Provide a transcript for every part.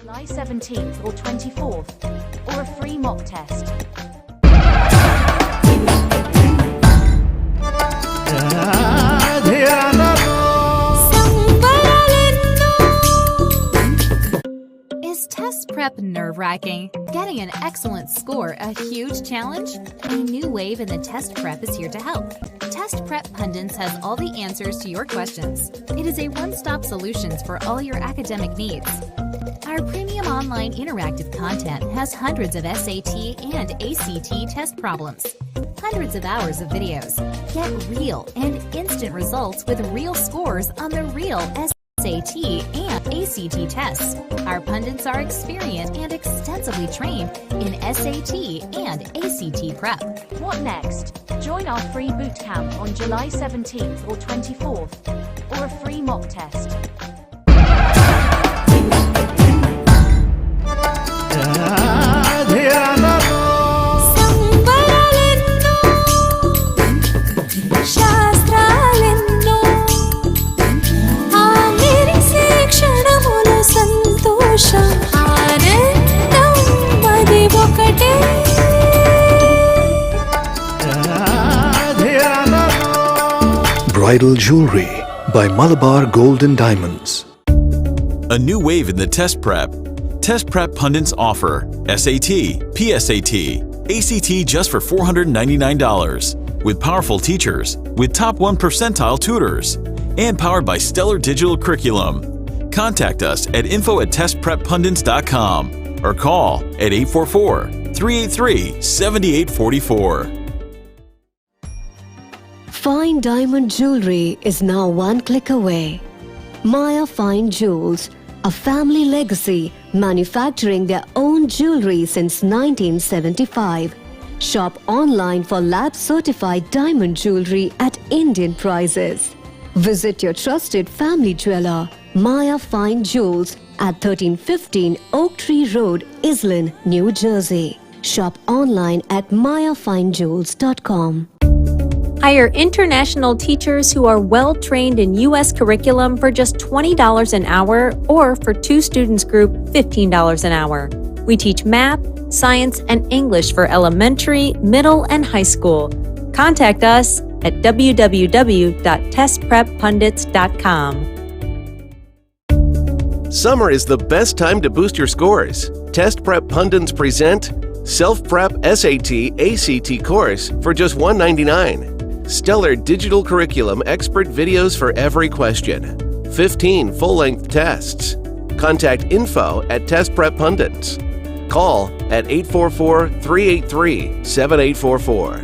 July 17th or 24th, or a free mock test. Is test prep nerve-wracking? Getting an excellent score a huge challenge? A new wave in the test prep is here to help. Test Prep Pundits has all the answers to your questions. It is a one-stop solution for all your academic needs. Our premium online interactive content has hundreds of SAT and ACT test problems, hundreds of hours of videos. Get real and instant results with real scores on the real SAT and ACT tests. Our pundits are experienced and extensively trained in SAT and ACT prep. What next? Join our free boot camp on July 17th or 24th, or a free mock test. Bridal Jewelry by Malabar Gold and Diamonds. A new wave in the test prep. Test prep pundits offer SAT, PSAT, ACT just for $499, with powerful teachers, with top 1 percentile tutors, and powered by stellar digital curriculum. Contact us at info@testpreppundits.com or call at 844-383-7844. Fine diamond jewelry is now one click away. Maya Fine Jewels, a family legacy, manufacturing their own jewelry since 1975. Shop online for lab-certified diamond jewelry at Indian prices. Visit your trusted family jeweler, Maya Fine Jewels, at 1315 Oak Tree Road, Islin, New Jersey. Shop online at mayafinejewels.com. Hire international teachers who are well-trained in U.S. curriculum for just $20 an hour, or for 2 students group, $15 an hour. We teach math, science, and English for elementary, middle, and high school. Contact us at www.testpreppundits.com. Summer is the best time to boost your scores. Test Prep Pundits present Self-Prep SAT ACT course for just $199. Stellar digital curriculum, expert videos for every question. 15 full-length tests. Contact info@testpreppundits. Call at 844-383-7844.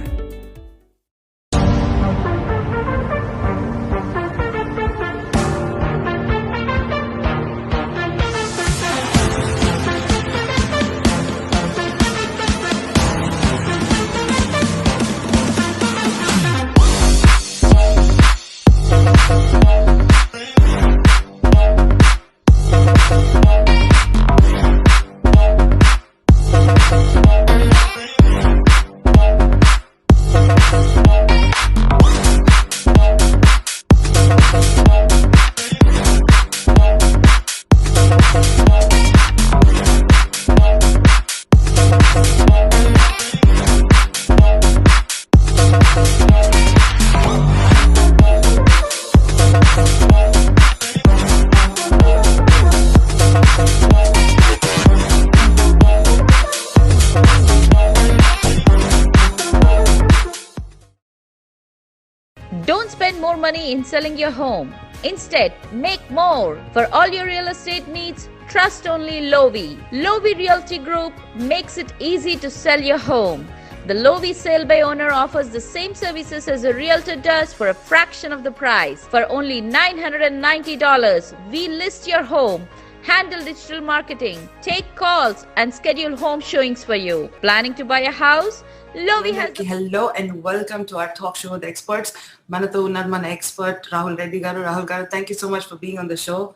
Don't spend more money in selling your home. Instead, make more. For all your real estate needs, trust only 𝐀𝐓𝐕. 𝐀𝐲𝐕 Realty Group makes it easy to sell your home. The 𝐀𝐲𝐕 Sale by Owner offers the same services as a realtor does for a fraction of the price. For only $990, we list your home, handle digital marketing, take calls, and schedule home showings for you. Planning to buy a house? 𝐀𝐲𝐕 has Hello and welcome to our talk show with the experts. Manato unnadu mana expert Rahul Reddy garu. Rahul garu, thank you so much for being on the show.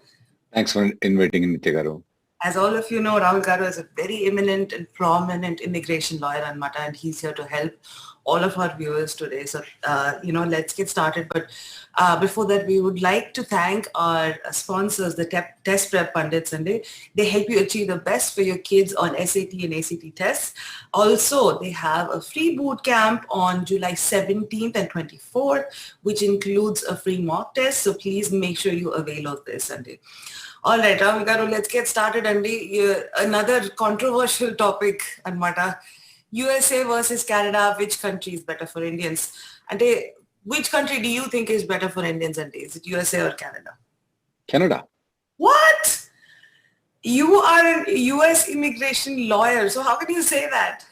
Thanks for inviting me, Nitya garu. As all of you know, Rahul garu is a very eminent and prominent immigration lawyer and he's here to help all of our viewers today. So, let's get started. But before that, we would like to thank our sponsors, the Test Prep Pundits, and they help you achieve the best for your kids on SAT and ACT tests. Also, they have a free boot camp on July 17th and 24th, which includes a free mock test. So please make sure you avail of this, Andy. All right, Rahul Garu, let's get started, Andy. Another controversial topic, Anmata. USA versus Canada, which country is better for Indians? And which country do you think is better for Indians, and is it USA or Canada? Canada. What? You are a US immigration lawyer, so how can you say that?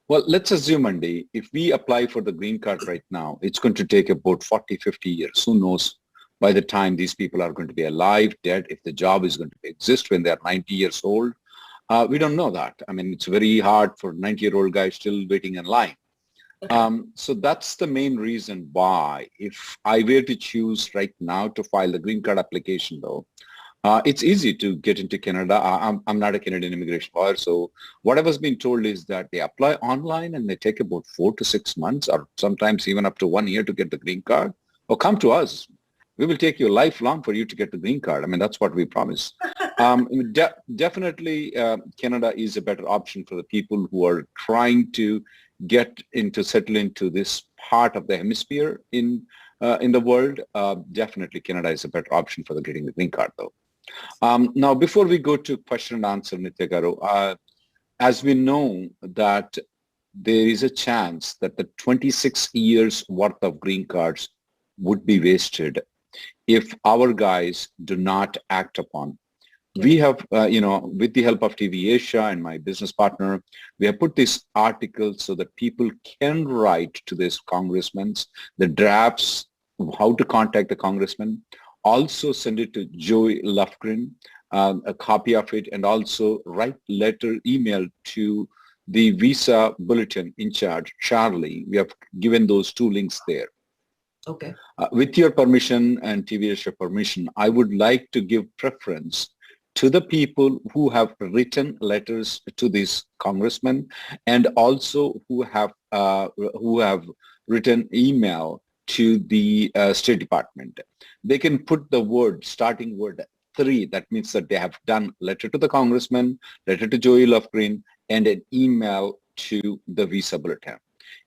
Well, let's assume, Andy, if we apply for the green card right now, it's going to take about 40, 50 years. Who knows by the time these people are going to be alive, dead, if the job is going to exist when they're 90 years old. We don't know that. I mean, it's very hard for 90-year-old guys still waiting in line. So that's the main reason why, if I were to choose right now to file the green card application, though, it's easy to get into Canada. I'm not a Canadian immigration lawyer, so what I was being told is that they apply online and they take about 4 to 6 months or sometimes even up to 1 year to get the green card. Or come to us. We will take you lifelong for you to get the green card. I mean, that's what we promise. Definitely, Canada is a better option for the people who are trying to settle into this part of the hemisphere in the world. Definitely, Canada is a better option for getting the green card, though. Now, before we go to question and answer, Nitya Garu, as we know that there is a chance that the 26 years worth of green cards would be wasted if our guys do not act upon. We have, with the help of TVASIA and my business partner, we have put this article so that people can write to this congressmen, the drafts of how to contact the congressman, also send it to 𝗂𝗓𝗪, a copy of it, and also write email to the visa bulletin in charge, Charlie. We have given those 2 links there. Okay. With your permission and TVASIA permission, I would like to give preference to the people who have written letters to these congressmen and also who have written email to the State Department. They can put the starting word 3. That means that they have done letter to the congressman, letter to 𝗂𝗓𝗪, and an email to the visa bulletin.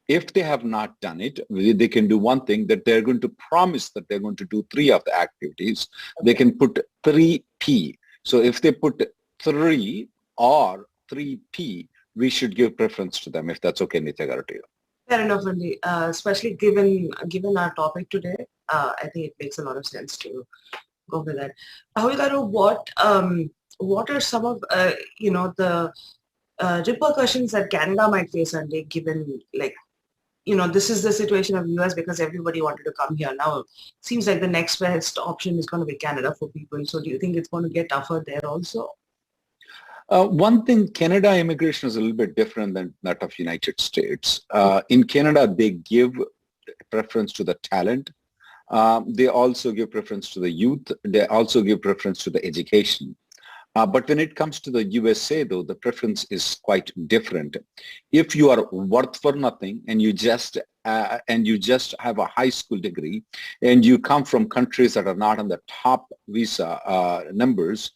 If they have not done it, they can do one thing, that they're going to promise that they're going to do 3 of the activities. They can put 3P. So if they put 3 or 3P, we should give preference to them, if that's okay, Nitya Garu, to you. Fair enough, Andy. Especially given our topic today, I think it makes a lot of sense to go with that. Rahul Garu, what are some of the repercussions that Canada might face, Andy, given this is the situation of US because everybody wanted to come here. Now, it seems like the next best option is going to be Canada for people. So do you think it's going to get tougher there also? One thing, Canada immigration is a little bit different than that of United States. In Canada, they give preference to the talent. They also give preference to the youth. They also give preference to the education. But when it comes to the USA, though, the preference is quite different. If you are worth for nothing and you just have a high school degree and you come from countries that are not on the top visa numbers,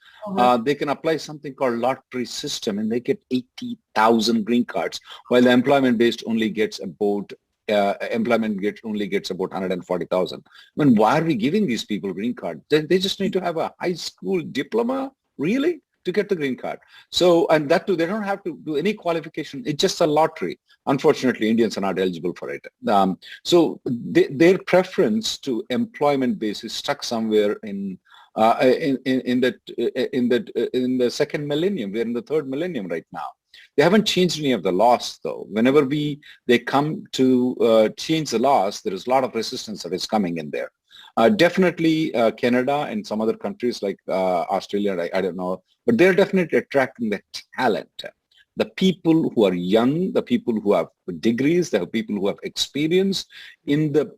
they can apply something called lottery system and they get 80,000 green cards, while the employment-based only gets about 140,000. I mean, why are we giving these people green card? They just need to have a high school diploma. Really? To get the green card. So, and that too, they don't have to do any qualification. It's just a lottery. Unfortunately, Indians are not eligible for it. So their preference to employment base is stuck somewhere in the second millennium. We're in the 3rd millennium right now. They haven't changed any of the laws, though. Whenever they come to change the laws, there is a lot of resistance that is coming in there. Definitely Canada and some other countries like Australia, I don't know, but they're definitely attracting the talent. The people who are young, the people who have degrees, the people who have experience in the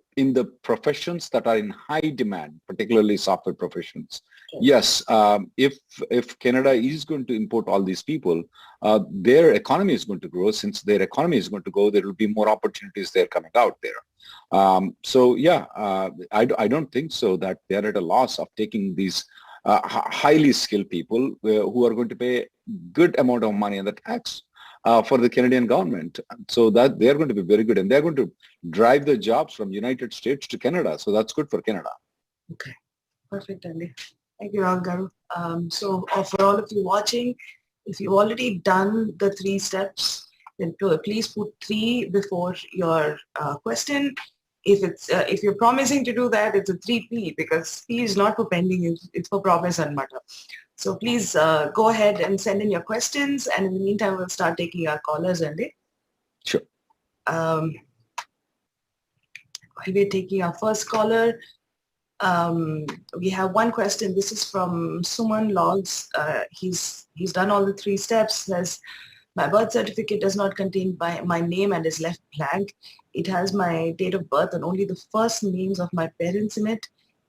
professions that are in high demand, particularly software professions. Yes, if Canada is going to import all these people, their economy is going to grow. Since their economy is going to grow, there will be more opportunities there coming out there. So yeah, I don't think so that they're at a loss of taking these highly skilled people who are going to pay good amount of money on the tax for the Canadian government. So that they're going to be very good, and they're going to drive the jobs from United States to Canada. So that's good for Canada. Okay, perfect, Andy. Thank you, Rahul Garu. So for all of you watching, if you've already done the 3 steps, then please put 3 before your question. If you're promising to do that, it's a 3P, because P is not for pending, it's for promise and matter. So please go ahead and send in your questions, and in the meantime, we'll start taking our callers, Andy. Sure. While we're taking our first caller, we have one question. This is from Suman Logs. He's done all the 3 steps. Says, my birth certificate does not contain my name and is left blank. It has my date of birth and only the first names of my parents in it.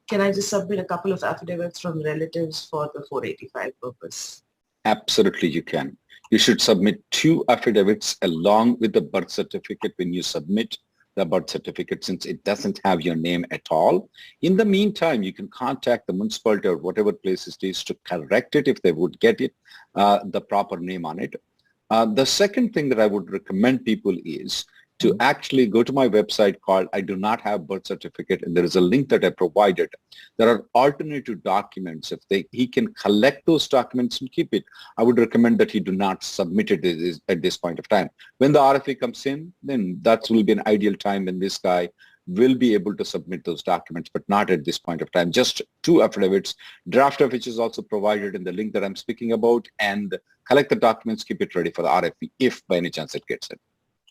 Can I just submit a couple of affidavits from relatives for the 485 purpose? Absolutely, you can. You should submit 2 affidavits along with the birth certificate when you submit the birth certificate, since it doesn't have your name at all. In the meantime, you can contact the municipality or whatever place it is to correct it if they would get it, the proper name on it. The second thing that I would recommend people is to actually go to my website called I Do Not Have Birth Certificate, and there is a link that I provided. There are alternative documents. If he can collect those documents and keep it, I would recommend that he do not submit it at this point of time. When the RFA comes in, then that will be an ideal time when this guy will be able to submit those documents, but not at this point of time. Just 2 affidavits, draft of which is also provided in the link that I'm speaking about, and collect the documents, keep it ready for the RFP if by any chance it gets in.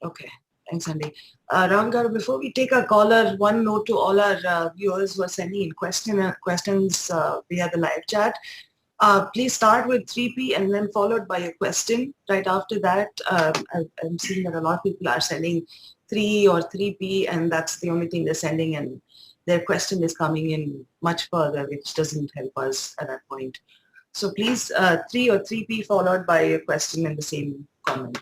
Okay. Thanks, Andy. Rahul Garu, before we take our caller, one note to all our viewers who are sending in questions via the live chat. Please start with 3P and then followed by a question. Right after that, I'm seeing that a lot of people are sending 3 or 3P, and that's the only thing they're sending, and their question is coming in much further, which doesn't help us at that point. So please, 3 or 3P followed by a question in the same comment.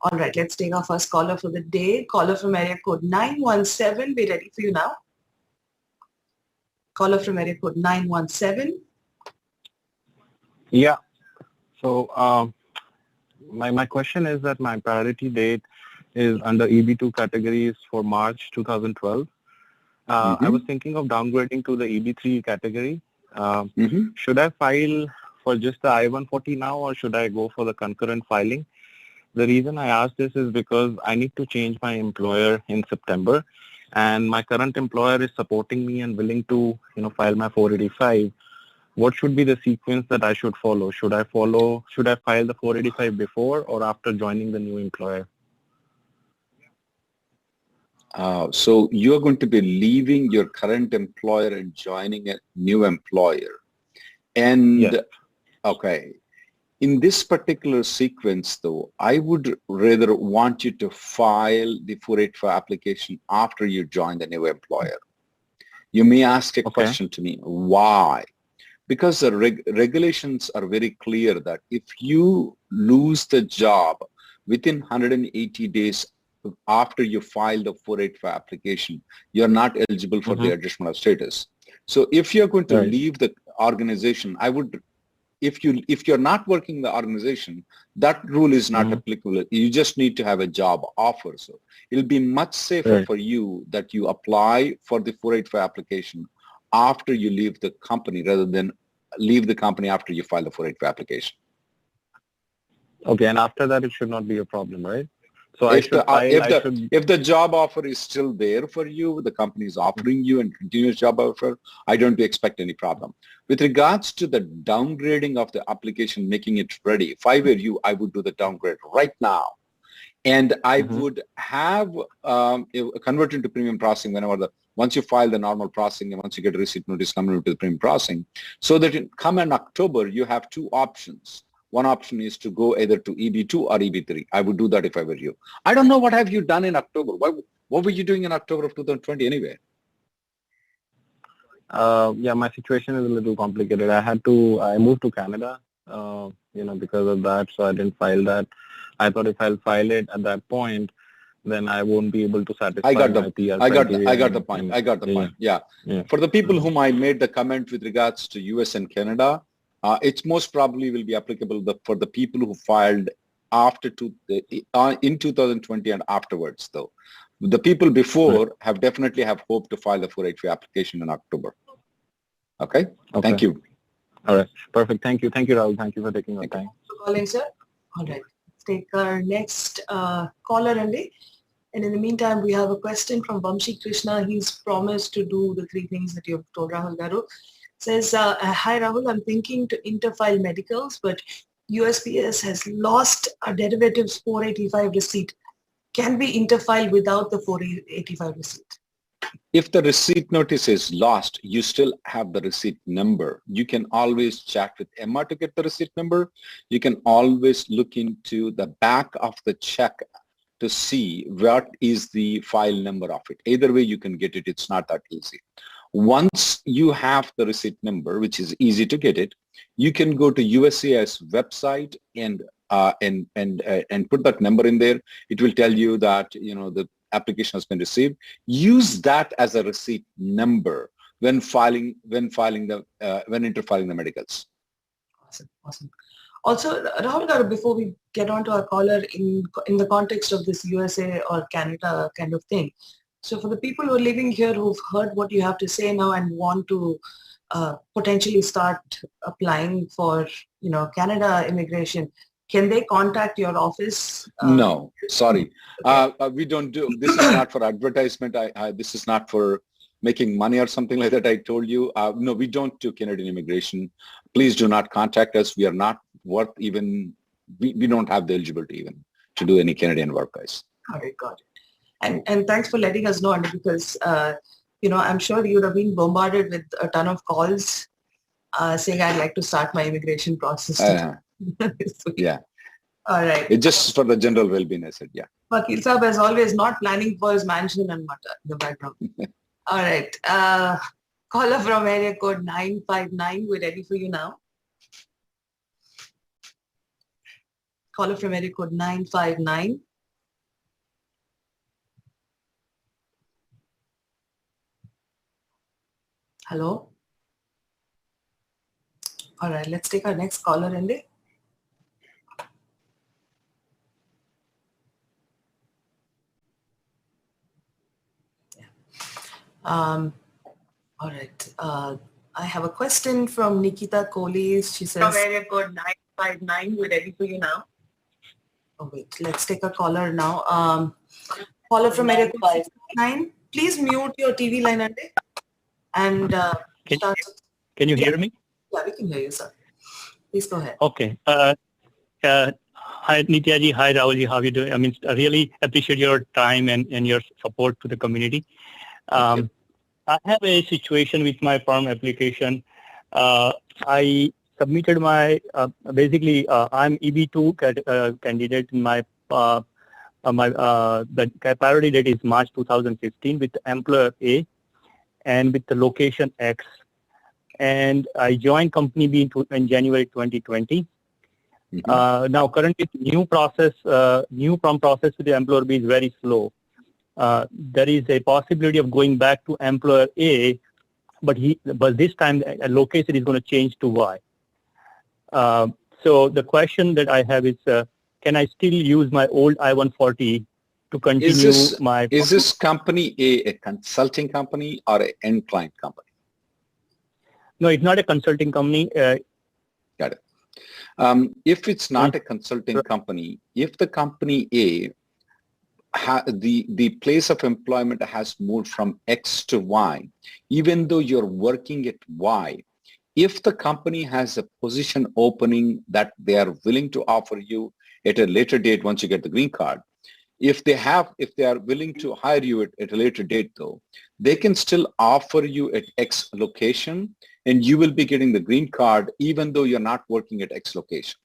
All right, let's take our first caller for the day. Caller from area code 917. Be ready for you now. Caller from area code 917. Yeah. So my question is that my priority date is under EB2 categories for March 2012. I was thinking of downgrading to the EB3 category. Should I file for just the I-140 now, or should I go for the concurrent filing? The reason I ask this is because I need to change my employer in September, and my current employer is supporting me and willing to, file my 485. What should be the sequence that I should follow? Should I file the 485 before or after joining the new employer? So you're going to be leaving your current employer and joining a new employer. And yes. Okay. In this particular sequence, though, I would rather want you to file the 485 application after you join the new employer. You may ask a question to me, why? Because the regulations are very clear that if you lose the job within 180 days after you file the 485 application, you're not eligible for the adjustment of status. So if you're going to leave the organization, I would, if you're not working in the organization, that rule is not applicable. You just need to have a job offer. So it'll be much safer for you that you apply for the 485 application after you leave the company rather than leave the company after you file the 485 application. Okay, and after that, it should not be a problem, right? So if the job offer is still there for you, the company is offering you and continuous job offer, I don't expect any problem. With regards to the downgrading of the application, making it ready, if I were you, I would do the downgrade right now. And I would have convert into premium processing once you file the normal processing and once you get a receipt notice coming into the premium processing, so that come in October, you have 2 options. One option is to go either to EB2 or EB3. I would do that if I were you. I don't know what have you done in October. What were you doing in October of 2020 anyway? Yeah, my situation is a little complicated. I moved to Canada, because of that, so I didn't file that. I thought if I'll file it at that point, then I won't be able to satisfy my PR criteria. I got the point. Yeah. For the people whom I made the comment with regards to US and Canada, it's most probably will be applicable for the people who filed in 2020 and afterwards, though. The people before definitely have hope to file the 483 application in October. Okay? Thank you. All right. Perfect. Thank you. Thank you, Rahul. Thank you for taking your time. Thanks for calling, sir. All right. Let's take our next caller, Andy. And in the meantime, we have a question from Vamshi Krishna. He's promised to do the 3 things that you've told Rahul Garu. Says, hi Rahul, I'm thinking to Interfile medicals, but USPS has lost a derivatives 485 receipt. Can we interfile without the 485 receipt? If the receipt notice is lost, you still have the receipt number. You can always chat with Emma to get the receipt number. You can always look into the back of the check to see what is the file number of it. Either way you can get it. It's not that easy. Once you have the receipt number, which is easy to get it, you can go to USCIS website and put that number in there. It will tell you that the application has been received. Use that as a receipt number when interfiling the medicals. Awesome. Also, Rahul Garu, before we get on to our caller, in the context of this USA or Canada kind of thing, so for the people who are living here who've heard what you have to say now and want to potentially start applying for, Canada immigration, can they contact your office? No, sorry. Okay. We don't do, this is not for advertisement. This is not for making money or something like that. I told you, no, we don't do Canadian immigration. Please do not contact us. We are not worth even, we don't have the eligibility even to do any Canadian work, guys. All right, got it. And thanks for letting us know, because, I'm sure you would have been bombarded with a ton of calls saying, I'd like to start my immigration process. Yeah. All right. It's just for the general well-being, I said, yeah. Vakil Saab, as always, not planning for his mansion and mutton in the background. All right. Caller from area code 959. We're ready for you now. Caller from area code 959. Hello. All right. Let's take our next caller, Andy. All right. I have a question from Nikita Kohli. She says, from area code 959, we're ready for you now. Oh, wait. Let's take a caller now. Caller from area code 659. Please mute your TV line, Ante. And can you hear me? Yeah, we can hear you, sir. Please go ahead. Okay. Hi, Nityaji. Hi, Rahulji. How are you doing? I really appreciate your time and your support to the community. I have a situation with my perm application. I submitted my, I'm EB2 candidate in my, the priority date is March 2015 with the employer A and with the location X. And I joined company B in January 2020. Now currently new perm process with the employer B is very slow. There is a possibility of going back to employer A, but this time the location is going to change to Y. So the question that I have is, can I still use my old I-140 to continue Is this company a consulting company or an end client company? No, it's not a consulting company. Got it. If it's not a consulting company, if the company A, the place of employment has moved from X to Y, even though you're working at Y, if the company has a position opening that they are willing to offer you at a later date once you get the green card, if they are willing to hire you at a later date though, they can still offer you at X location and you will be getting the green card even though you're not working at X location.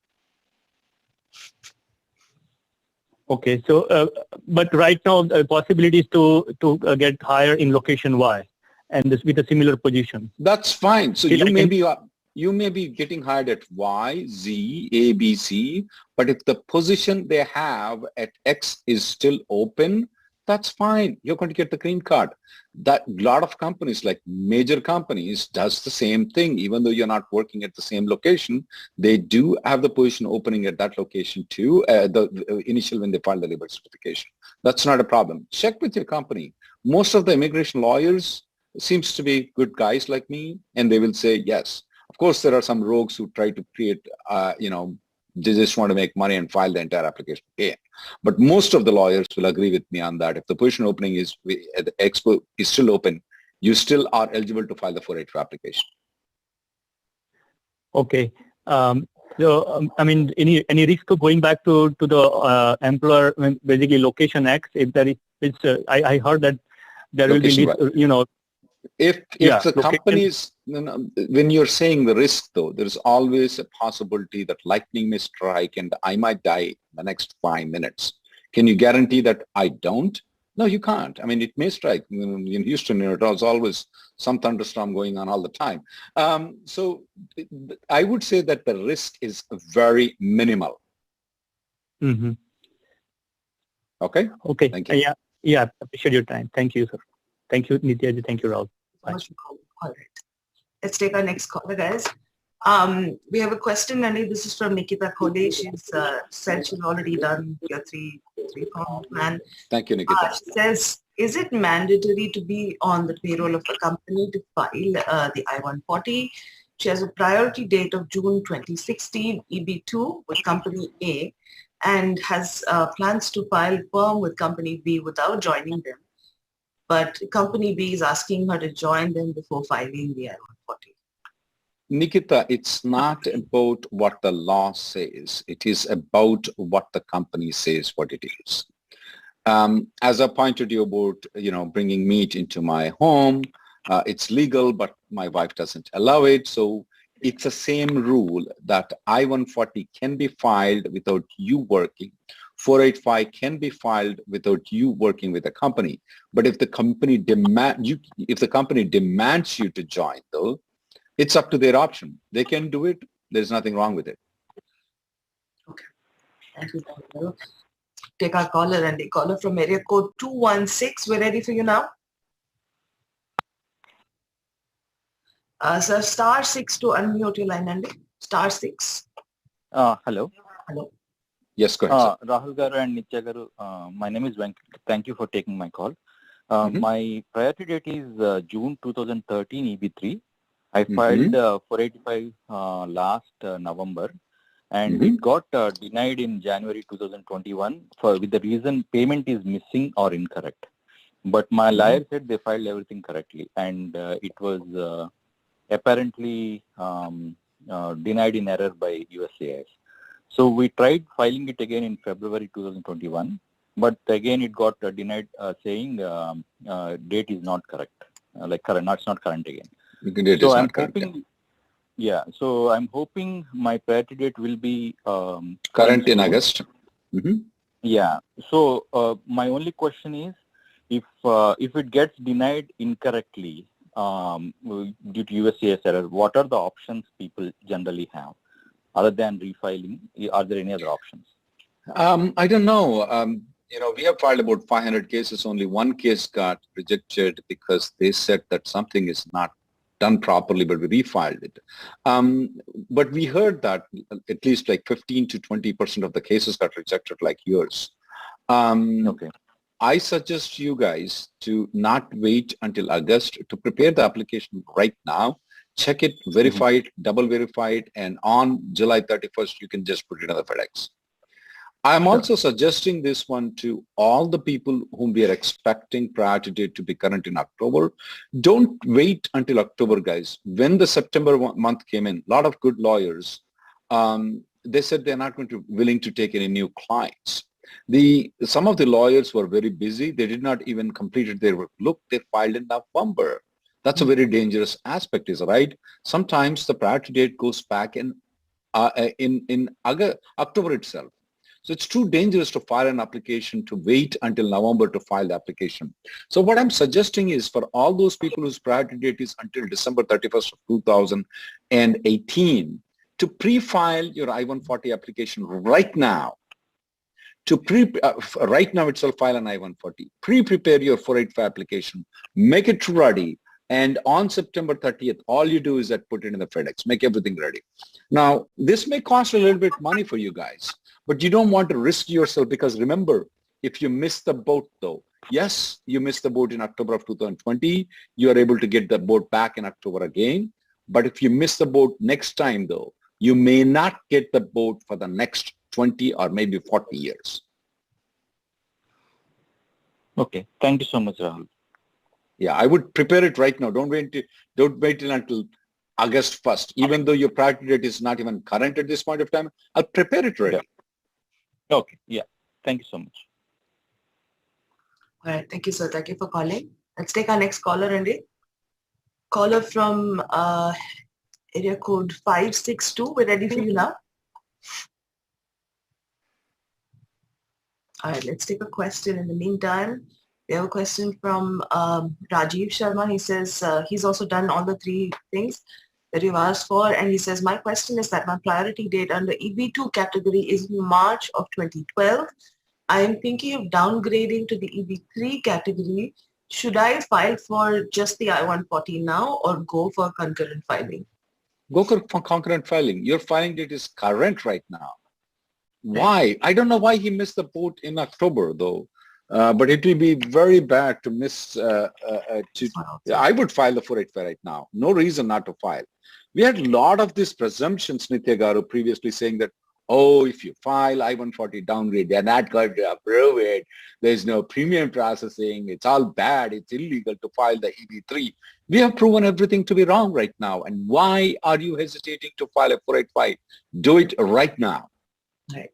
Okay, so but right now the possibility is to get hired in location Y. and this with a similar position. That's fine. So you may be getting hired at Y, Z, A, B, C, but if the position they have at X is still open, that's fine. You're going to get the green card. That lot of companies, like major companies, does the same thing. Even though you're not working at the same location, they do have the position opening at that location too, the initial when they file the labor certification. That's not a problem. Check with your company. Most of the immigration lawyers seems to be good guys like me, and they will say yes. Of course, there are some rogues who try to create, they just want to make money and file the entire application again. But most of the lawyers will agree with me on that. If the position opening is the expo is still open, you still are eligible to file the 485 application. Okay. Any risk of going back to the employer, basically location X? If there is, I heard that there location will be, If the companies, when you're saying the risk though, there's always a possibility that lightning may strike and I might die in the next 5 minutes. Can you guarantee that I don't? No, you can't. I mean, it may strike. In Houston, there's always some thunderstorm going on all the time. So I would say that the risk is very minimal. Mm-hmm. Okay? Okay. Thank you. Yeah, appreciate your time. Thank you, sir. Thank you, Nitya. Thank you, Rahul. All right. Let's take our next caller, guys. We have a question, and this is from Nikita Khode. She's said she's already done your three-prong plan. Thank you, Nikita. She says, is it mandatory to be on the payroll of a company to file the I-140? She has a priority date of June 2016, EB2 with company A, and has plans to file Perm with company B without joining them. But company B is asking her to join them before filing the I-140. Nikita, it's not about what the law says. It is about what the company says what it is. As I pointed you about, bringing meat into my home, it's legal, but my wife doesn't allow it. So it's the same rule that I-140 can be filed without you working. 485 can be filed without you working with a company. But if the company demands you to join, though, it's up to their option. They can do it. There's nothing wrong with it. Okay. Thank you. Take our caller, and the caller from area code 216. We're ready for you now. Sir, *6 to unmute your line, Andy. *6. Hello. Hello. Yes, go ahead, Rahul Garu and Nitya Garu, my name is Venkat. Thank you for taking my call. My priority date is June 2013 EB3. I filed 485 last November, and it got denied in January 2021 with the reason payment is missing or incorrect. But my lawyer said they filed everything correctly, and it was apparently denied in error by USCIS. So we tried filing it again in February 2021, but again it got denied, saying date is not correct, it's not current again. So I'm hoping, so I'm hoping my priority date will be current in August. Yeah. So my only question is, if it gets denied incorrectly due to USCIS error, what are the options people generally have? Other than refiling, are there any other options? I don't know. We have filed about 500 cases. Only one case got rejected because they said that something is not done properly, but we refiled it. But we heard that at least like 15 to 20% of the cases got rejected like yours. Okay. I suggest you guys to not wait until August to prepare the application right now. Check it, verify it, double verify it, and on July 31st, you can just put it on the FedEx. I'm also suggesting this one to all the people whom we are expecting priority date to be current in October. Don't wait until October, guys. When the September month came in, a lot of good lawyers, they said they're not willing to take any new clients. Some of the lawyers were very busy. They did not even completed their work. Look, they filed in November. That's a very dangerous aspect, is right? Sometimes the priority date goes back in October itself. So it's too dangerous to file an application to wait until November to file the application. So what I'm suggesting is for all those people whose priority date is until December 31st of 2018, to pre-file your I-140 application right now. Right now itself file an I-140. Pre-prepare your 485 application, make it ready, and on September 30th, all you do is that put it in the FedEx, make everything ready. Now, this may cost a little bit money for you guys, but you don't want to risk yourself because remember, if you miss the boat though, yes, you missed the boat in October of 2020, you are able to get the boat back in October again. But if you miss the boat next time though, you may not get the boat for the next 20 or maybe 40 years. Okay. Thank you so much, Rahul. Yeah, I would prepare it right now. Don't wait until August 1st. Even though your priority date is not even current at this point of time, I'll prepare it ready. Yeah. Okay. Yeah. Thank you so much. All right. Thank you, sir. Thank you for calling. Let's take our next caller, Andy. Caller from area code 562. We're ready for you now. All right. Let's take a question in the meantime. We have a question from Rajiv Sharma. He says he's also done all the three things that you've asked for. And he says, my question is that my priority date under EB2 category is March of 2012. I am thinking of downgrading to the EB3 category. Should I file for just the I-140 now or go for concurrent filing? Go for concurrent filing. Your filing date is current right now. Why? I don't know why he missed the boat in October though. But it will be very bad to miss. I would file the 485 right now. No reason not to file. We had a lot of these presumptions, Nithya Garu, previously saying that, oh, if you file I-140 downgrade, they're not going to approve it. There's no premium processing. It's all bad. It's illegal to file the EB3. We have proven everything to be wrong right now. And why are you hesitating to file a 485? Do it right now. Right.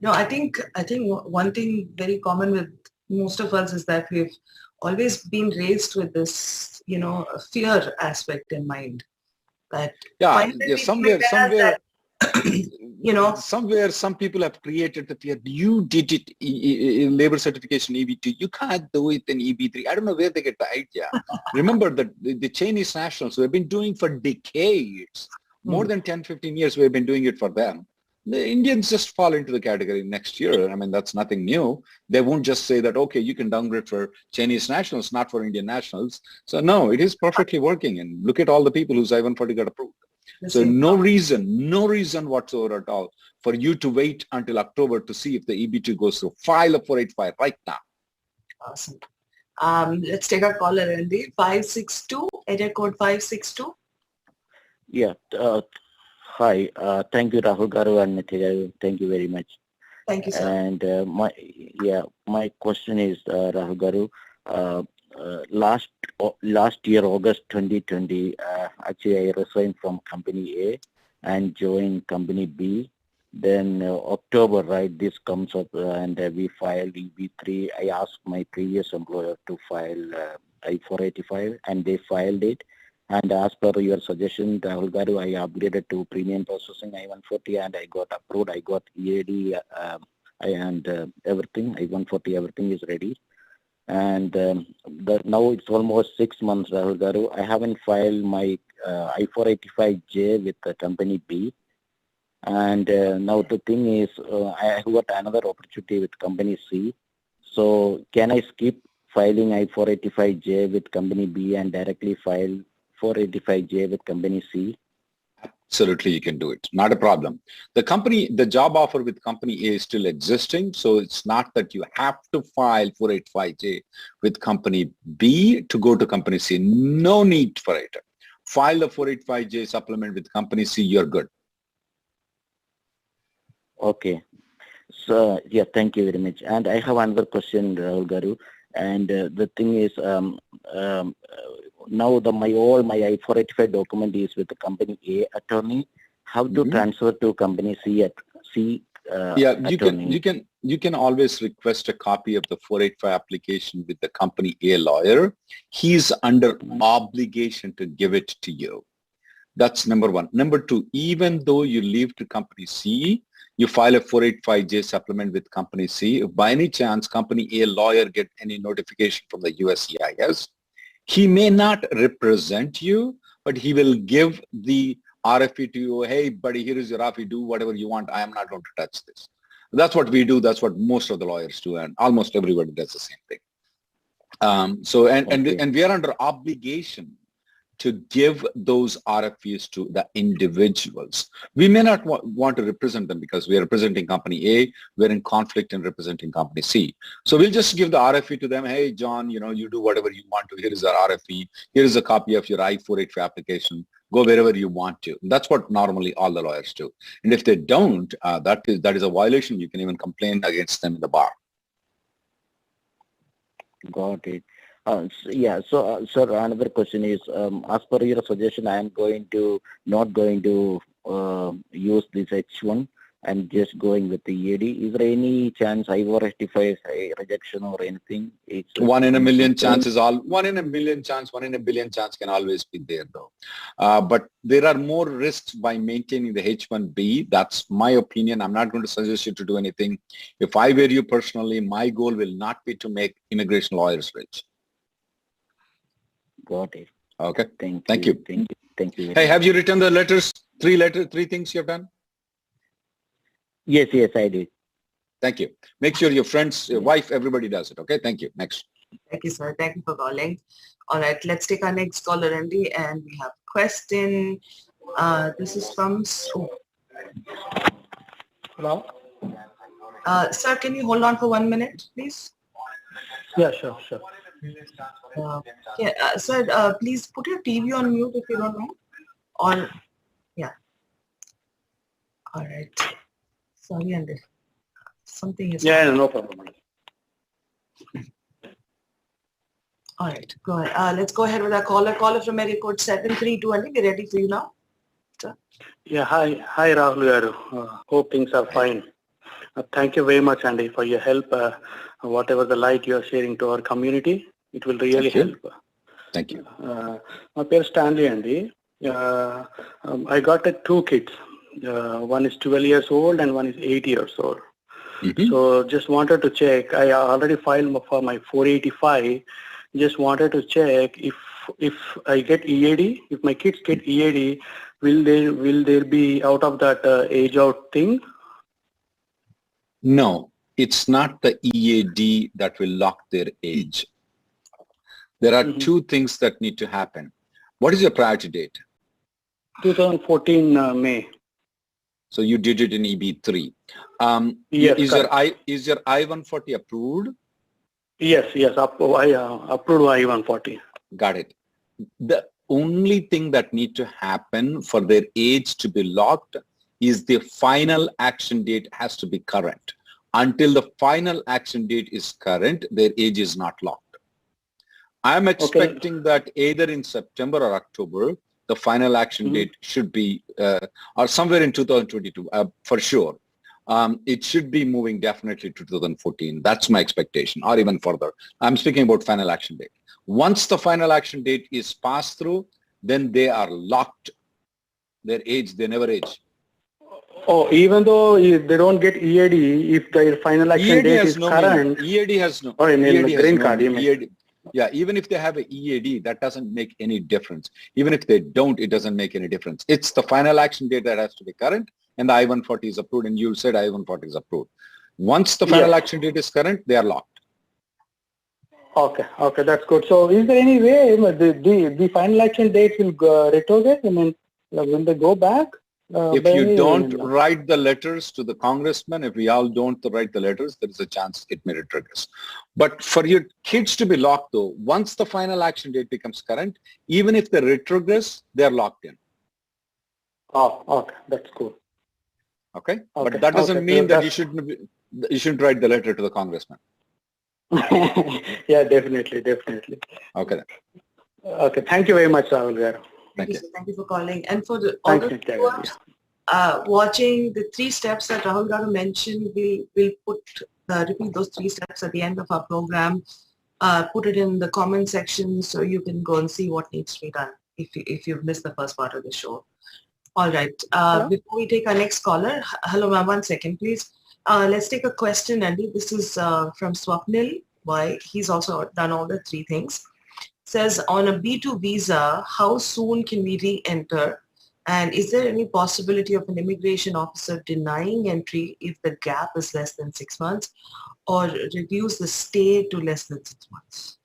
No, I think one thing very common with most of us is that we've always been raised with this, fear aspect in mind. That somewhere, somewhere some people have created the fear. You did it in labor certification EB2. You can't do it in EB3. I don't know where they get the idea. Remember that the Chinese nationals who have been doing for decades, more than 10, 15 years, we've been doing it for them. The Indians just fall into the category next year. I mean, that's nothing new. They won't just say that, okay, you can downgrade for Chinese nationals, not for Indian nationals. So no, it is perfectly working. And look at all the people whose I-140 got approved. So no reason whatsoever at all for you to wait until October to see if the EB2 goes through. File a 485 right now. Awesome. Let's take a caller, Andy. 562, area code 562. Yeah. Hi, thank you, Rahul Garu and Nithya Garu. Thank you very much. Thank you, sir. And my question is, Rahul Garu, last year, August 2020, actually I resigned from company A and joined company B. Then October, right, this comes up and we filed EB3. I asked my previous employer to file I-485 and they filed it. And as per your suggestion, Rahul Garu, I upgraded to premium processing I-140 and I got approved. I got EAD and everything, I-140, everything is ready. And now it's almost 6 months, Rahul Garu. I haven't filed my I-485J with the company B. And now the thing is, I got another opportunity with company C. So can I skip filing I-485J with company B and directly file 485J with company C? Absolutely, you can do it. Not a problem. The job offer with company A is still existing. So it's not that you have to file 485J with company B to go to company C. No need for it. File the 485J supplement with company C, you're good. Okay. So, yeah, thank you very much. And I have another question, Rahul Garu. And the thing is, now my I-485 document is with the company A attorney. How to transfer to company C attorney? You can always request a copy of the 485 application with the company A lawyer. He's under obligation to give it to you. That's number one. Number two, even though you leave to company C, You file a 485J supplement with Company C. If by any chance Company A lawyer get any notification from the USCIS, he may not represent you, but he will give the RFE to you. Hey, buddy, here is your RFE. Do whatever you want. I am not going to touch this. That's what we do. That's what most of the lawyers do, and almost everybody does the same thing. And we are under obligation to give those RFEs to the individuals. We may not want to represent them because we are representing Company A, we're in conflict in representing Company C. So we'll just give the RFE to them. Hey, John, you do whatever you want to. Here is our RFE. Here is a copy of your I-485 application. Go wherever you want to. That's what normally all the lawyers do. And if they don't, that is a violation. You can even complain against them in the bar. Got it. So, sir, another question is, as per your suggestion, I am not going to use this H1 and just going with the EAD. Is there any chance I will rectify a rejection or anything? It's 1 in a million chance is all. 1 in a million chance, 1 in a billion chance can always be there though. But there are more risks by maintaining the H1B. That's my opinion. I'm not going to suggest you to do anything. If I were you personally, my goal will not be to make immigration lawyers rich. Got it. Okay. Thank you. Hey, have you written the letters? Three things you have done? Yes, I did. Thank you. Make sure your friends, your wife, everybody does it. Okay. Thank you. Next. Thank you, sir. Thank you for calling. All right. Let's take our next caller, Andy, and we have a question. This is from Sue. Hello. Sir, can you hold on for 1 minute, please? Yeah, sure. Sir, please put your TV on mute if you don't mind. Or, yeah. All right. Sorry, Andy. Something is... Yeah, no problem. All right, go ahead. Let's go ahead with our caller. Caller from area code 732. Andy, we're ready for you now. Sir. Yeah, hi Rahul Garu. Hope things are fine. Thank you very much, Andy, for your help. Whatever the light you are sharing to our community, it will really help. Thank you. My name is Stanley, Andy. I got 2 kids. One is 12 years old and one is 8 years old. So just wanted to check. I already filed for my 485. Just wanted to check if I get EAD, if my kids get EAD, will there be out of that age out thing? No, it's not the EAD that will lock their age. There are 2 things that need to happen. What is your priority date? 2014 May. So you did it in EB3. Yes. Is your I-140 approved? Yes. I approved I-140. Got it. The only thing that needs to happen for their age to be locked is the final action date has to be current. Until the final action date is current, their age is not locked. I'm expecting that either in September or October, the final action date should be, or somewhere in 2022, for sure. It should be moving definitely to 2014. That's my expectation, or even further. I'm speaking about final action date. Once the final action date is passed through, then they are locked. Their age, they never age. Oh, even though they don't get EAD, if their final action date is current. EAD has no. Or green card, you mean? EAD. Yeah, even if they have an EAD, that doesn't make any difference. Even if they don't, it doesn't make any difference. It's the final action date that has to be current, and the I-140 is approved, and you said I-140 is approved. Once the final action date is current, they are locked. Okay, that's good. So is there any way the final action date will retrograde? I mean, will they go back? If you don't write the letters to the congressman, if we all don't write the letters, there is a chance it may retrogress. But for your kids to be locked though, once the final action date becomes current, even if they retrogress, they are locked in. Oh, okay, that's cool. Okay, but that doesn't mean that you shouldn't write the letter to the congressman. Yeah, definitely. Okay. Okay, thank you very much, Rahul Garu. Thank you for calling. And for all the viewers watching the 3 steps that Rahul Garu mentioned, we'll repeat those 3 steps at the end of our program. Put it in the comment section so you can go and see what needs to be done if you've missed the first part of the show. All right. Before we take our next caller, hello, ma'am, 1 second, please. Let's take a question, Andy. This is from Swapnil. Why? He's also done all the 3 things. Says, on a B2 visa, how soon can we re-enter? And is there any possibility of an immigration officer denying entry if the gap is less than 6 months, or reduce the stay to less than 6 months?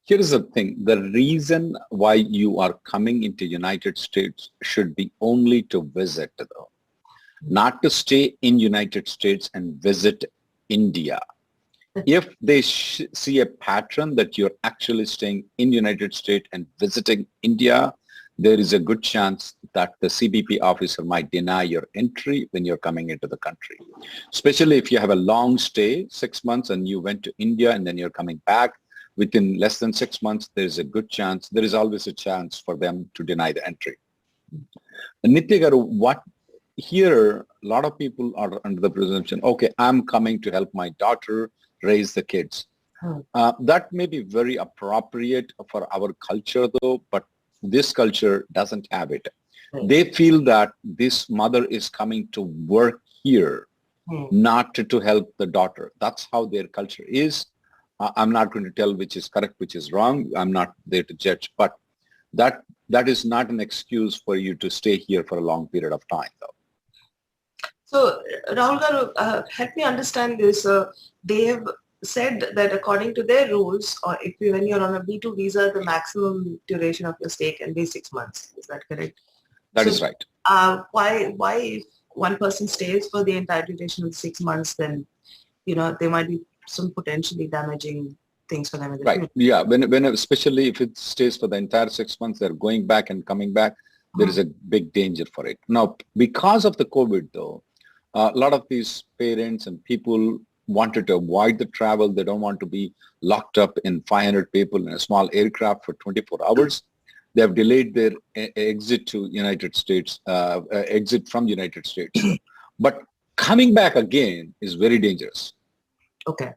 Here is the thing. The reason why you are coming into United States should be only to visit, though. Not to stay in United States and visit India. If they see a pattern that you're actually staying in United States and visiting India, there is a good chance that the CBP officer might deny your entry when you're coming into the country. Especially if you have a long stay, 6 months, and you went to India and then you're coming back. Within less than 6 months, there is a good chance, there is always a chance for them to deny the entry. Nithya Garu, what here, a lot of people are under the presumption, okay, I'm coming to help my daughter raise the kids. That may be very appropriate for our culture though, but this culture doesn't have it. They feel that this mother is coming to work here, not to help the daughter. That's how their culture is. I'm not going to tell which is correct, which is wrong. I'm not there to judge, but that is not an excuse for you to stay here for a long period of time, though. So, Rahul Garu, help me understand this. They have said that according to their rules, or when you're on a B2 visa, the maximum duration of your stay can be 6 months. Is that correct? That is right. Why if one person stays for the entire duration of 6 months, then, there might be some potentially damaging things for them in the future. Yeah, when especially if it stays for the entire 6 months, they're going back and coming back, there is a big danger for it. Now, because of the COVID though, a lot of these parents and people wanted to avoid the travel. They don't want to be locked up in 500 people in a small aircraft for 24 hours. They have delayed their exit to United States, exit from United States. But coming back again is very dangerous. Okay,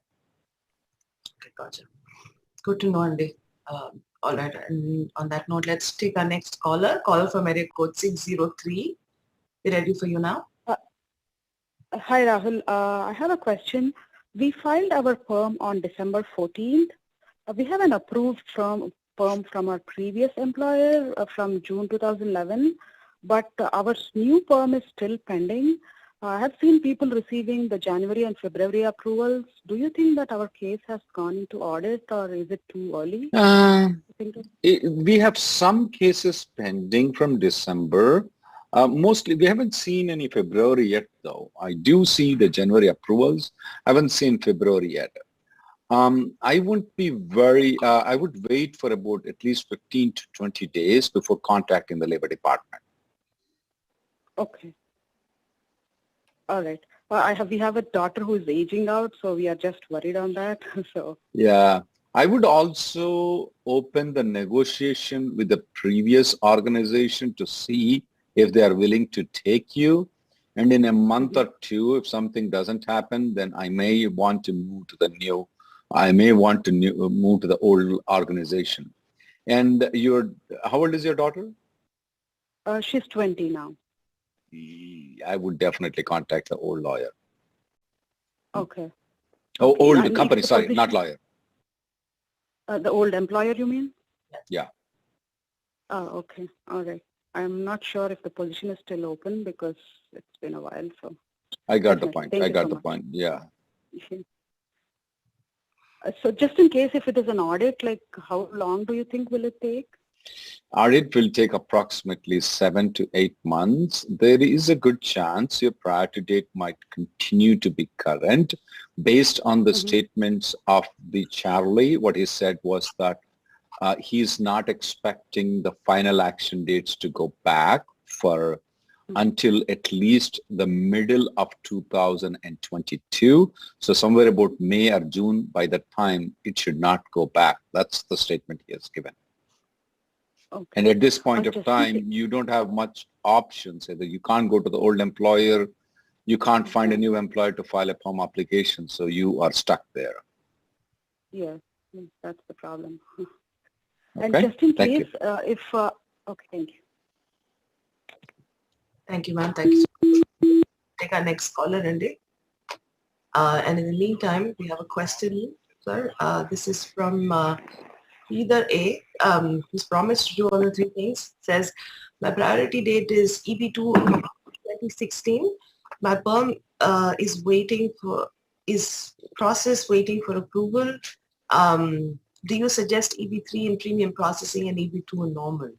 gotcha. Good to know, Andy. All right, and on that note, let's take our next caller. Caller from area code 603. We're ready for you now. Hi, Rahul. I have a question. We filed our perm on December 14th. We have an approved perm from our previous employer from June 2011, but our new perm is still pending. I have seen people receiving the January and February approvals. Do you think that our case has gone into audit, or is it too early? We have some cases pending from December. Mostly, we haven't seen any February yet, though. I do see the January approvals. I haven't seen February yet. I wouldn't be I would wait for about at least 15 to 20 days before contacting the Labor Department. Okay. All right. Well, we have a daughter who is aging out, so we are just worried on that. So. Yeah. I would also open the negotiation with the previous organization to see if they are willing to take you. And in a month or two, if something doesn't happen, then I may want to move to the new, move to the old organization. And how old is your daughter? She's 20 now. I would definitely contact the old lawyer. Okay. Oh, old company, sorry, not lawyer. The old employer, you mean? Yeah. Oh, okay. All right. I'm not sure if the position is still open because it's been a while. So I got the point. I got the point. Yeah. So just in case if it is an audit, like how long do you think will it take? Audit will take approximately 7 to 8 months. There is a good chance your priority date might continue to be current. Based on the statements of the Charlie, what he said was that he's not expecting the final action dates to go back for until at least the middle of 2022. So somewhere about May or June, by that time, it should not go back. That's the statement he has given. Okay. And at this point of time, you don't have much options. Either you can't go to the old employer, you can't find a new employer to file a perm application, so you are stuck there. Yes, that's the problem. Okay. And just in Thank case, okay, thank you. Thank you, ma'am. Thank you so much. Take our next caller, Randy. And in the meantime, we have a question, sir. This is from either A, who's promised to do all the three things. Says, my priority date is EB2 2016. My perm is waiting for approval. Do you suggest EB3 in premium processing and EB2 in normal?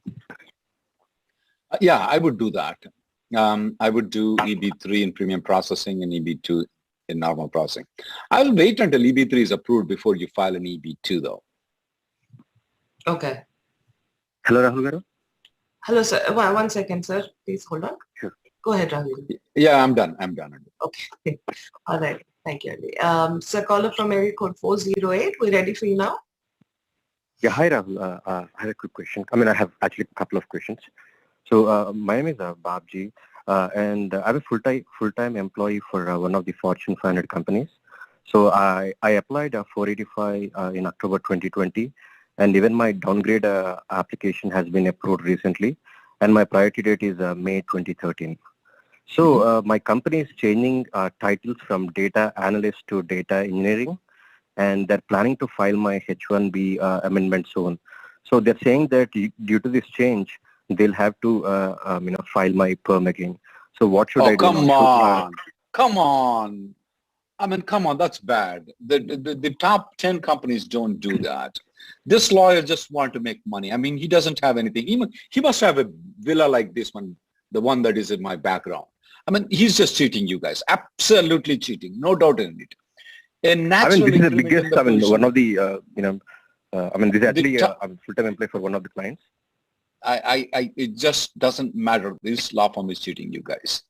Yeah, I would do that. I would do EB3 in premium processing and EB2 in normal processing. I'll wait until EB3 is approved before you file an EB2 though. Okay. Hello, Rahul Garu. Hello, sir. One second, sir. Please hold on. Sure. Go ahead, Rahul. Yeah, I'm done. Okay. All right. Thank you, Andy. Sir, caller from area code 408. We're ready for you now. Yeah, hi, Rahul. I have a quick question. I have actually a couple of questions. So my name is 𝗓𝗪𝗘, and I'm a full-time employee for one of the Fortune 500 companies. So I applied 485 in October 2020, and even my downgrade application has been approved recently, and my priority date is May 2013. So my company is changing titles from data analyst to data engineering, and they're planning to file my H-1B amendment soon. So they're saying that due to this change, they'll have to file my perm again. So what should I do? Come on. Come on, that's bad. The top 10 companies don't do that. This lawyer just wants to make money. He doesn't have anything. He must have a villa like this one, the one that is in my background. He's just cheating you guys. Absolutely cheating. No doubt in it. And naturally, this is the biggest, one of the, this is actually I'm full-time employee for one of the clients. It just doesn't matter. This law firm is cheating you guys.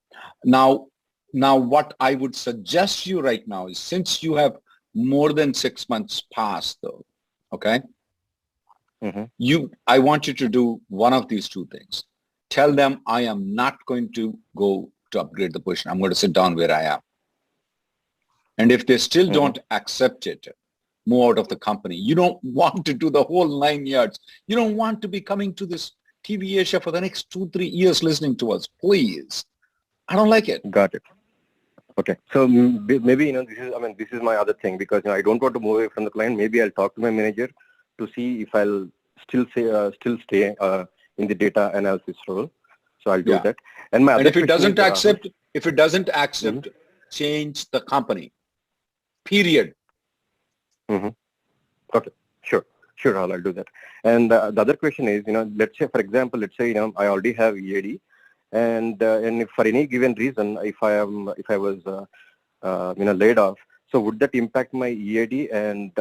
Now what I would suggest you right now is, since you have more than 6 months past though, okay? I want you to do one of these two things. Tell them I am not going to go to upgrade the position. I'm going to sit down where I am. And if they still don't accept it, move out of the company. You don't want to do the whole 9 yards. You don't want to be coming to this TVASIA for the next 2-3 years listening to us. Please. I don't like it. Got it. Okay. So maybe, this is my other thing, because I don't want to move away from the client. Maybe I'll talk to my manager to see if I'll still stay in the data analysis role. So I'll do that. And if it doesn't accept, change the company. Period. Okay. Sure, I'll do that. And the other question is, let's say, for example, I already have EAD, and if for any given reason, if I was laid off, so would that impact my EAD? And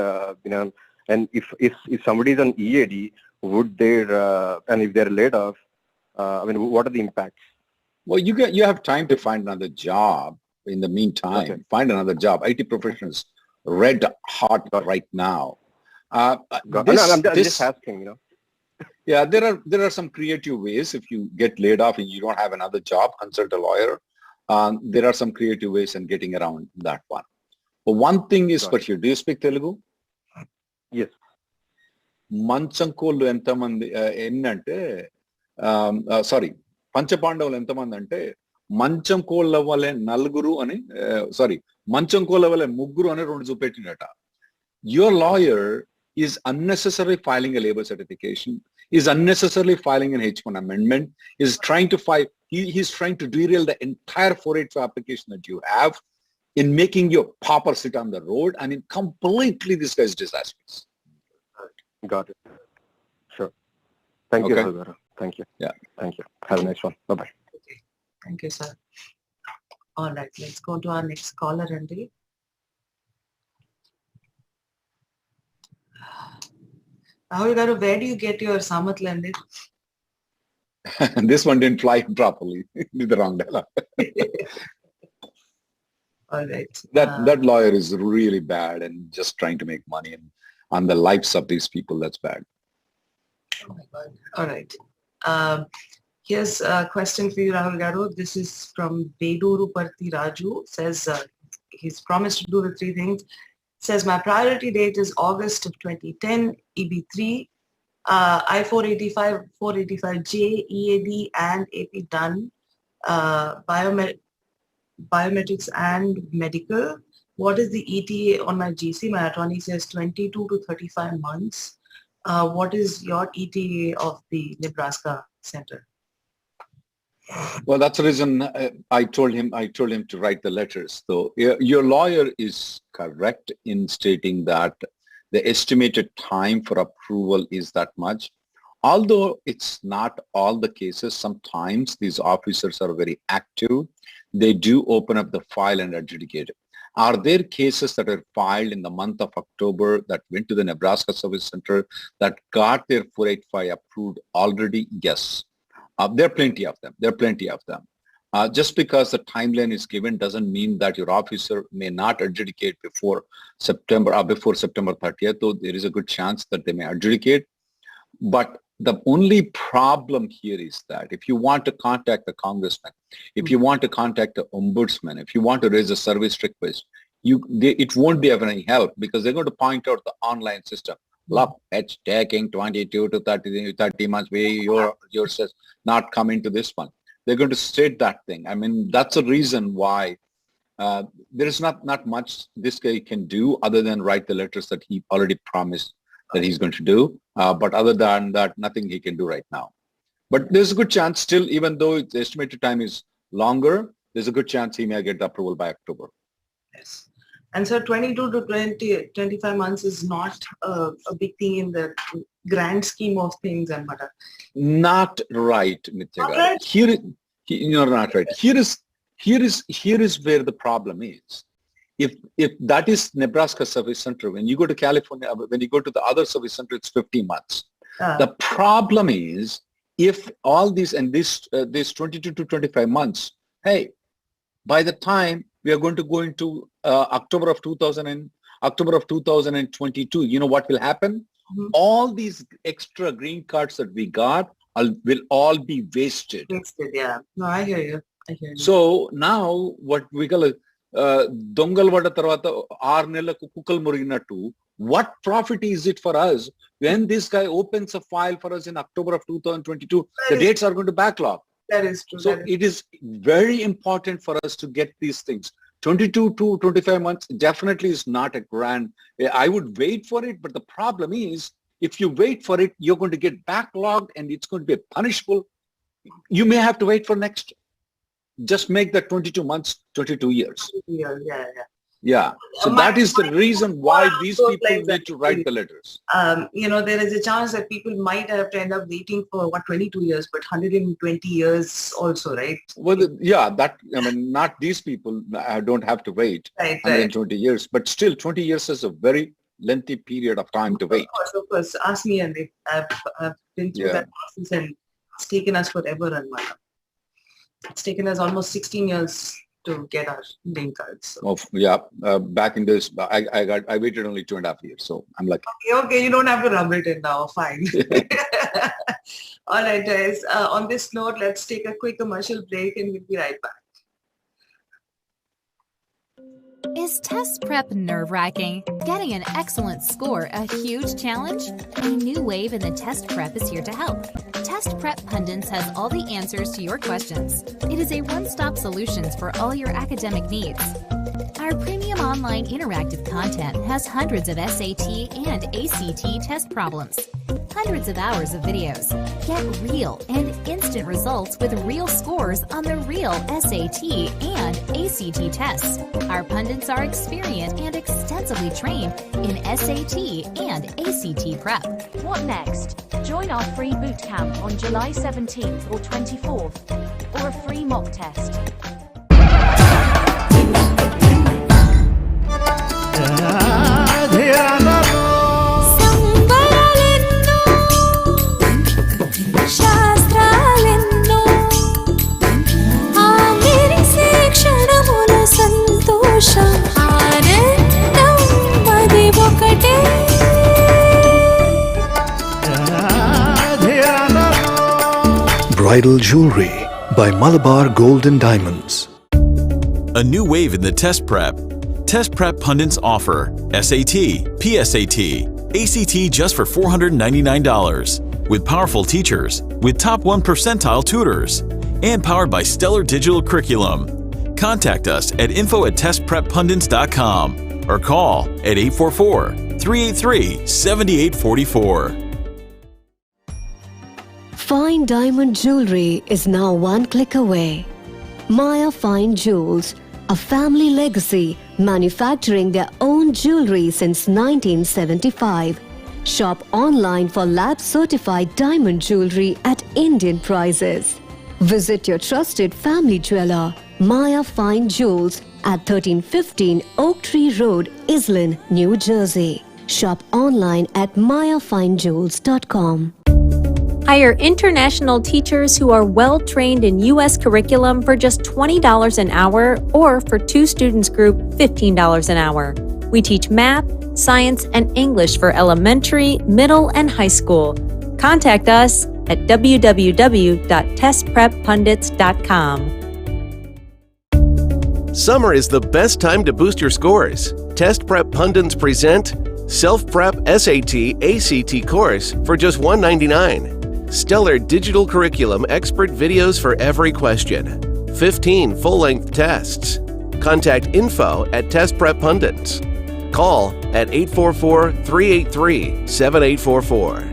and if somebody is on EAD, would and if they're laid off, what are the impacts? Well, you have time to find another job. In the meantime, find another job. IT professionals red hot right now. I'm just asking, Yeah, there are some creative ways. If you get laid off and you don't have another job, consult a lawyer. There are some creative ways in getting around that one. But one thing is for you. Do you speak Telugu? Yes. Manchankollu entamandi ennante పంచపాండవులు ఎంతమంది అంటే మంచం కోళ్ళ వలె నలుగురు అని మంచం కోళ్ళ వలె ముగ్గురు అని 2 చూపెట్టినట. Your lawyer is unnecessarily filing a labor certification, is unnecessarily filing an H1 amendment, is trying to he's trying to derail the entire 485 application that you have in making your pauper sit on the road, and in completely this guy is disastrous. Got it. Sure. Thank you, Rahul. Thank you. Yeah. Thank you. Have a nice one. Bye-bye. Okay. Thank you, sir. All right. Let's go to our next caller, Randy. Rahul Garu, where do you get your Samat landed? This one didn't fly properly. Did the wrong dialogue. All right. That lawyer is really bad and just trying to make money on the lives of these people. That's bad. Oh my God. All right. Here's a question for you, Rahul Garu. This is from 𝗓𝗏𝗪 Raju. Says he's promised to do the 3 things. Says my priority date is August of 2010, EB3, I-485, 485J, EAD and AP done. biometrics and medical. What is the ETA on my GC? My attorney says 22 to 35 months. What is your ETA of the Nebraska Center? Well, that's the reason I told him to write the letters. So your lawyer is correct in stating that the estimated time for approval is that much. Although it's not all the cases, sometimes these officers are very active. They do open up the file and adjudicate it. Are there cases that are filed in the month of October that went to the Nebraska Service Center that got their 485 approved already? Yes. There are plenty of them. Just because the timeline is given doesn't mean that your officer may not adjudicate before September 30th, though there is a good chance that they may adjudicate. But the only problem here is that if you want to contact the congressman, if you want to contact the ombudsman, if you want to raise a service request, it won't be of any help because they're going to point out the online system. Look, it's taking 22 to 30 months. Yours says not come into this one. They're going to state that thing. I mean, that's the reason why there is not much this guy can do other than write the letters that he already promised that he's going to do. But other than that, nothing he can do right now. But there's a good chance still, even though the estimated time is longer, there's a good chance he may get the approval by October. Yes. And so 22 to 25 months is not a big thing in the grand scheme of things. And not right, Nitya. You're not right. Here is where the problem is. If that is Nebraska Service Center, when you go to California, when you go to the other service center, it's 15 months. The problem is if all these and this 22 to 25 months, hey, by the time we are going to go into October of 2022, you know what will happen? Mm-hmm. All these extra green cards that we got will all be wasted. Yeah. No, I hear you. So now what we call a dongal vada tarvata 6 నెలలకు కుక్కలు మురిగినట్టు, what profit is it for us when this guy opens a file for us in October of 2022? The dates are going to backlog. That is true. So it is very important for us to get these things. 22 to 25 months definitely is not a grand. I would wait for it, but the problem is if you wait for it, you're going to get backlogged and it's going to be punishable. You may have to wait for next. Just make that 22 months, 22 years. Yeah. So that is the reason why these people need to write the letters. There is a chance that people might have to end up waiting for 22 years, but 120 years also, right? Well, not these people don't have to wait 120 years, but still 20 years is a very lengthy period of time to wait. Of course. Ask me, and I've been through that process, and it's taken us forever. And it's taken us almost 16 years to get our green cards. So. Back in this, I waited only 2.5 years, so I'm lucky. Okay, you don't have to rub it in now. Fine. All right, guys. On this note, let's take a quick commercial break, and we'll be right back. Is test prep nerve-wracking? Getting an excellent score a huge challenge? A new wave in the test prep is here to help. Test Prep Pundits has all the answers to your questions. It is a one-stop solution for all your academic needs. Our premium online interactive content has hundreds of SAT and ACT test problems, hundreds of hours of videos. Get real and instant results with real scores on the real SAT and ACT tests. Our pundits are experienced and extensively trained in SAT and ACT prep. What next? Join our free boot camp on July 17th or 24th, or a free mock test. Bridal Jewelry by Malabar Gold and Diamonds. A new wave in the test prep. Test prep pundits offer SAT, PSAT, ACT just for $499 with powerful teachers, with top 1 percentile tutors, and powered by stellar digital curriculum. Contact us at info@testpreppundits.com or call at 844-383-7844. Fine diamond jewelry is now one click away. Maya Fine Jewels, a family legacy manufacturing their own jewelry since 1975. Shop online for lab-certified diamond jewelry at Indian prices. Visit your trusted family jeweler, Maya Fine Jewels, at 1315 Oak Tree Road, Islin, New Jersey. Shop online at mayafinejewels.com. Hire international teachers who are well-trained in U.S. curriculum for just $20 an hour, or for 2 students group, $15 an hour. We teach math, science, and English for elementary, middle, and high school. Contact us at www.testpreppundits.com. Summer is the best time to boost your scores. Test Prep Pundits present Self-Prep SAT ACT course for just $199. Stellar digital curriculum expert videos for every question. 15 full-length tests. Contact info@testpreppundits. Call at 844-383-7844.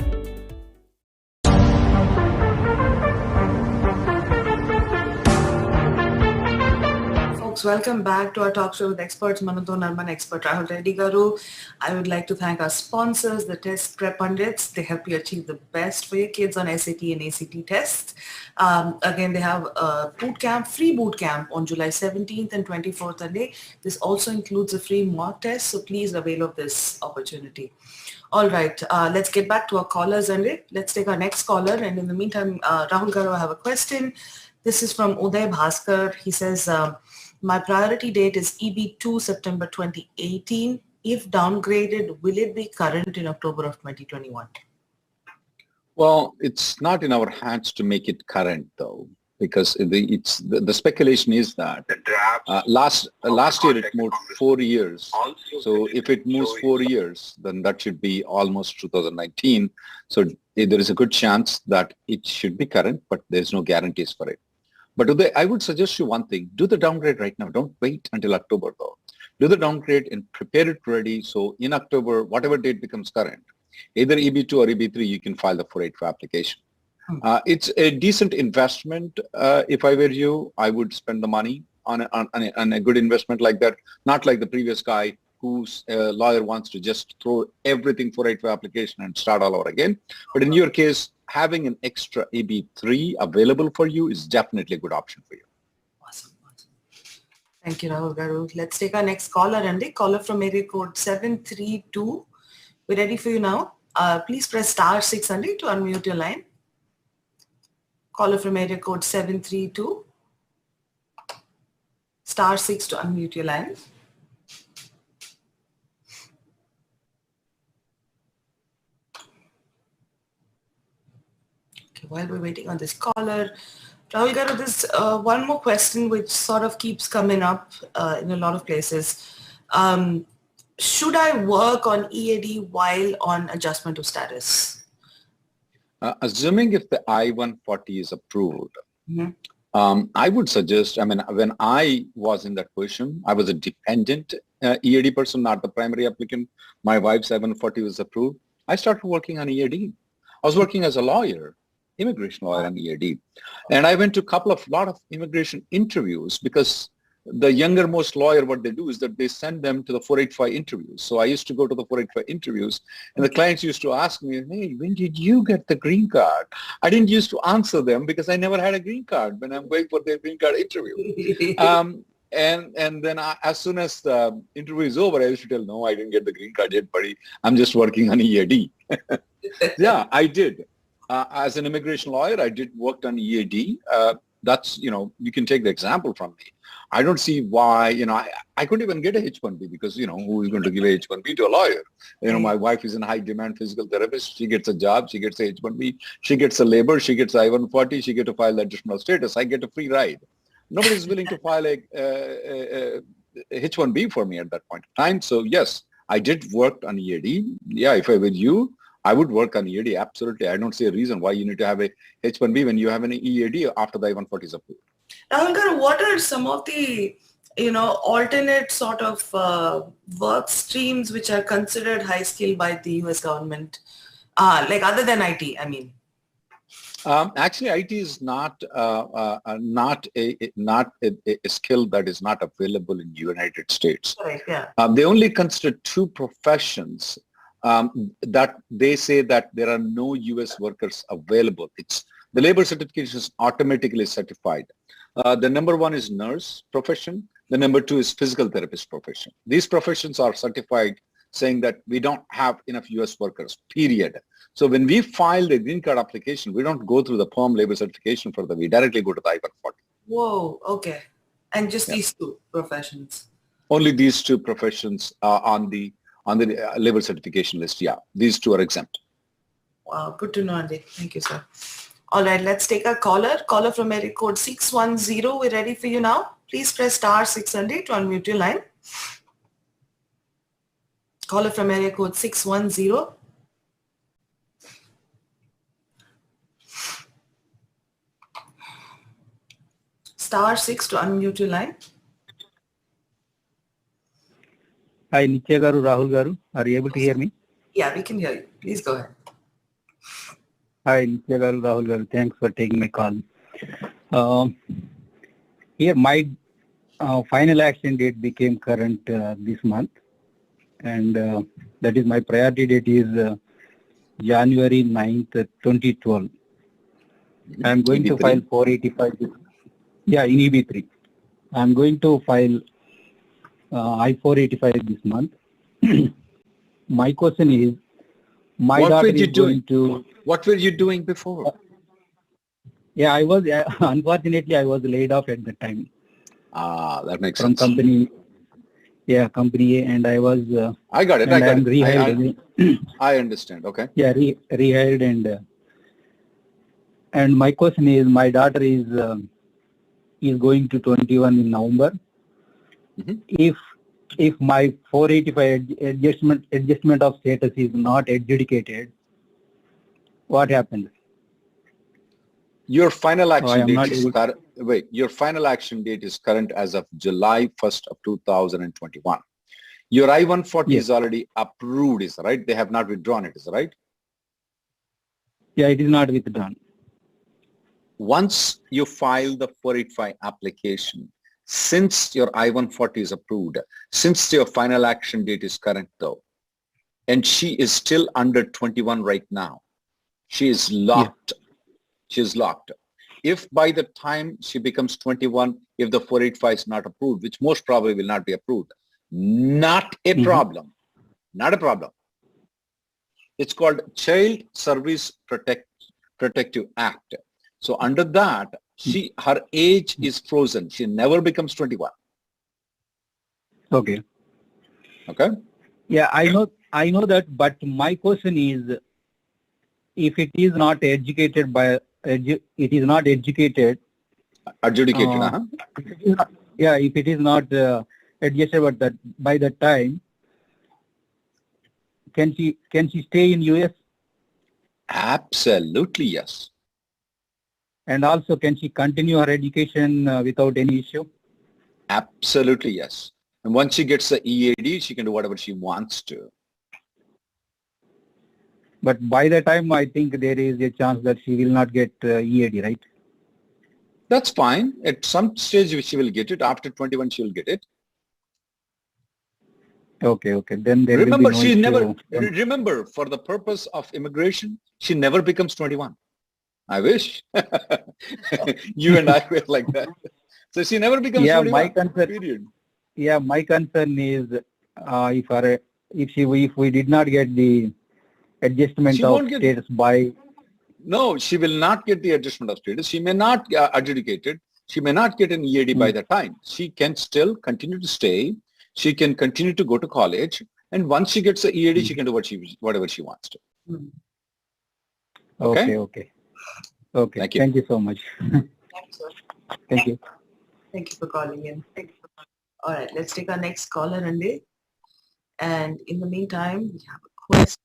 Welcome back to our talk show with experts Manatho Narman, expert Rahul Reddy Garu. I would like to thank our sponsors, the Test Prep Pundits. They help you achieve the best for your kids on SAT and ACT tests. Again, they have a boot camp, free boot camp on July 17th and 24th. And this also includes a free mock test, so please avail of this opportunity. All right, let's get back to our callers, and let's take our next caller. And in the meantime, Rahul Garu, I have a question. This is from 𝗬𝗓𝗪. He says, my priority date is EB2 September 2018. If downgraded, will it be current in October of 2021? Well, it's not in our hands to make it current, though, because the speculation is that last year it moved 4 years. So if it moves 4 years, then that should be almost 2019. So there is a good chance that it should be current, but there's no guarantees for it. But I would suggest you one thing. Do the downgrade right now. Don't wait until October, though. Do the downgrade and prepare it ready. So in October, whatever date becomes current, either EB2 or EB3, you can file the 485 application. It's a decent investment. If I were you, I would spend the money on a good investment like that. Not like the previous guy whose lawyer wants to just throw everything 485 application and start all over again. But in your case, having an extra EB3 available for you is definitely a good option for you. Awesome. Thank you, Rahul Garu. Let's take our next caller, and caller from area code 732. We're ready for you now. Please press *6 to unmute your line. Caller from area code 732. *6 to unmute your line. While we're waiting on this caller, Rahul Garu, there's one more question which sort of keeps coming up in a lot of places. Should I work on EAD while on adjustment of status? Assuming if the I-140 is approved, I would suggest, when I was in that position, I was a dependent EAD person, not the primary applicant. My wife's I-140 was approved. I started working on EAD. I was working as a lawyer, immigration lawyer on EAD. And I went to lot of immigration interviews, because the younger-most lawyer, what they do is that they send them to the 485 interviews. So I used to go to the 485 interviews, and the clients used to ask me, hey, when did you get the green card? I didn't used to answer them because I never had a green card when I'm going for their green card interview. And then as soon as the interview is over, I used to tell, no, I didn't get the green card yet, buddy. I'm just working on EAD. Yeah, I did. As an immigration lawyer, I worked on EAD. That's, you can take the example from me. I don't see why, I couldn't even get a H-1B because, who is going to give a H-1B to a lawyer? My wife is in high demand physical therapist. She gets a job. She gets a H-1B. She gets a labor. She gets I-140. She gets to file additional status. I get a free ride. Nobody is willing to file a H-1B for me at that point in time. So yes, I did work on EAD. Yeah, if I were you, I would work on EAD, absolutely. I don't see a reason why you need to have a H-1B when you have an EAD after the I-140 is approved. Rahul, what are some of the, alternate sort of work streams which are considered high skill by the US government, like other than IT, I mean? Actually, IT is not a skill that is not available in the United States. Right, yeah. They only consider two professions that they say that there are no U.S. workers available. The labor certification is automatically certified. The number one is nurse profession. The number two is physical therapist profession. These professions are certified saying that we don't have enough U.S. workers, period. So when we file the green card application, we don't go through the Perm Labor certification for we directly go to the I-140. Whoa, okay. And just these two professions? Only these two professions on the labor certification list, yeah. These two are exempt. Wow, good to know, Andy. Thank you, sir. All right, let's take a caller. Caller from area code 610. We're ready for you now. Please press star 600 to unmute your line. Caller from area code 610. Star 6 to unmute your line. Hi, Nitya Garu, Rahul Garu. Are you able to hear me? Yeah, we can hear you. Please go ahead. Hi, Nitya Garu, Rahul Garu. Thanks for taking my call. Here, my final action date became current this month. And that is my priority date is January 9th, 2012. I'm going to file 485. Yeah, in EB3. I'm going to file I-485 this month. My question is, my daughter is going to... What were you doing before? Yeah, I was, unfortunately, I was laid off at the time. That makes from sense. Company A, and I was... I got it, I'm rehired. I understand, okay. Yeah, rehired and my question is, my daughter is going to 21 in November. Mm-hmm. If my 485 adjustment of status is not adjudicated, what happens? Your final action date is your final action date is current as of July 1st of 2021. Your I-140 is already approved, is right? They have not withdrawn it, is right? Yeah, it is not withdrawn. Once you file the 485 application, since your I-140 is approved, since your final action date is current though, and she is still under 21 right now, she is locked. Yeah. She is locked. If by the time she becomes 21, if the 485 is not approved, which most probably will not be approved, not a problem. Not a problem. It's called Child Service Protective Act. So under that, her age is frozen. She never becomes 21. Okay. Okay. Yeah, I know that, but my question is, if it is not educated by, it is not educated. Adjudicated, Yeah, if it is not adjusted by that time, can she stay in US? Absolutely, yes. And also, can she continue her education without any issue? Absolutely, yes. And once she gets the EAD, she can do whatever she wants to. But by the time, I think there is a chance that she will not get EAD, right? That's fine. At some stage, she will get it. After 21, she will get it. Okay. Then there remember, will be no remember, for the purpose of immigration, she never becomes 21. I wish. You and I were like that. So she never becomes 21. My concern, period. Yeah, my concern is if we did not get the adjustment of status by... No, she will not get the adjustment of status. She may not adjudicate it. She may not get an EAD by the time. She can still continue to stay. She can continue to go to college. And once she gets the EAD, she can do whatever she wants to. Okay. Thank you. Thank you so much. Thank you. Thank you for calling in. All right, let's take our next caller, Andy. And in the meantime, we have a question.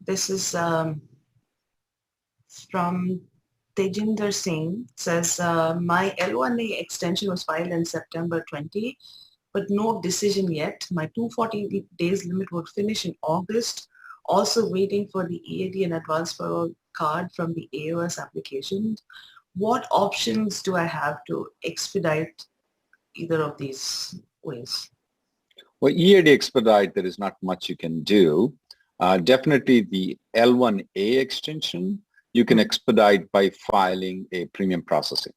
This is from Tejinder Singh. Says, my L1A extension was filed in September 20, but no decision yet. My 240 days limit would finish in August. Also waiting for the EAD and advance parole card from the AOS application. What options do I have to expedite either of these ways? Well, EAD expedite, there is not much you can do. Definitely the L1A extension, you can expedite by filing a premium processing.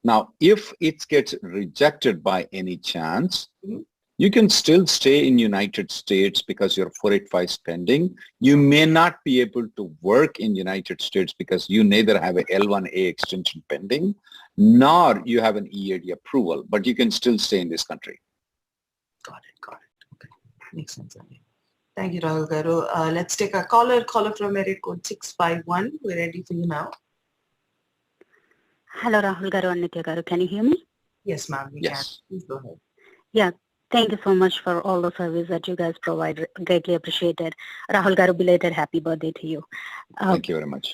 Now, if it gets rejected by any chance, you can still stay in United States because your 485 is pending. You may not be able to work in United States because you neither have a L1A extension pending, nor you have an EAD approval, but you can still stay in this country. Got it. Okay, makes sense. Thank you, Rahul Garu. Let's take a caller from area code 651. We're ready for you now. Hello, Rahul Garu and Nitya Garu. Can you hear me? Yes, ma'am. Yes. Please go ahead. Yeah. Thank you so much for all the service that you guys provide. Greatly appreciated. Rahul Garu, belated happy birthday to you. Thank you very much.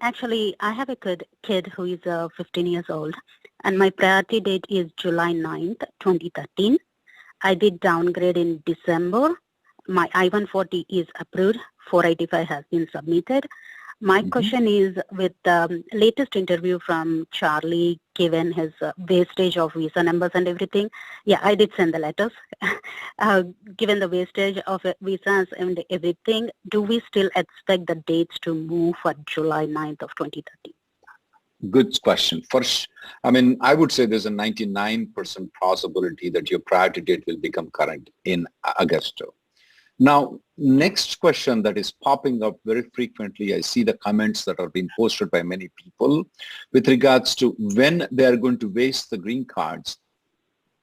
Actually, I have a kid who is 15 years old, and my priority date is July 9th, 2013. I did downgrade in December. My I-140 is approved. 485 has been submitted. My question is, with the latest interview from Charlie, given his wastage of visa numbers and everything, yeah, I did send the letters. Given the wastage of visas and everything, do we still expect the dates to move for July 9th of 2013? Good question. First, I would say there's a 99% possibility that your priority date will become current in Augusto. Now, next question that is popping up very frequently, I see the comments that are being posted by many people with regards to when they are going to waste the green cards.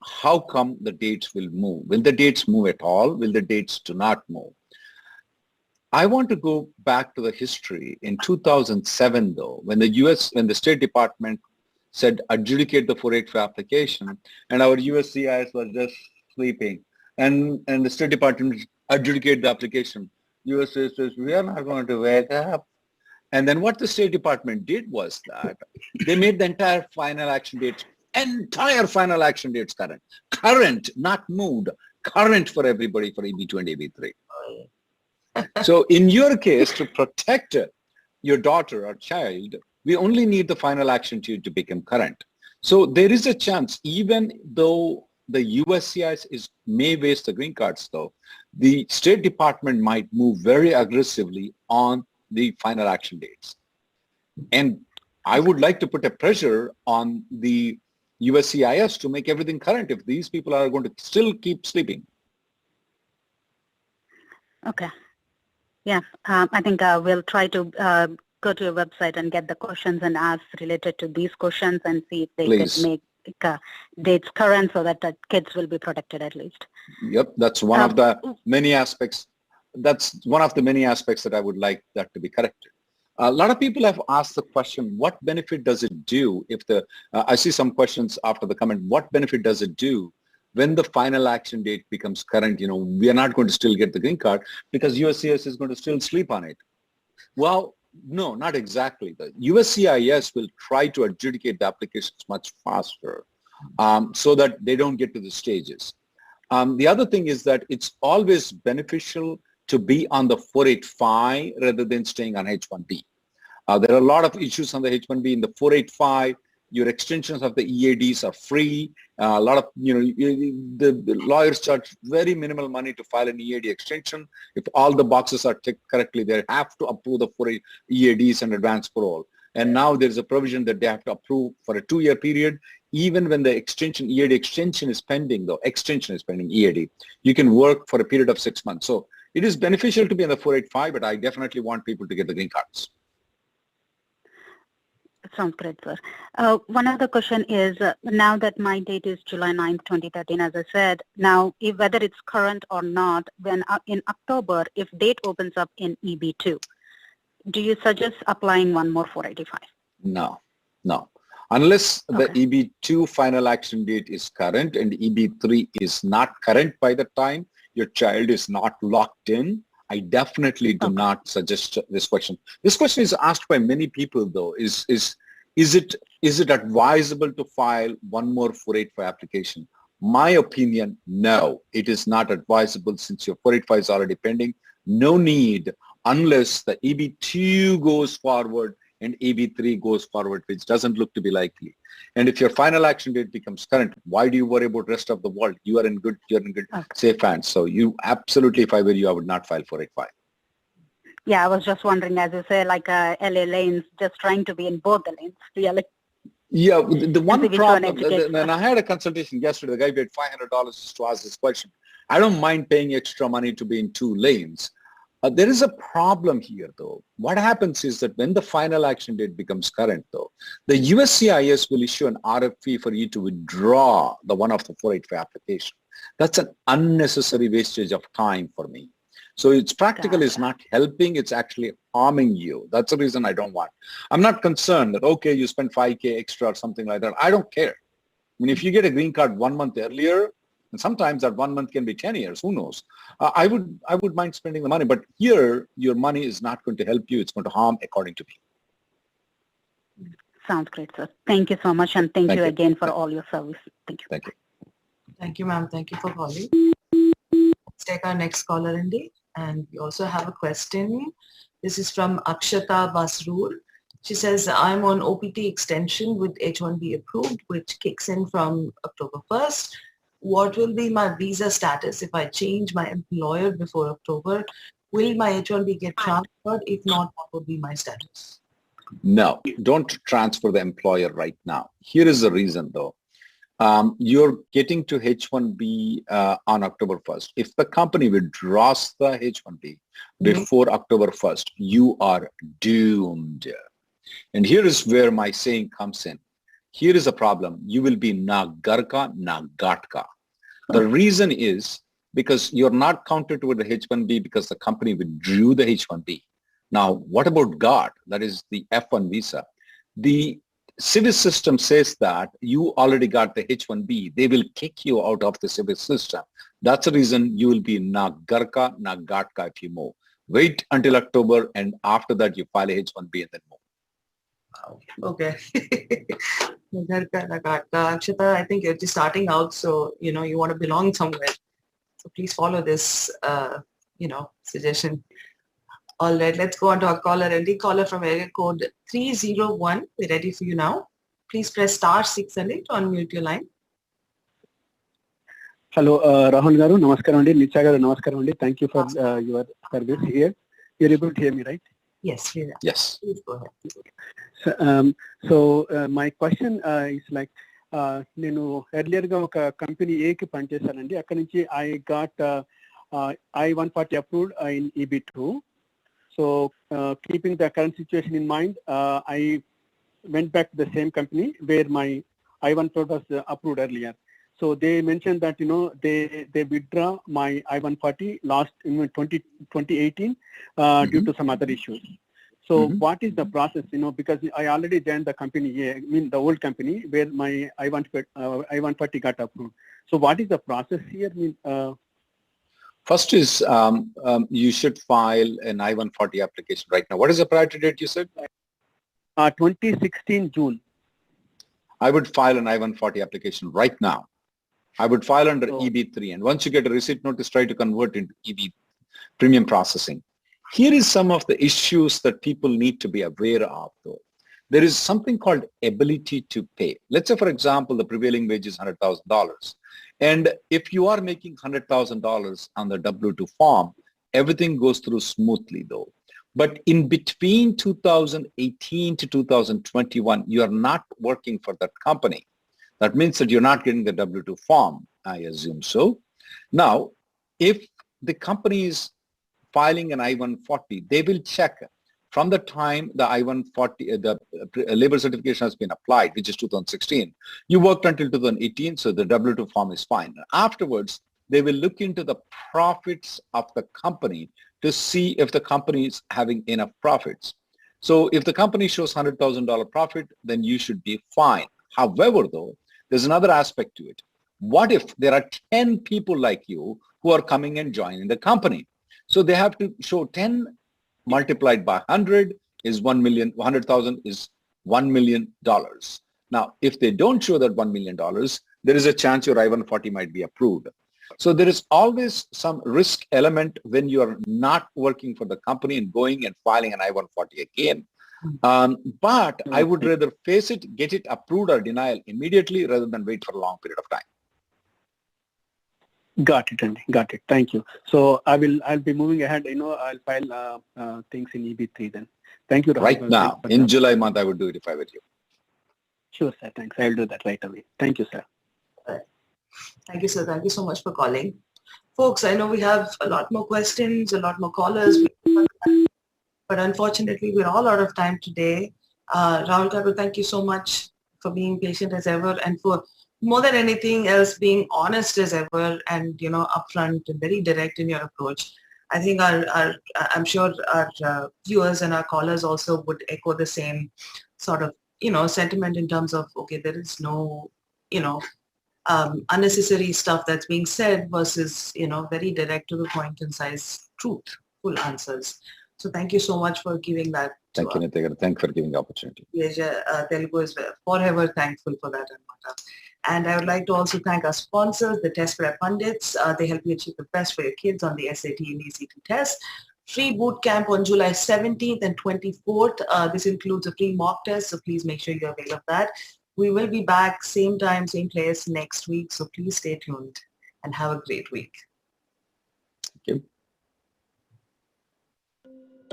How come the dates will move? Will the dates move at all? Will the dates do not move? I want to go back to the history in 2007, though, when the State Department said adjudicate the 485 application, and our USCIS was just sleeping, and the State Department adjudicate the application. USCIS says, we are not going to wake up. And then what the State Department did was that they made the entire final action dates current. Current, not moved. Current for everybody for EB2 and EB3. So in your case, to protect your daughter or child, we only need the final action to become current. So there is a chance, even though the USCIS may waste the green cards, though, the State Department might move very aggressively on the final action dates. And I would like to put a pressure on the USCIS to make everything current if these people are going to still keep sleeping. Okay. Yeah, I think we'll try to go to your website and get the questions and ask related to these questions and see if they can make dates current so that the kids will be protected at least. Yep, that's one of the many aspects. That's one of the many aspects that I would like that to be corrected. A lot of people have asked the question, what benefit does it do if I see some questions after the comment, what benefit does it do when the final action date becomes current? We are not going to still get the green card because USCIS is going to still sleep on it. Well, no, not exactly. The USCIS will try to adjudicate the applications much faster so that they don't get to the stages. The other thing is that it's always beneficial to be on the 485 rather than staying on H1B. There are a lot of issues on the H1B. In the 485, your extensions of the EADs are free. A lot of, the lawyers charge very minimal money to file an EAD extension. If all the boxes are ticked correctly, they have to approve the 4 EADs and advance parole. And now there's a provision that they have to approve for a 2-year period. Even when the EAD extension is pending, EAD, you can work for a period of 6 months. So it is beneficial to be on the 485, but I definitely want people to get the green cards. Sounds great, sir. One other question is, now that my date is July 9th, 2013, as I said, now whether it's current or not, when in October, if date opens up in EB2, do you suggest applying one more 485? No. Unless the EB2 final action date is current and EB3 is not current by the time your child is not locked in, I definitely do not suggest this question. This question is asked by many people though. Is it advisable to file one more 485 application? My opinion, no, it is not advisable since your 485 is already pending. No need unless the EB2 goes forward and EB3 goes forward, which doesn't look to be likely. And if your final action date becomes current, why do you worry about the rest of the world? You're in good, safe hands. So you absolutely, if I were you, I would not file 485. Yeah, I was just wondering, as you say, like LA lanes, just trying to be in both the lanes, really. Yeah, the one problem, and I had a consultation yesterday, the guy paid $500 just to ask this question. I don't mind paying extra money to be in 2 lanes. There is a problem here, though. What happens is that when the final action date becomes current, though, the USCIS will issue an RFP for you to withdraw the one of the 485 application. That's an unnecessary wastage of time for me. So it's practical is not helping, it's actually harming you. That's the reason I don't want. I'm not concerned that, okay, you spend $5K extra or something like that. I don't care. I mean, if you get a green card 1 month earlier, and sometimes that 1 month can be 10 years, who knows? I would mind spending the money, but here your money is not going to help you. It's going to harm according to me. Sounds great, sir. Thank you so much, and thank you again for all your service. Thank you. Thank you. Thank you, ma'am. Thank you for calling. Let's take our next caller, Indy. And we also have a question. This is from 𝗟𝗩𝗘 𝗪𝗓𝗪. She says, I'm on OPT extension with H-1B approved, which kicks in from October 1st. What will be my visa status if I change my employer before October? Will my H-1B get transferred? If not, what will be my status? No, don't transfer the employer right now. Here is the reason though. You're getting to H-1B on October 1st. If the company withdraws the H-1B before October 1st, you are doomed. And here is where my saying comes in. Here is a problem. You will be na garka, na gatka. The reason is because you're not counted toward the H-1B because the company withdrew the H-1B. Now, what about GART? That is the F1 visa. The civil system says that you already got the H-1B. They will kick you out of the civil system. That's the reason you will be na garka, na gatka if you move. Wait until October, and after that you file a H-1B and then move. Okay. 𝗟𝗩𝗘, I think you're just starting out, so you want to belong somewhere. So please follow this, suggestion. All right, let's go on to our caller. Reddy caller from area code 301. We're ready for you now. Please press *6 to unmute your line. Hello, Rahul Garu. Namaskaram andi. Nitya Garu, namaskaram andi. Thank you for your service here. You're able to hear me, right? Yes, we are. Yes. Please go ahead. So my question is like, nenu earlier ga oka company A ki panchesanandi. Akkadi nunchi I got I-140 approved in EB2. So keeping the current situation in mind, I went back to the same company where my I-140 was approved earlier. So they mentioned that they withdraw my I-140 last in 2018 due to some other issues. So what is the process? Because I already joined the company, the old company where my I-140 got approved. So what is the process here? First is you should file an I-140 application right now. What is the priority date you said? 2016 June. I would file an I-140 application right now. I would file under EB3, and once you get a receipt notice, try to convert into EB premium processing. Here is some of the issues that people need to be aware of though. There is something called ability to pay. Let's say, for example, the prevailing wage is $100,000. And if you are making $100,000 on the W-2 form, everything goes through smoothly though. But in between 2018 to 2021, you are not working for that company. That means that you're not getting the W-2 form, I assume so. Now, if the company is filing an I-140, they will check from the time the I-140, the labor certification has been applied, which is 2016. You worked until 2018, so the W-2 form is fine. Afterwards, they will look into the profits of the company to see if the company is having enough profits. So if the company shows $100,000 profit, then you should be fine. However, though, there's another aspect to it. What if there are 10 people like you who are coming and joining the company? So they have to show 10 multiplied by 100 is 1 million, 100,000 is $1 million. Now, if they don't show that $1 million, there is a chance your I-140 might be approved. So there is always some risk element when you are not working for the company and going and filing an I-140 again. But I would rather face it, get it approved or denial immediately rather than wait for a long period of time. Got it, Andy. Got it. Thank you. So I'll be moving ahead. I'll file things in EB3 then. Thank you, Rahul. Right now, in July month, I would do it if I were you. Sure, sir. Thanks. I'll do that right away. Thank you, sir. Thank you, sir. Thank you so much for calling. Folks, I know we have a lot more questions, a lot more callers, but unfortunately, we're all out of time today. Rahul V, thank you so much for being patient as ever and for more than anything else being honest as ever and, upfront and very direct in your approach. I think I'm sure our viewers and our callers also would echo the same sort of, sentiment in terms of, okay, there is no, unnecessary stuff that's being said versus, very direct to the point, concise, truthful answers. So thank you so much for giving that. Thank you, 𝗏𝗧𝗏. Thank you for giving the opportunity. TVASIA Telugu is forever thankful for that. And I would like to also thank our sponsors, the Test Prep Pundits. They help you achieve the best for your kids on the SAT and ACT tests. Free boot camp on July 17th and 24th. This includes a free mock test, so please make sure you avail of that. We will be back same time, same place next week, so please stay tuned and have a great week. Thank you.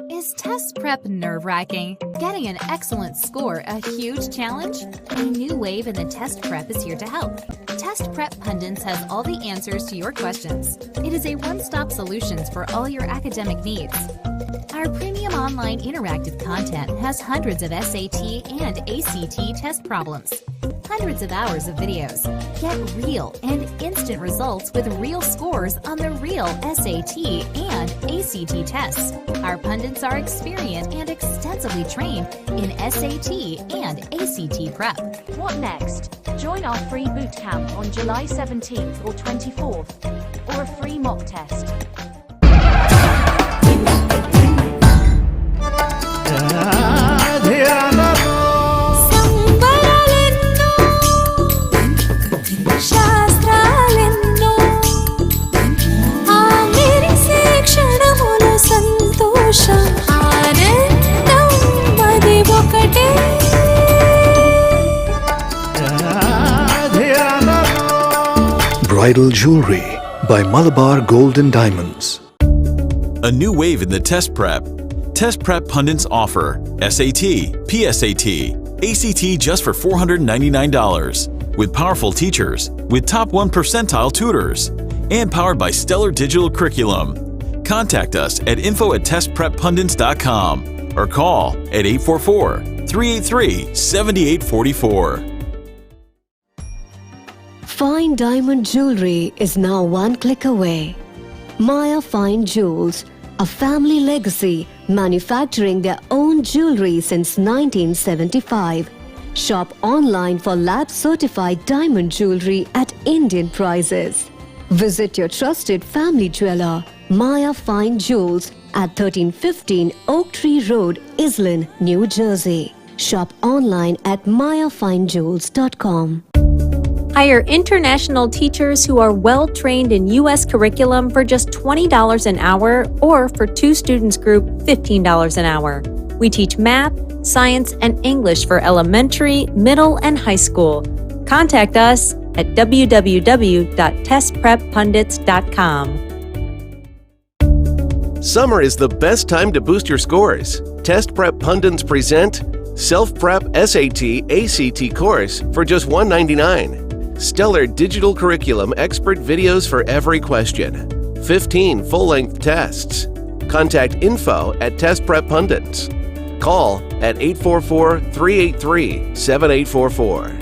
Is test prep nerve-wracking? Getting an excellent score a huge challenge? A new wave in the test prep is here to help. Test Prep Pundits has all the answers to your questions. It is a one-stop solution for all your academic needs. Our premium online interactive content has hundreds of SAT and ACT test problems, hundreds of hours of videos. Get real and instant results with real scores on the real SAT and ACT tests. Our pundits are experienced and extensively trained in SAT and ACT prep. What next? Join our free boot camp on July 17th or 24th, or a free mock test. Bridal Jewelry by Malabar Gold and Diamonds. A new wave in the test prep. Test prep pundits offer SAT, PSAT, ACT just for $499, with powerful teachers, with top 1 percentile tutors, and powered by stellar digital curriculum. Contact us at info@testpreppundits.com or call at 844-383-7844. Fine diamond jewelry is now one click away. Maya Fine Jewels, a family legacy, manufacturing their own jewelry since 1975. Shop online for lab-certified diamond jewelry at Indian prices. Visit your trusted family jeweler, Maya Fine Jewels, at 1315 Oak Tree Road, Islin, New Jersey. Shop online at mayafinejewels.com. Hire international teachers who are well-trained in U.S. curriculum for just $20 an hour, or for 2 students group, $15 an hour. We teach math, science, and English for elementary, middle, and high school. Contact us at www.testpreppundits.com. Summer is the best time to boost your scores. Test Prep Pundits present Self-Prep SAT ACT course for just $199. Stellar digital curriculum expert videos for every question. 15 full-length tests. Contact info@testpreppundits. Call at 844-383-7844.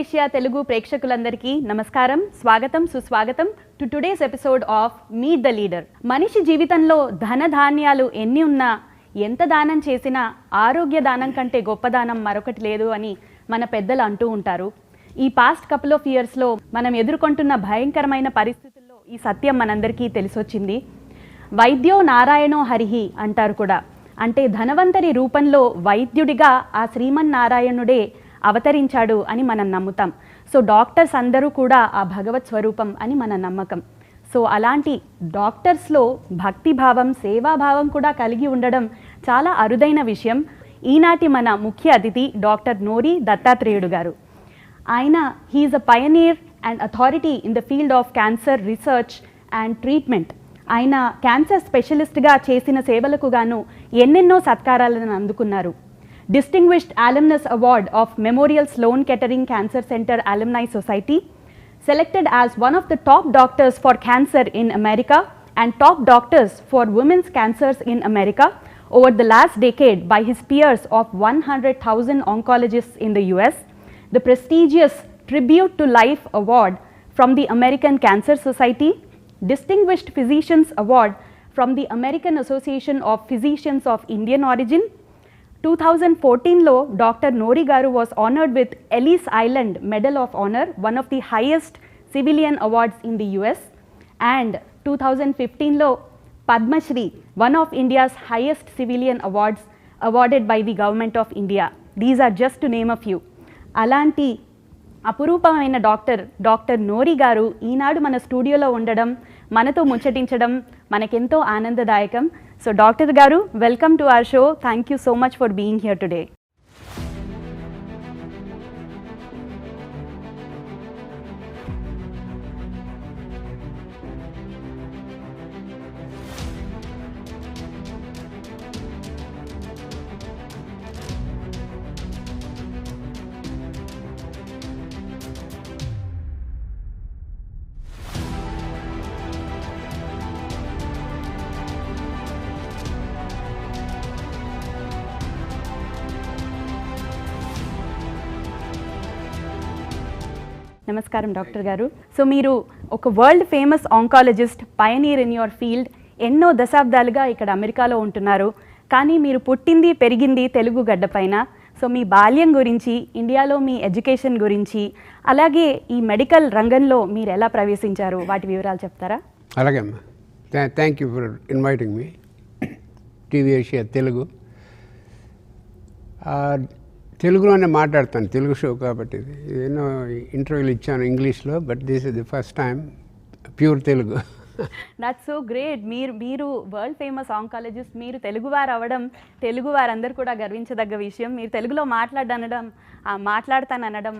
Asia Telugu ప్రేక్షకులందరికీ నమస్కారం, స్వాగతం, సుస్వాగతం to today's episode of meat the leader. మనిషి జీవితంలో ధనధాన్యాలు ఎన్ని ఉన్నా, ఎంత దానం చేసినా ఆరోగ్య దానం కంటే గొప్ప దానం మరొకటి లేదు అని మన పెద్దలు అంటూ ఉంటారు. ఈ పాస్ట్ కపుల్ ఆఫ్ ఇయర్స్లో మనం ఎదుర్కొంటున్న భయంకరమైన పరిస్థితుల్లో ఈ సత్యం మనందరికీ తెలిసొచ్చింది. వైద్యో నారాయణో హరిహి అంటారు కూడా. అంటే ధనవంతరి రూపంలో వైద్యుడిగా ఆ శ్రీమన్నారాయణుడే అవతరించాడు అని మనం నమ్ముతాం. సో డాక్టర్స్ అందరూ కూడా ఆ భగవత్ స్వరూపం అని మన నమ్మకం. సో అలాంటి డాక్టర్స్లో భక్తిభావం, సేవాభావం కూడా కలిగి ఉండడం చాలా అరుదైన విషయం. ఈనాటి మన ముఖ్య అతిథి డాక్టర్ నోరి దత్తాత్రేయుడు గారు. ఆయన he is a pioneer and authority in the field of cancer research and treatment. ఆయన క్యాన్సర్ స్పెషలిస్ట్గా చేసిన సేవలకు గాను ఎన్నెన్నో సత్కారాలను అందుకున్నారు. Distinguished Alumnus Award of Memorial Sloan Kettering Cancer Center Alumni Society, selected as one of the top doctors for cancer in America and top doctors for women's cancers in America over the last decade by his peers of 100,000 oncologists in the US, the prestigious Tribute to Life Award from the American Cancer Society, Distinguished Physicians Award from the American Association of Physicians of Indian Origin. 2014లో doctor Nori గారు was honoured with Ellis Island medal of honour, one of the highest civilian awards in the US. And 2015లో Padmashri, one of India's highest civilian awards awarded by the government of India. These are just to name a few. అలాంటి అపురూపమైన doctor Nori గారు ఈనాడు మన స్టూడియోలో ఉండడం, మనతో ముచ్చటించడం మనకెంతో ఆనందదాయకం. సో డాక్టర్ గారు, welcome to our show. Thank you so much for being here today. నమస్కారం డాక్టర్ గారు. సో మీరు ఒక world famous oncologist, Pioneer in your field. ఎన్నో దశాబ్దాలుగా ఇక్కడ అమెరికాలో ఉంటున్నారు, కానీ మీరు పుట్టింది పెరిగింది తెలుగు గడ్డపైన. సో మీ బాల్యం గురించి, ఇండియాలో మీ ఎడ్యుకేషన్ గురించి, అలాగే ఈ మెడికల్ రంగంలో మీరు ఎలా ప్రవేశించారు, వాటి వివరాలు చెప్తారా? అలాగే అమ్మా. Thank you for inviting me TVASIA Telugu. తెలుగులోనే మాట్లాడతాను, తెలుగు షో కాబట్టి. ఎన్నో ఇంటర్వ్యూలు ఇచ్చాను ఇంగ్లీష్లో, but this is the first time pure Telugu. That's so great. మీరు వరల్డ్ ఫేమస్ ఆంకాలజిస్ట్, మీరు తెలుగువారు అవ్వడం తెలుగు వారందరూ కూడా గర్వించదగ్గ విషయం. మీరు తెలుగులో మాట్లాడతాననడం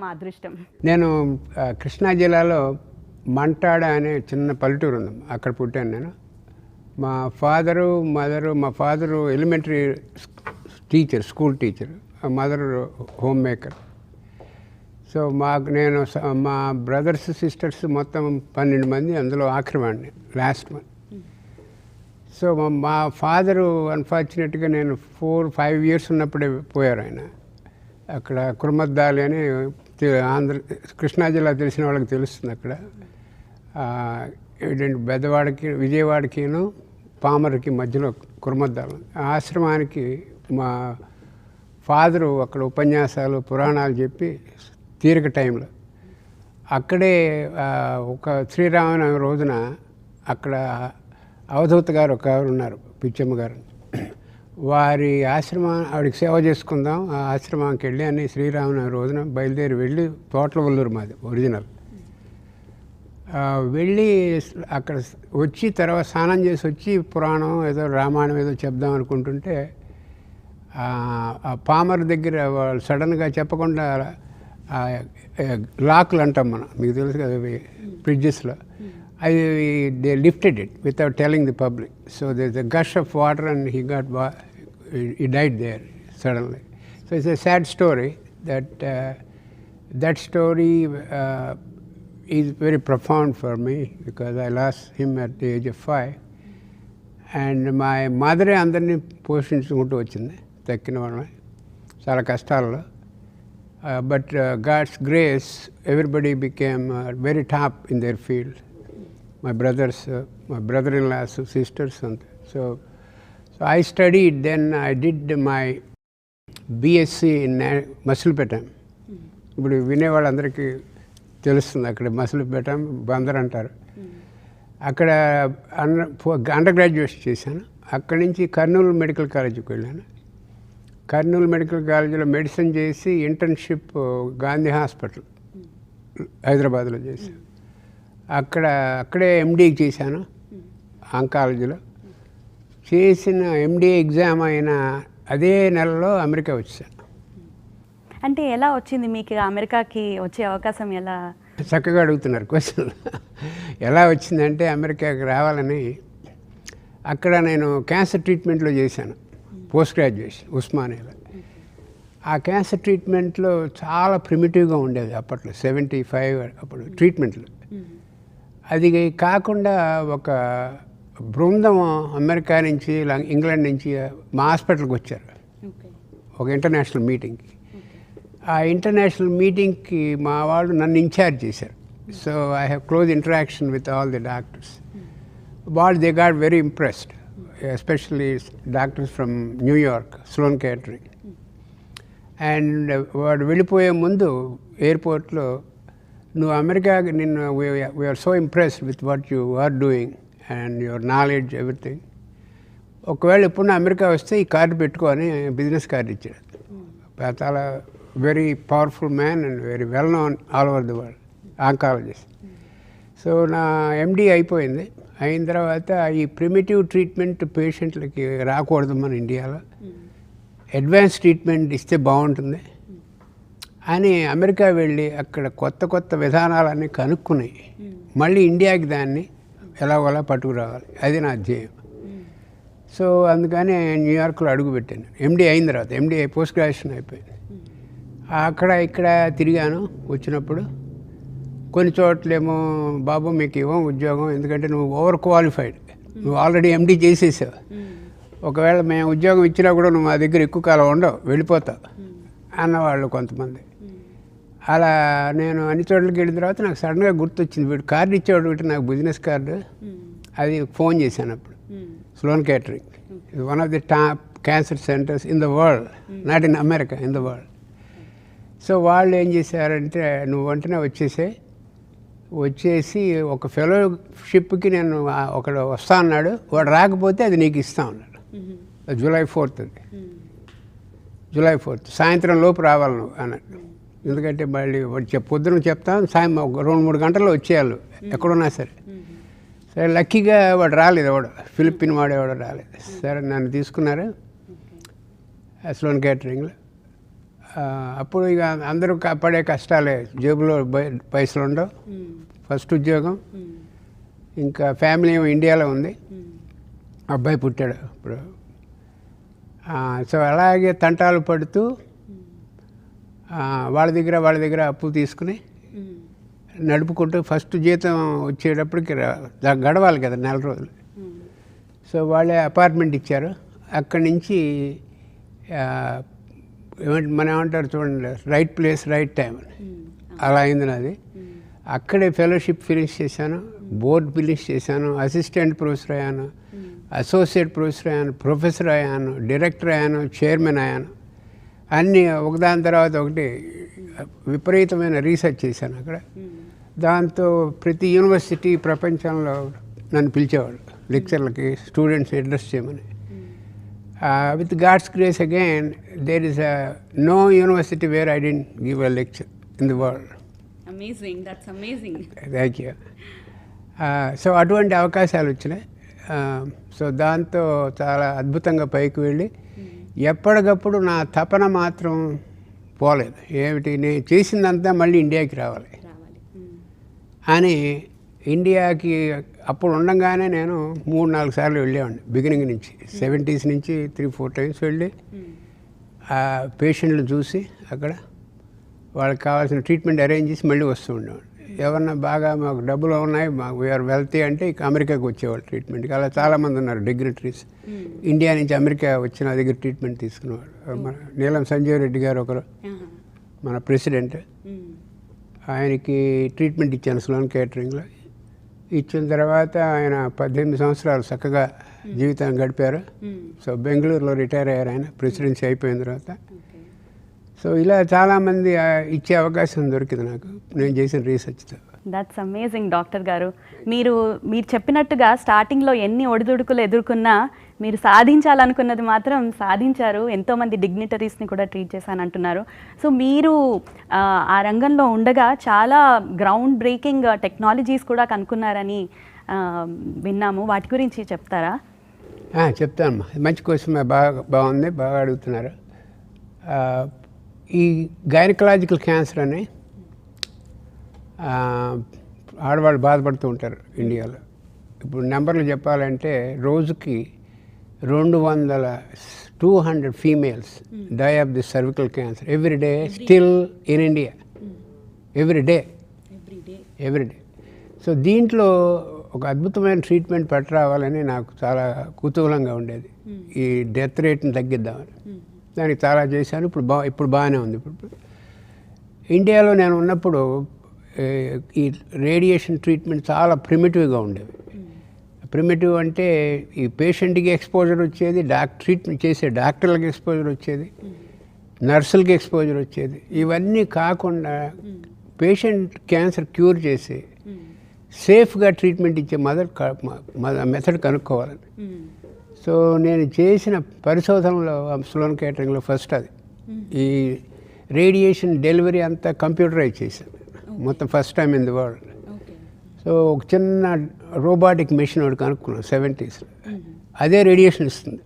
మా అదృష్టం. నేను కృష్ణా జిల్లాలో మంటాడ అనే చిన్న పల్లెటూరు ఉంది, అక్కడ పుట్టాను నేను. మా father elementary teacher, school teacher, mother home maker. So మా బ్రదర్స్ సిస్టర్స్ మొత్తం 12 మంది, అందులో ఆఖరివాడిని, లాస్ట్ వన్. సో మా ఫాదరు అన్ఫార్చునేట్గా నేను 4-5 ఇయర్స్ ఉన్నప్పుడే పోయారు ఆయన. అక్కడ కుర్మద్దాలి అని కృష్ణా జిల్లా తెలిసిన వాళ్ళకి తెలుస్తుంది. అక్కడ ఏంటంటే పెద్దవాడికి, విజయవాడకిను పామర్కి మధ్యలో కుర్మద్దాలు. ఆశ్రమానికి మా ఫాదరు అక్కడ ఉపన్యాసాలు, పురాణాలు చెప్పి తీరిక టైంలో అక్కడే ఒక శ్రీరామనవమి రోజున అక్కడ అవధూత గారు ఒక ఉన్నారు, పిచ్చమ్మ గారు. వారి ఆవిడకి సేవ చేసుకుందాం, ఆ ఆశ్రమానికి వెళ్ళి అని శ్రీరామనవమి రోజున బయలుదేరి వెళ్ళి, తోటల వల్లూరు మాది ఒరిజినల్. వెళ్ళి అక్కడ వచ్చి తర్వాత స్నానం చేసి వచ్చి పురాణం ఏదో రామాయణం ఏదో చెప్దాం అనుకుంటుంటే పామర్ దగ్గర వాళ్ళు సడన్గా చెప్పకుండా లాక్లు అంటాం మనం, మీకు తెలుసు కదా బ్రిడ్జెస్లో, అది they lifted it without telling the public. So there a gush of water and he died there suddenly. So it's a sad story. That story is very profound for me because I lost him at the age of 5. And మా మదరే అందరినీ పోషించుకుంటూ వచ్చింది, తక్కిన వాళ్ళని చాలా కష్టాల్లో. But God's grace, everybody became very top in their field. My brothers, my brother-in-laws, sisters. So I studied, then I did my BSc in మసిలిపేటం. ఇప్పుడు వినేవాళ్ళందరికీ తెలుస్తుంది, అక్కడ మసిలిపేటం బందర్ అంటారు. అక్కడ అండర్ గ్రాడ్యుయేషన్ చేశాను. అక్కడి నుంచి కర్నూలు మెడికల్ కాలేజీకి వెళ్ళాను. కర్నూలు మెడికల్ కాలేజీలో మెడిసిన్ చేసి ఇంటర్న్షిప్ గాంధీ హాస్పిటల్ హైదరాబాద్లో చేశాను. అక్కడే ఎండీ చేశాను ఆంకాలజీలో. చేసిన ఎండీ ఎగ్జామ్ అయిన అదే నెలలో అమెరికా వచ్చాను. అంటే ఎలా వచ్చింది మీకు అమెరికాకి వచ్చే అవకాశం? ఎలా? చక్కగా అడుగుతున్నారు క్వశ్చన్. ఎలా వచ్చిందంటే అమెరికాకి రావాలని అక్కడ నేను క్యాన్సర్ ట్రీట్మెంట్లో చేశాను పోస్ట్ గ్రాడ్యుయేషన్ ఉస్మానియాలో. ఆ క్యాన్సర్ ట్రీట్మెంట్లో చాలా ప్రిమిటివ్గా ఉండేది అప్పట్లో, 75 అప్పుడు ట్రీట్మెంట్లు. అది కాకుండా ఒక బృందం అమెరికా నుంచి ఇంగ్లాండ్ నుంచి మా హాస్పిటల్కి వచ్చారు ఒక ఇంటర్నేషనల్ మీటింగ్కి. ఆ ఇంటర్నేషనల్ మీటింగ్కి మా వాళ్ళు నన్ను ఇన్ఛార్జ్ చేశారు. So I have close interaction with all the doctors. వాళ్ళు they got very impressed, especially doctors from New York, Sloan Kettering. And వాడు వెళ్ళిపోయే ముందు ఎయిర్పోర్ట్లో, నువ్వు అమెరికాకి నిన్ను we're so impressed with what you are doing and your knowledge everything. ఒకవేళ ఎప్పుడన్నా అమెరికా వస్తే ఈ కార్డు పెట్టుకొని బిజినెస్ కార్డు ఇచ్చాడు. చాలా very powerful man and very well known all over the world oncologist. So నా ఎండి అయిపోయింది. అయిన తర్వాత ఈ ప్రిమిటివ్ ట్రీట్మెంట్ పేషెంట్లకి రాకూడదు మన ఇండియాలో, అడ్వాన్స్ ట్రీట్మెంట్ ఇస్తే బాగుంటుంది అని అమెరికా వెళ్ళి అక్కడ కొత్త కొత్త విధానాలన్నీ కనుక్కుని మళ్ళీ ఇండియాకి దాన్ని ఎలాగోలా పట్టుకురావాలి. అది నా ధ్యేయం. సో అందుకని న్యూయార్క్లో అడుగుపెట్టాను. ఎండి అయిన తర్వాత, ఎండి పోస్ట్ గ్రాడ్యుయేషన్ అయిపోయింది. అక్కడ ఇక్కడ తిరిగాను. వచ్చినప్పుడు కొన్ని చోట్లేమో, బాబు మీకు ఇవ్వం ఉద్యోగం, ఎందుకంటే నువ్వు ఓవర్ క్వాలిఫైడ్, నువ్వు ఆల్రెడీ ఎండి చేసేసావు, ఒకవేళ మేము ఉద్యోగం ఇచ్చినా కూడా నువ్వు మా దగ్గర ఎక్కువ కాలం ఉండవు, వెళ్ళిపోతావు అన్నవాళ్ళు కొంతమంది. అలా నేను అన్ని చోట్లకి వెళ్ళిన తర్వాత నాకు సడన్గా గుర్తొచ్చింది, వీడు కార్డు ఇచ్చేవాడు, వీటి నాకు బిజినెస్ కార్డు. అది ఫోన్ చేశాను అప్పుడు. Sloane catering is one of the top cancer centers in the world, not in America, in the world. So వాళ్ళు ఏం చేశారంటే, నువ్వు వెంటనే వచ్చేసి ఒక ఫెలోషిప్కి నేను ఒకడు వస్తా అన్నాడు, వాడు రాకపోతే అది నీకు ఇస్తా ఉన్నాడు. July 4th అది, July 4th సాయంత్రం లోపు రావాలి నువ్వు అన్నాడు. ఎందుకంటే మళ్ళీ పొద్దున చెప్తాను, సాయం ఒక 2-3 గంటల్లో వచ్చేయాలి ఎక్కడున్నా సరే. సరే లక్కీగా వాడు రాలేదు, వాడు ఫిలిపిన్ వాడేవాడు రాలేదు. సరే నన్ను తీసుకున్నారు స్లోన్ కేటరింగ్లో. అప్పుడు ఇక అందరూ పడే కష్టాలే, జేబులో పైసలు ఉండవు, ఫస్ట్ ఉద్యోగం, ఇంకా ఫ్యామిలీ ఇండియాలో ఉంది, అబ్బాయి పుట్టాడు ఇప్పుడు. సో అలాగే తంటాలు పడుతూ వాళ్ళ దగ్గర అప్పు తీసుకుని నడుపుకుంటూ, ఫస్ట్ జీతం వచ్చేటప్పటికి గడవాలి కదా 4 రోజులు. సో వాళ్ళే అపార్ట్మెంట్ ఇచ్చారు. అక్కడి నుంచి మనం ఏమంటారు చూడండి, రైట్ ప్లేస్ రైట్ టైం అని, అలా అయింది నాది. అక్కడే ఫెలోషిప్ ఫినిష్ చేశాను, బోర్డ్ ఫినిష్ చేశాను, అసిస్టెంట్ ప్రొఫెసర్ అయ్యాను, అసోసియేట్ ప్రొఫెసర్ అయ్యాను, ప్రొఫెసర్ అయ్యాను, డైరెక్టర్ అయ్యాను, చైర్మన్ అయ్యాను. అన్నీ ఒకదాని తర్వాత ఒకటి విపరీతమైన రీసెర్చ్ చేశాను అక్కడ. దాంతో ప్రతి యూనివర్సిటీ ప్రపంచంలో నన్ను పిలిచేవాడు లెక్చర్లకి, స్టూడెంట్స్ అడ్రస్ చేయమని. With God's grace again, there is no university where I didn't give a lecture in the world. Amazing, that's amazing. Thank you. So అటువంటి అవకాశాలు వచ్చినాయి. సో దాంతో చాలా అద్భుతంగా పైకి వెళ్ళి, ఎప్పటికప్పుడు నా తపన మాత్రం పోలేదు. ఏమిటి, నేను చేసిందంతా మళ్ళీ ఇండియాకి రావాలి అని. ఇండియాకి అప్పుడు ఉండగానే నేను 3-4 సార్లు వెళ్ళేవాడిని బిగినింగ్ నుంచి, 70s నుంచి 3-4 టైమ్స్ వెళ్ళి పేషెంట్లు చూసి అక్కడ వాళ్ళకి కావాల్సిన ట్రీట్మెంట్ అరేంజ్ చేసి మళ్ళీ వస్తూ ఉండేవాడు. ఎవరన్నా బాగా మాకు డబ్బులు ఉన్నాయి, మాకు వీఆర్ వెల్తీ అంటే ఇక అమెరికాకి వచ్చేవాళ్ళు ట్రీట్మెంట్కి. అలా చాలామంది ఉన్నారు డిగ్నిటరీస్, ఇండియా నుంచి అమెరికా వచ్చి నా దగ్గర ట్రీట్మెంట్ తీసుకునేవాడు. మన నీలం సంజీవ్ రెడ్డి గారు ఒకరు, మన ప్రెసిడెంట్. ఆయనకి ట్రీట్మెంట్ ఇచ్చాను స్లోన్ కేటరింగ్లో. ఇచ్చిన తర్వాత ఆయన 18 సంవత్సరాలు చక్కగా జీవితాన్ని గడిపారు. సో బెంగళూరులో రిటైర్ అయ్యారు ఆయన ప్రెసిడెన్సీ అయిపోయిన తర్వాత. సో ఇలా చాలామంది ఇచ్చే అవకాశం దొరికింది నాకు నేను చేసిన రీసెర్చ్తో. దట్స్ అమేజింగ్ డాక్టర్ గారు. మీరు చెప్పినట్టుగా స్టార్టింగ్లో ఎన్ని ఒడిదుడుకులు ఎదుర్కొన్నా మీరు సాధించాలనుకున్నది మాత్రం సాధించారు. ఎంతోమంది డిగ్నిటరీస్ని కూడా ట్రీట్ చేశానంటున్నారు. సో మీరు ఆ రంగంలో ఉండగా చాలా గ్రౌండ్ బ్రేకింగ్ టెక్నాలజీస్ కూడా కనుక్కున్నారని విన్నాము. వాటి గురించి చెప్తారా? చెప్తాను. మంచి క్వశ్చన్, బాగుంది, బాగా అడుగుతున్నారు. ఈ గైనకలాజికల్ క్యాన్సర్ అని ఆడవాళ్ళు బాధపడుతూ ఉంటారు ఇండియాలో. ఇప్పుడు నెంబర్లు చెప్పాలంటే రోజుకి 200 females die of the cervical cancer every day still in India. Every day. So దీంట్లో ఒక అద్భుతమైన ట్రీట్మెంట్ పట్టురావాలని నాకు చాలా కుతూహలంగా ఉండేది. ఈ డెత్ రేట్ని తగ్గిద్దామని దానికి చాలా చేశాను. ఇప్పుడు బాగానే ఉంది. ఇప్పుడు ఇండియాలో నేను ఉన్నప్పుడు ఈ రేడియేషన్ ట్రీట్మెంట్ చాలా ప్రిమిటివ్గా ఉండేవి. ప్రిమిటివ్ అంటే ఈ పేషెంట్కి ఎక్స్పోజర్ వచ్చేది, ట్రీట్మెంట్ చేసే డాక్టర్లకు ఎక్స్పోజర్ వచ్చేది, నర్సులకి ఎక్స్పోజర్ వచ్చేది. ఇవన్నీ కాకుండా పేషెంట్ క్యాన్సర్ క్యూర్ చేసి సేఫ్గా ట్రీట్మెంట్ ఇచ్చే మెథడ్ కనుక్కోవాలని. సో నేను చేసిన పరిశోధనలో స్లోన్ కేటరింగ్లో ఫస్ట్ అది. ఈ రేడియేషన్ డెలివరీ అంతా కంప్యూటరైజ్ చేశాను మొత్తం, first time in the world. So ఒక చిన్న రోబాటిక్ మెషిన్ ఒకటి కనుక్కున్నాను 70s. అదే రేడియేషన్ ఇస్తుంది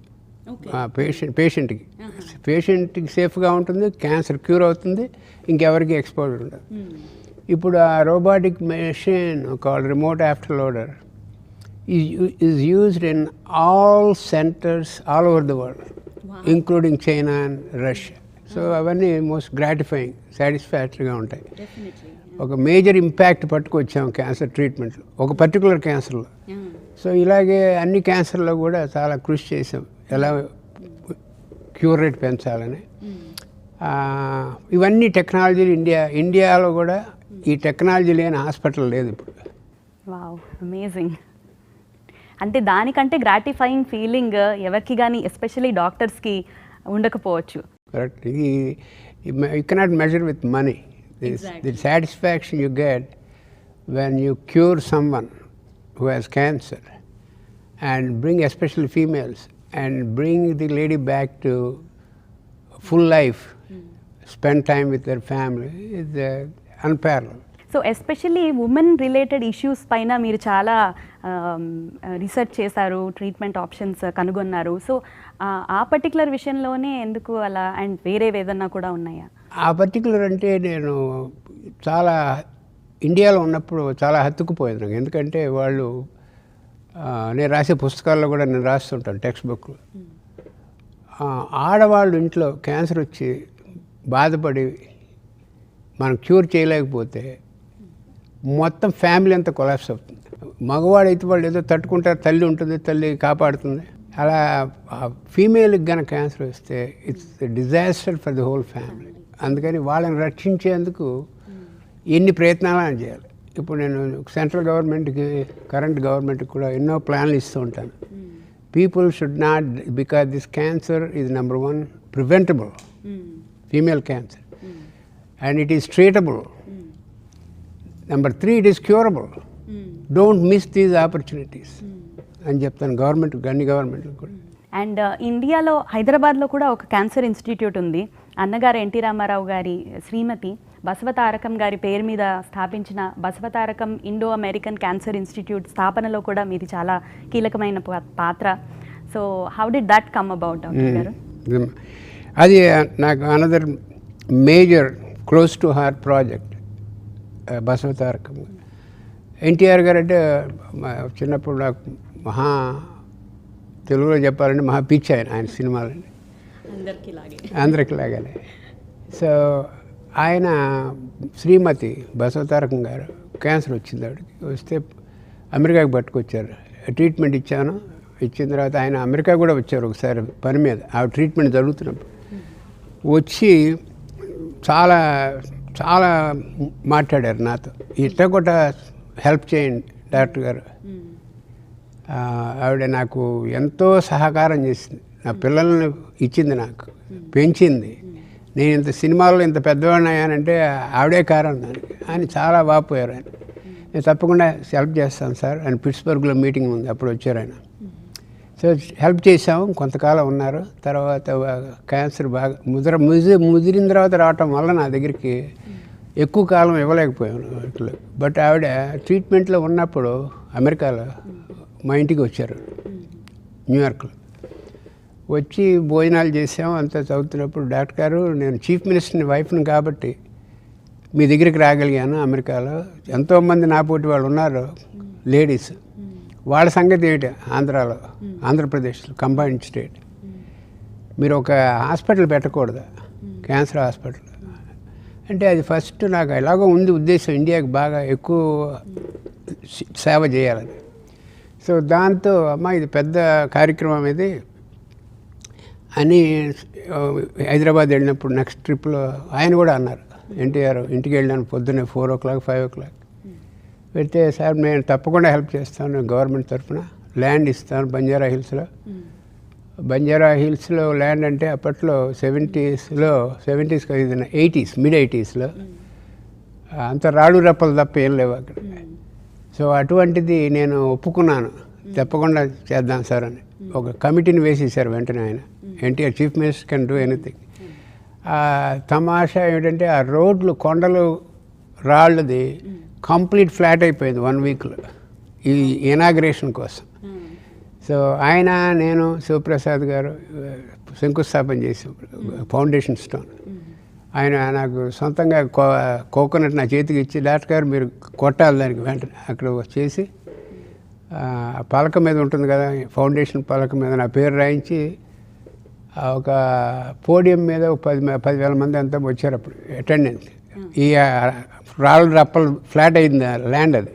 పేషెంట్కి సేఫ్గా ఉంటుంది, క్యాన్సర్ క్యూర్ అవుతుంది, ఇంకెవరికి ఎక్స్పోజర్ ఉండదు. ఇప్పుడు ఆ robotic machine called remote after loader is used in all centers all over the world, including China and Russia. So అవన్నీ మోస్ట్ గ్రాటిఫైయింగ్, సాటిస్ఫాక్టరీగా ఉంటాయి. ఒక మేజర్ ఇంపాక్ట్ పట్టుకొచ్చాము క్యాన్సర్ ట్రీట్మెంట్లో, ఒక పర్టికులర్ క్యాన్సర్లో. సో ఇలాగే అన్ని క్యాన్సర్లో కూడా చాలా కృషి చేసాం ఎలా క్యూర్ రేట్ పెంచాలని. ఇవన్నీ టెక్నాలజీలు ఇండియాలో కూడా ఈ టెక్నాలజీ లేని హాస్పిటల్ లేదు ఇప్పుడు. Wow, amazing. అంటే దానికంటే గ్రాటిఫైయింగ్ ఫీలింగ్ ఎవరికి కానీ ఎస్పెషల్లీ డాక్టర్స్కి ఉండకపోవచ్చు. Correct. You cannot measure with money. The satisfaction you get when you cure someone who has cancer and bring especially females and bring the lady back to full life, spend time with their family is unparalleled. So especially women related issues పైన మీరు చాలా research చేశారు, treatment options కనుగొన్నారు. So ఆ particular విషయంలోనే ఎందుకు అలా, and వేరే ఏదన్నా కూడా ఉన్నాయా? ఆ పర్టికులర్ అంటే నేను చాలా ఇండియాలో ఉన్నప్పుడు చాలా హత్తుకుపోయేది నాకు. ఎందుకంటే వాళ్ళు నేను రాసే పుస్తకాల్లో కూడా నేను రాస్తుంటాను టెక్స్ట్ బుక్లో. ఆడవాళ్ళు ఇంట్లో క్యాన్సర్ వచ్చి బాధపడి మనం క్యూర్ చేయలేకపోతే మొత్తం ఫ్యామిలీ అంతా కొలాప్స్ అవుతుంది. మగవాడైతే వాళ్ళు ఏదో తట్టుకుంటారు, తల్లి ఉంటుంది, తల్లి కాపాడుతుంది. అలా ఫీమేల్కి కనుక క్యాన్సర్ వస్తే it's disaster for the whole family. అందుకని వాళ్ళని రక్షించేందుకు ఎన్ని ప్రయత్నాలు చేయాలి. ఇప్పుడు నేను సెంట్రల్ గవర్నమెంట్కి, కరెంట్ గవర్నమెంట్కి కూడా ఎన్నో ప్లాన్లు ఇస్తూ ఉంటాను. People should not, because this cancer is number 1 preventable, female cancer, and it is treatable. Number 3, it is curable. Don't miss these opportunities. అని చెప్తాను అన్ని గవర్నమెంట్కి కూడా. అండ్ ఇండియాలో హైదరాబాద్లో కూడా ఒక క్యాన్సర్ ఇన్స్టిట్యూట్ ఉంది. అన్నగారు ఎన్టీ రామారావు గారి శ్రీమతి బసవతారకం గారి పేరు మీద స్థాపించిన Basavatarakam Indo American cancer institute స్థాపనలో కూడా మీది చాలా కీలకమైన పాత్ర. So how did that come about doctor గారు? అది నాకు another major close to heart project Basavatarakam. NTR గారు అంటే చిన్నప్పుడు నాకు తెలుగులో చెప్పాలంటే మహా పిచ్చి ఆయన సినిమాలండి, అందరికీ లాగానే. సో ఆయన శ్రీమతి బసవతారకం గారు క్యాన్సర్ వచ్చింది ఆవిడకి. వస్తే అమెరికాకి పట్టుకొచ్చారు, ట్రీట్మెంట్ ఇచ్చాను. ఇచ్చిన తర్వాత ఆయన అమెరికా కూడా వచ్చారు ఒకసారి పని మీద, ఆ ట్రీట్మెంట్ జరుగుతున్నప్పుడు. వచ్చి చాలా చాలా మాట్లాడారు నాతో, ఇట్లా కూడా హెల్ప్ చేయండి డాక్టర్ గారు. ఆవిడ నాకు ఎంతో సహకారం చేసింది, నా పిల్లల్ని ఇచ్చింది, నాకు పెంచింది. నేను ఇంత సినిమాల్లో ఇంత పెద్దవాడిని అయ్యానంటే ఆవిడే కారణం దానికి. ఆయన చాలా వాపోయారు. ఆయన నేను తప్పకుండా హెల్ప్ చేస్తాను సార్ అని పిట్స్బర్గ్లో మీటింగ్ ఉంది, అప్పుడు వచ్చారు ఆయన. సో హెల్ప్ చేసాము, కొంతకాలం ఉన్నారు. తర్వాత క్యాన్సర్ బాగా ముదిరిన తర్వాత రావటం వల్ల నా దగ్గరికి ఎక్కువ కాలం ఇవ్వలేకపోయాను. బట్ ఆవిడ ట్రీట్మెంట్లో ఉన్నప్పుడు అమెరికాలో మా ఇంటికి వచ్చారు, న్యూయార్క్లో వచ్చి భోజనాలు చేసాము. అంతా చదువుతున్నప్పుడు డాక్టర్ గారు, నేను చీఫ్ మినిస్టర్ని వైఫ్ని కాబట్టి మీ దగ్గరికి రాగలిగాను. అమెరికాలో ఎంతోమంది నా పోటీ వాళ్ళు ఉన్నారు, లేడీస్, వాళ్ళ సంగతి ఏమిటి ఆంధ్రాలో, ఆంధ్రప్రదేశ్లో కంబైన్డ్ స్టేట్, మీరు ఒక హాస్పిటల్ పెట్టకూడదు, క్యాన్సర్ హాస్పిటల్ అంటే. అది ఫస్ట్ నాకు ఎలాగో ఉంది ఉద్దేశం, ఇండియాకి బాగా ఎక్కువ సేవ చేయాలని. సో దాంతో అమ్మ ఇది పెద్ద కార్యక్రమం ఇది అని హైదరాబాద్ వెళ్ళినప్పుడు నెక్స్ట్ ట్రిప్లో ఆయన కూడా అన్నారు, ఎన్టీఆర్ ఇంటికి వెళ్ళాను పొద్దున్నే 4 o'clock 5 o'clock పెడితే, సార్ నేను తప్పకుండా హెల్ప్ చేస్తాను, గవర్నమెంట్ తరఫున ల్యాండ్ ఇస్తాను బంజారా హిల్స్లో. బంజారా హిల్స్లో ల్యాండ్ అంటే అప్పట్లో 70s కాదు, ఇది 80s మిడ్ 80sలో అంత రాళ్ళు రప్పలు తప్ప ఏం లేవు అక్కడ. సో అటువంటిది నేను ఒప్పుకున్నాను, తప్పకుండా చేద్దాం సార్ అని. ఒక కమిటీని వేసేసారు వెంటనే ఆయన, NTR chief minister can do anything. తమాషా ఏమిటంటే ఆ రోడ్లు కొండలు రాళ్ళది కంప్లీట్ ఫ్లాట్ అయిపోయింది 1 weekలో ఈ ఇనాగ్రేషన్ కోసం. సో ఆయన నేను శివప్రసాద్ గారు శంకుస్థాపన చేసాం ఫౌండేషన్ స్టోన్. ఆయన నాకు సొంతంగా కోకోనట్ నా చేతికి ఇచ్చి, డాక్టర్ గారు మీరు కొట్టాలి దానికి వెంటనే అక్కడ చేసి పలక మీద ఉంటుంది కదా ఫౌండేషన్ పలక మీద నా పేరు రాయించి, ఒక పోడియం మీద 10,000 మంది అంతా వచ్చారు అప్పుడు అటెండెన్స్. ఈ రాళ్ళు రప్పలు ఫ్లాట్ అయింది ల్యాండ్ అది.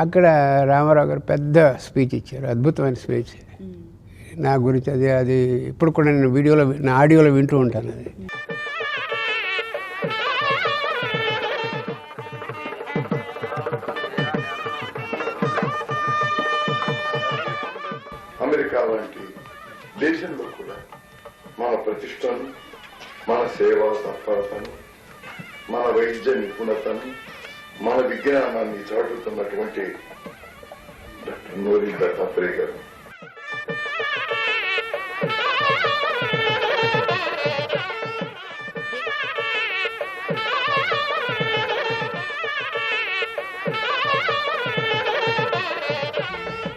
అక్కడ రామారావు గారు పెద్ద స్పీచ్ ఇచ్చారు, అద్భుతమైన స్పీచ్ నా గురించి. అది ఇప్పుడు కూడా నేను వీడియోలో నా ఆడియోలో వింటూ ఉంటాను. అది అమెరికా లాంటి దేశంలో కూడా మన ప్రతిష్టను, మన సేవా తత్పరతను, మన వైద్య నిపుణతను, మన విజ్ఞానాన్ని చాటుతున్నటువంటి డాక్టర్ నూరి దత్తాత్రేయ గారు.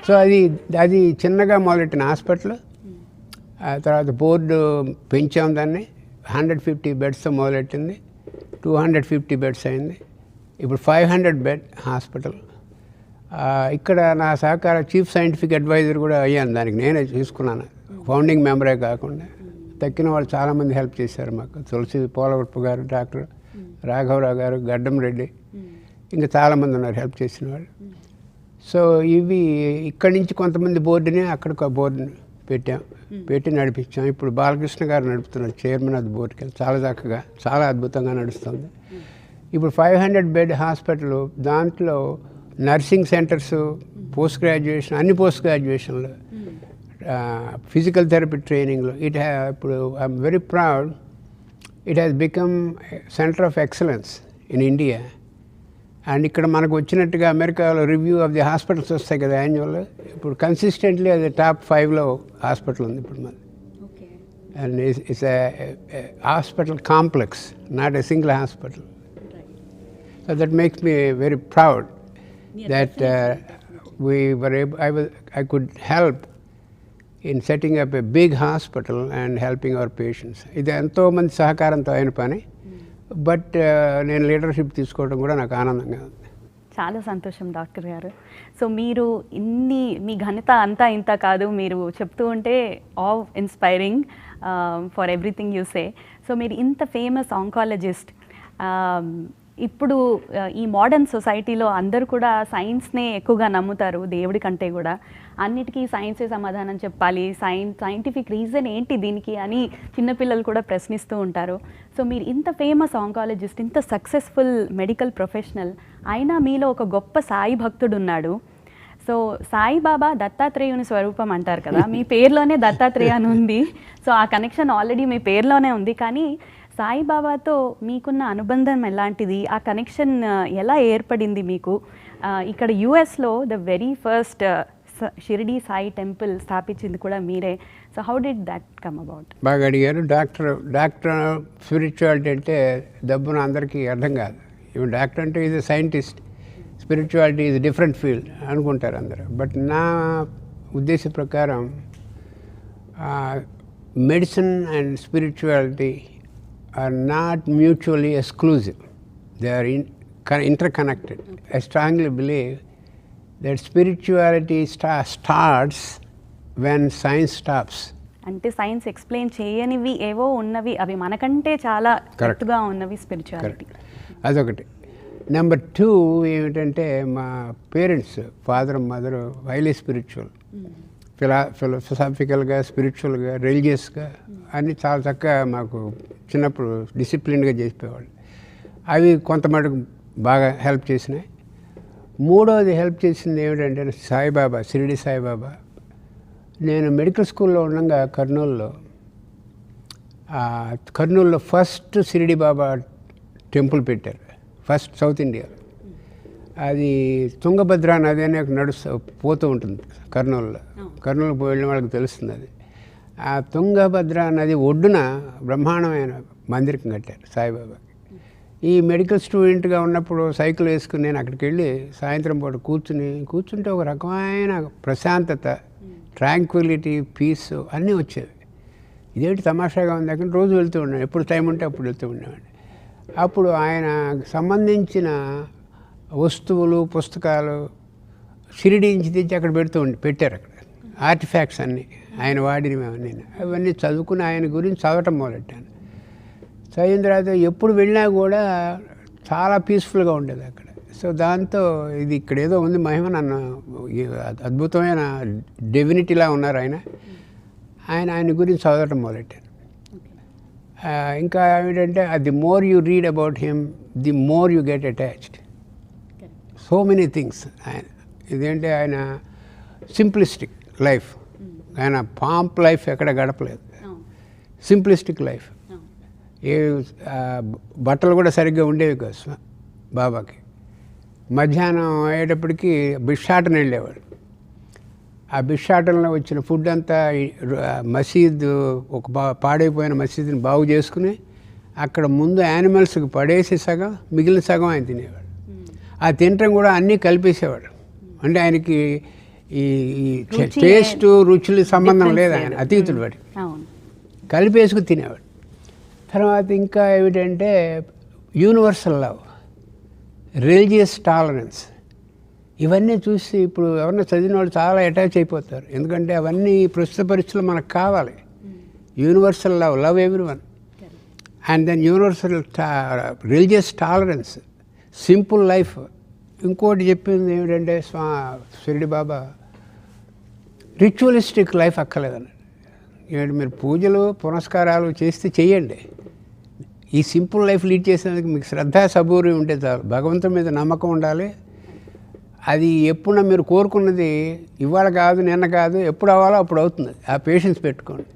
సో అది చిన్నగా మొదలెట్టిన హాస్పిటల్. ఆ తర్వాత బోర్డు పెంచాం దాన్ని, 150 బెడ్స్తో మొదలెట్టింది, 250 బెడ్స్ అయింది, ఇప్పుడు 500 బెడ్ హాస్పిటల్. ఇక్కడ నా సహకార చీఫ్ సైంటిఫిక్ అడ్వైజర్ కూడా అయ్యాను, దానికి నేనే తీసుకున్నాను, ఫౌండింగ్ మెంబరే కాకుండా. తక్కిన వాళ్ళు చాలామంది హెల్ప్ చేశారు మాకు, తులసి పోలవరపు గారు, డాక్టర్ రాఘవరావు గారు, గడ్డం రెడ్డి, ఇంకా చాలామంది ఉన్నారు హెల్ప్ చేసిన వాళ్ళు. సో ఇవి ఇక్కడి నుంచి కొంతమంది బోర్డుని అక్కడికి బోర్డుని పెట్టి నడిపించాం. ఇప్పుడు బాలకృష్ణ గారు నడుపుతున్నారు, చైర్మన్ ఆఫ్ ది బోర్డుకి. చాలా చక్కగా చాలా అద్భుతంగా నడుస్తుంది. ఇప్పుడు 500 బెడ్ హాస్పిటల్, దాంట్లో నర్సింగ్ సెంటర్స్, పోస్ట్ గ్రాడ్యుయేషన్, అన్ని పోస్ట్ గ్రాడ్యుయేషన్లో, ఫిజికల్ థెరపీ ట్రైనింగ్లో. ఇప్పుడు I'm very proud, it has become centre of excellence in India. And ఇక్కడ మనకు వచ్చినట్టుగా అమెరికాలో రివ్యూ ఆఫ్ ది హాస్పిటల్స్ వస్తాయి కదా యాన్యువల్, ఇప్పుడు కన్సిస్టెంట్లీ అది టాప్ 5లో హాస్పిటల్ ఉంది ఇప్పుడు మనది. And it's a hospital complex, not a single hospital. So that makes me very proud that I could help in setting up a big hospital and helping our patients. ఇది ఎంతో మంది సహకారంతో అయిన పని, but నేను లీడర్షిప్ తీసుకోవడం కూడా నాకు ఆనందంగా ఉంది. చాలా సంతోషం డాక్టర్ గారు. సో మీరు మీ ఘనత అంతా ఇంత కాదు, మీరు చెప్తూ ఉంటే all inspiring for everything you say. So మీరు ఇంత ఫేమస్ ఆంకాలజిస్ట్, ఇప్పుడు ఈ మోడర్న్ సొసైటీలో అందరూ కూడా సైన్స్నే ఎక్కువగా నమ్ముతారు దేవుడి కంటే కూడా. అన్నిటికీ సైన్సే సమాధానం చెప్పాలి, సైంటిఫిక్ రీజన్ ఏంటి దీనికి అని చిన్నపిల్లలు కూడా ప్రశ్నిస్తూ ఉంటారు. సో మీరు ఇంత ఫేమస్ ఆంకాలజిస్ట్, ఇంత సక్సెస్ఫుల్ మెడికల్ ప్రొఫెషనల్, అయినా మీలో ఒక గొప్ప సాయి భక్తుడు ఉన్నాడు. సో సాయిబాబా దత్తాత్రేయుని స్వరూపం అంటారు కదా, మీ పేరులోనే దత్తాత్రేయ అని ఉంది. సో ఆ కనెక్షన్ ఆల్రెడీ మీ పేరులోనే ఉంది. కానీ సాయిబాబాతో మీకున్న అనుబంధం ఎలాంటిది, ఆ కనెక్షన్ ఎలా ఏర్పడింది మీకు? ఇక్కడ యుఎస్లో the very first Shirdi Sai temple స్థాపించింది కూడా మీరే. So how did that come about? బాగా అడిగారు. డాక్టర్ స్పిరిచువాలిటీ అంటే దబ్బున అందరికీ అర్థం కాదు. ఇప్పుడు డాక్టర్ అంటే is a scientist, spirituality is different field అనుకుంటారు అందరూ. బట్ నా ఉద్దేశ ప్రకారం medicine and spirituality are not mutually exclusive. They are interconnected. I strongly believe that spirituality starts when science stops. అంటే సైన్స్ ఎక్స్ప్లెయిన్ చేయనివి ఏవో ఉన్నవి, అవి మనకంటే చాలా కరెక్ట్గా ఉన్నవి స్పిరిచువాలిటీ. అదొకటి. నెంబర్ 2 ఏమిటంటే మా parents, father mother highly spiritual, ఫిలాసఫికల్గా, స్పిరిచువల్గా, రిలీజియస్గా అన్నీ చాలా చక్కగా మాకు చిన్నప్పుడు డిసిప్లిన్గా చేసిపోయేవాళ్ళు. అవి కొంత మటుకు బాగా హెల్ప్ చేసినాయి. మూడవది హెల్ప్ చేసింది ఏమిటంటే సాయిబాబా, షిరిడి సాయిబాబా. నేను మెడికల్ స్కూల్లో ఉండగా కర్నూలులో ఫస్ట్ షిరిడి బాబా టెంపుల్ పెట్టారు, ఫస్ట్ సౌత్ ఇండియా. అది తుంగభద్ర నది అనే పోతూ ఉంటుంది కర్నూలులో. కర్నూలు వెళ్ళిన వాళ్ళకి తెలుస్తుంది అది. ఆ తుంగభద్ర నది ఒడ్డున బ్రహ్మాండమైన మందిరం కట్టారు సాయిబాబాకి. ఈ మెడికల్ స్టూడెంట్గా ఉన్నప్పుడు సైకిల్ వేసుకుని నేను అక్కడికి వెళ్ళి సాయంత్రం పూట కూర్చుంటే ఒక రకమైన ప్రశాంతత, ట్రాంక్విలిటీ, పీస్ అన్నీ వచ్చేవి. ఇదేంటి తమాషాగా ఉంది అక్కడ. రోజు వెళ్తూ ఉన్నాను, ఎప్పుడు టైం ఉంటే అప్పుడు వెళ్తూ ఉండేవాడిని. అప్పుడు ఆయన సంబంధించిన వస్తువులు, పుస్తకాలు షిరిడి నుంచి తెచ్చి అక్కడ పెట్టారు. అక్కడ ఆర్టిఫాక్ట్స్ అన్నీ ఆయన వాడినవి అవన్నీ చదువుకుని ఆయన గురించి చదవటం మొదలెట్టాను. చదివిన తర్వాత ఎప్పుడు వెళ్ళినా కూడా చాలా పీస్ఫుల్గా ఉండేది అక్కడ. సో దాంతో ఇది ఇక్కడ ఏదో ఉంది మహిమ, నన్ను అద్భుతమైన డెవినిటీలా ఉన్నారు ఆయన గురించి చదవటం మొదలెట్టాను. ఇంకా ఏమిటంటే the more you read about him, the more you get attached. So many things. ఇదేంటే ఆయన సింప్లిస్టిక్ లైఫ్, ఆయన పాంప్ లైఫ్ ఎక్కడ గడపలేదు. Simplistic life. ఏ బట్టలు కూడా సరిగ్గా ఉండేవి కాదు బాబాకి. మధ్యాహ్నం అయ్యేటప్పటికి భిక్షాటన వెళ్ళేవాడు. ఆ భిక్షాటనలో వచ్చిన ఫుడ్ అంతా మసీదు, ఒక పాడైపోయిన మసీదుని బాగు చేసుకుని అక్కడ ముందు యానిమల్స్కి పడేసి సగం, మిగిలిన సగం ఆయన తినేవాడు. ఆ తినటం కూడా అన్నీ కలిపేసేవాడు. అంటే ఆయనకి ఈ టేస్ట్, రుచులు సంబంధం లేదు, ఆయన అతీతుడు వాడికి. కలిపేసుకు తినేవాడు. తర్వాత ఇంకా ఏమిటంటే యూనివర్సల్ లవ్, రిలీజియస్ టాలరెన్స్. ఇవన్నీ చూసి ఇప్పుడు ఎవరన్నా చదివిన వాళ్ళు చాలా అటాచ్ అయిపోతారు. ఎందుకంటే అవన్నీ ప్రస్తుత పరిస్థితుల్లో మనకు కావాలి. Universal love everyone. And then universal religious tolerance, simple life. ఇంకోటి చెప్పింది ఏమిటంటే షిరిడి బాబా రిచువలిస్టిక్ లైఫ్ అక్కర్లేదన్నాడు. ఏమిటి, మీరు పూజలు పునస్కారాలు చేస్తే చెయ్యండి, ఈ సింపుల్ లైఫ్ లీడ్ చేసేందుకు మీకు శ్రద్ధ సబూరి ఉంటే చాలు. భగవంతుడి మీద నమ్మకం ఉండాలి. అది ఎప్పుడు మీరు కోరుకున్నది ఇవాళ కాదు, నిన్న కాదు, ఎప్పుడు అవ్వాలో అప్పుడు అవుతుంది. ఆ పేషెన్స్ పెట్టుకోండి.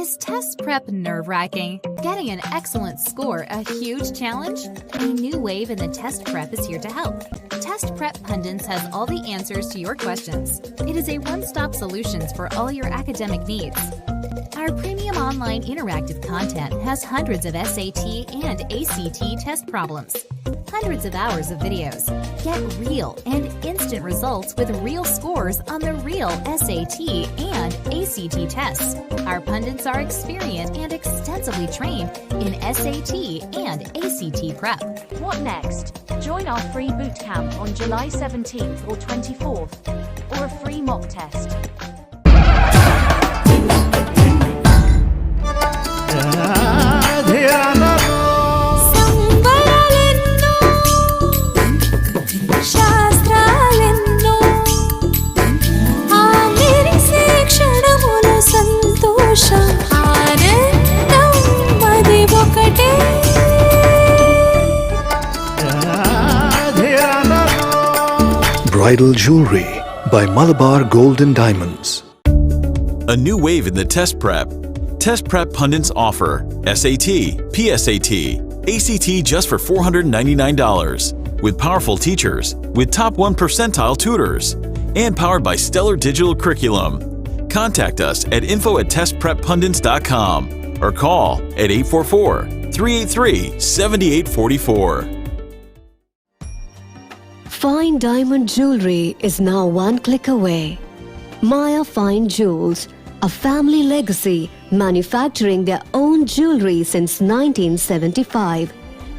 Is test prep nerve-wracking? Getting an excellent score a huge challenge? A new wave in the test prep is here to help. Test Prep Pundits has all the answers to your questions. It is a one-stop solution for all your academic needs. Our premium online interactive content has hundreds of SAT and ACT test problems, hundreds of hours of videos. Get real and instant results with real scores on the real SAT and ACT tests. Our pundits are experienced and extensively trained in SAT and ACT prep. What next? Join our free boot camp on July 17th or 24th, or a free mock test. Bridal Jewelry by Malabar Gold and Diamonds. A new wave in the test prep. Test prep pundits offer SAT, PSAT, ACT just for $499, with powerful teachers, with top 1 percentile tutors, and powered by stellar digital curriculum. Contact us at info@testpreppundits.com or call at 844-383-7844. Fine diamond jewelry is now one click away. Maya Fine Jewels, a family legacy, manufacturing their own jewelry since 1975.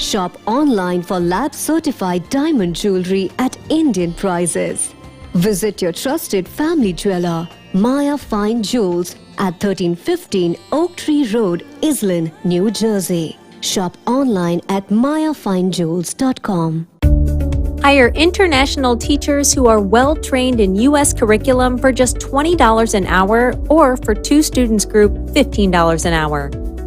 Shop online for lab-certified diamond jewelry at Indian prices. Visit your trusted family jeweler, Maya Fine Jewels, at 1315 Oak Tree Road, Islin, New Jersey. Shop online at mayaffinejewels.com. Hire international teachers who are well trained in U.S. curriculum for just $20 an hour, or for 2 students group, $15 an hour.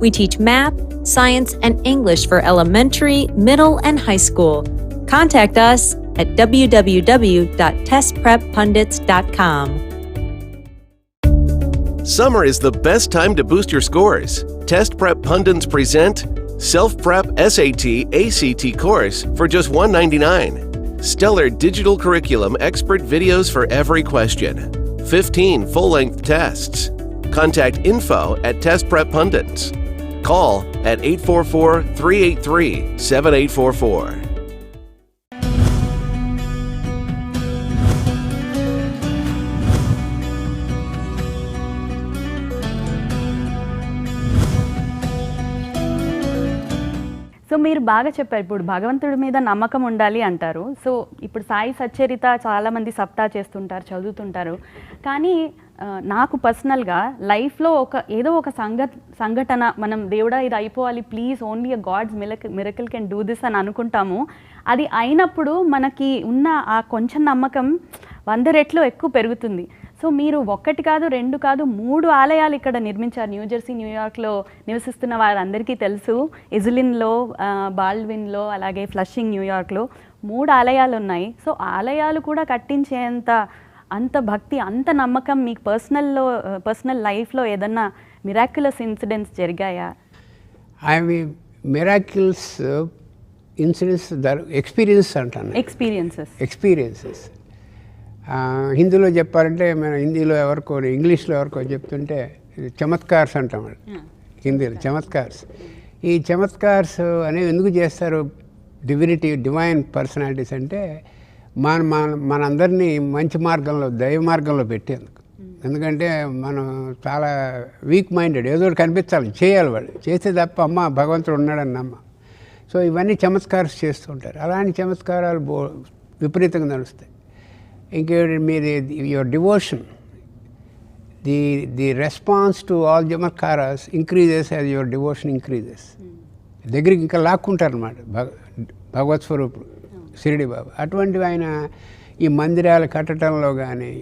We teach math, science, and English for elementary, middle, and high school. Contact us at www.testpreppundits.com. Summer is the best time to boost your scores. Test Prep Pundits present Self-Prep SAT ACT course for just $199. Stellar digital curriculum expert videos for every question. 15 full-length tests. Contact info@testpreppundits. Call at 844-383-7844. So మీరు బాగా చెప్పారు, ఇప్పుడు భగవంతుడి మీద నమ్మకం ఉండాలి అంటారు. So ఇప్పుడు సాయి సచ్చరిత చాలామంది సప్తా చేస్తుంటారు, చదువుతుంటారు. కానీ నాకు పర్సనల్గా లైఫ్లో ఏదో ఒక సంఘటన మనం దేవుడా ఇది అయిపోవాలి please, only a god's miracle can do this అని అనుకుంటాము. అది అయినప్పుడు మనకి ఉన్న ఆ కొంచెం నమ్మకం 100 రెట్లు ఎక్కువ పెరుగుతుంది. సో మీరు 1 కాదు 2 కాదు 3 ఆలయాలు ఇక్కడ నిర్మించారు. న్యూజెర్సీ, న్యూయార్క్లో నివసిస్తున్న వారందరికీ తెలుసు. ఇజ్లిన్లో, బాల్డ్విన్లో, అలాగే ఫ్లషింగ్, న్యూయార్క్లో 3 ఆలయాలు ఉన్నాయి. సో ఆలయాలు కూడా కట్టించేంత అంత భక్తి, అంత నమ్మకం మీకు పర్సనల్ లైఫ్లో ఏదన్నా మిరాక్యులస్ ఇన్సిడెంట్స్ జరిగాయా? అవి మిరాక్యులస్ ఇన్సిడెంట్స్ ఎక్స్పీరియన్స్ అంటాను. ఎక్స్పీరియన్సెస్ హిందీలో చెప్పాలంటే మనం హిందీలో ఎవరికో, ఇంగ్లీష్లో ఎవరికో చెప్తుంటే చమత్కార్స్ అంటాం. హిందీలో చమత్కార్స్. ఈ చమత్కార్స్ అనేవి ఎందుకు చేస్తారు డివైన్ పర్సనాలిటీస్ అంటే మనందరినీ మంచి మార్గంలో, దైవ మార్గంలో పెట్టేందుకు. ఎందుకంటే మనం చాలా వీక్ మైండెడ్, ఏదో ఒకటి కనిపించాలి, చేయాలి, వాళ్ళు చేస్తే తప్ప అమ్మ భగవంతుడు ఉన్నాడని నమ్మ. సో ఇవన్నీ చమత్కార్స్ చేస్తూ ఉంటారు. అలాంటి చమత్కారాలు విపరీతంగా నడుస్తాయి. ఇంకేంటి, మీరు your devotion, the response to all చమత్కారాస్ increases as your devotion increases. దగ్గరికి ఇంకా లాక్కుంటారు అన్నమాట భగవత్ స్వరూపుడు షిరిడి బాబా. అటువంటివి ఆయన ఈ మందిరాలు కట్టడంలో కానీ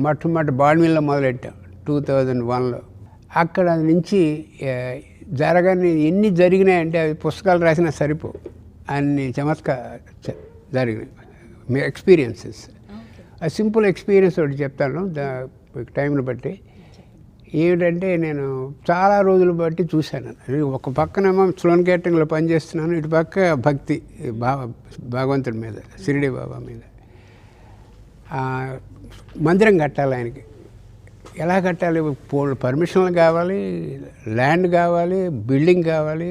మొట్టమొదటి బాల్మిల్లో మొదలెట్టాం 2001లో. అక్కడ నుంచి జరగని ఎన్ని జరిగినాయంటే అవి పుస్తకాలు రాసినా సరిపో, అన్ని చమత్కారం జరిగినాయి ఎక్స్పీరియన్సెస్. ఆ సింపుల్ ఎక్స్పీరియన్స్ ఒకటి చెప్తాను టైంను బట్టి. ఏమిటంటే నేను చాలా రోజులు బట్టి చూశాను. ఒక పక్కనేమో స్లోన్ క్యాటరింగ్లో పనిచేస్తున్నాను, ఇటు పక్క భక్తి భగవంతుడి మీద, షిరిడి బాబా మీద. మందిరం కట్టాలి ఆయనకి, ఎలా కట్టాలి, పర్మిషన్లు కావాలి, ల్యాండ్ కావాలి, బిల్డింగ్ కావాలి,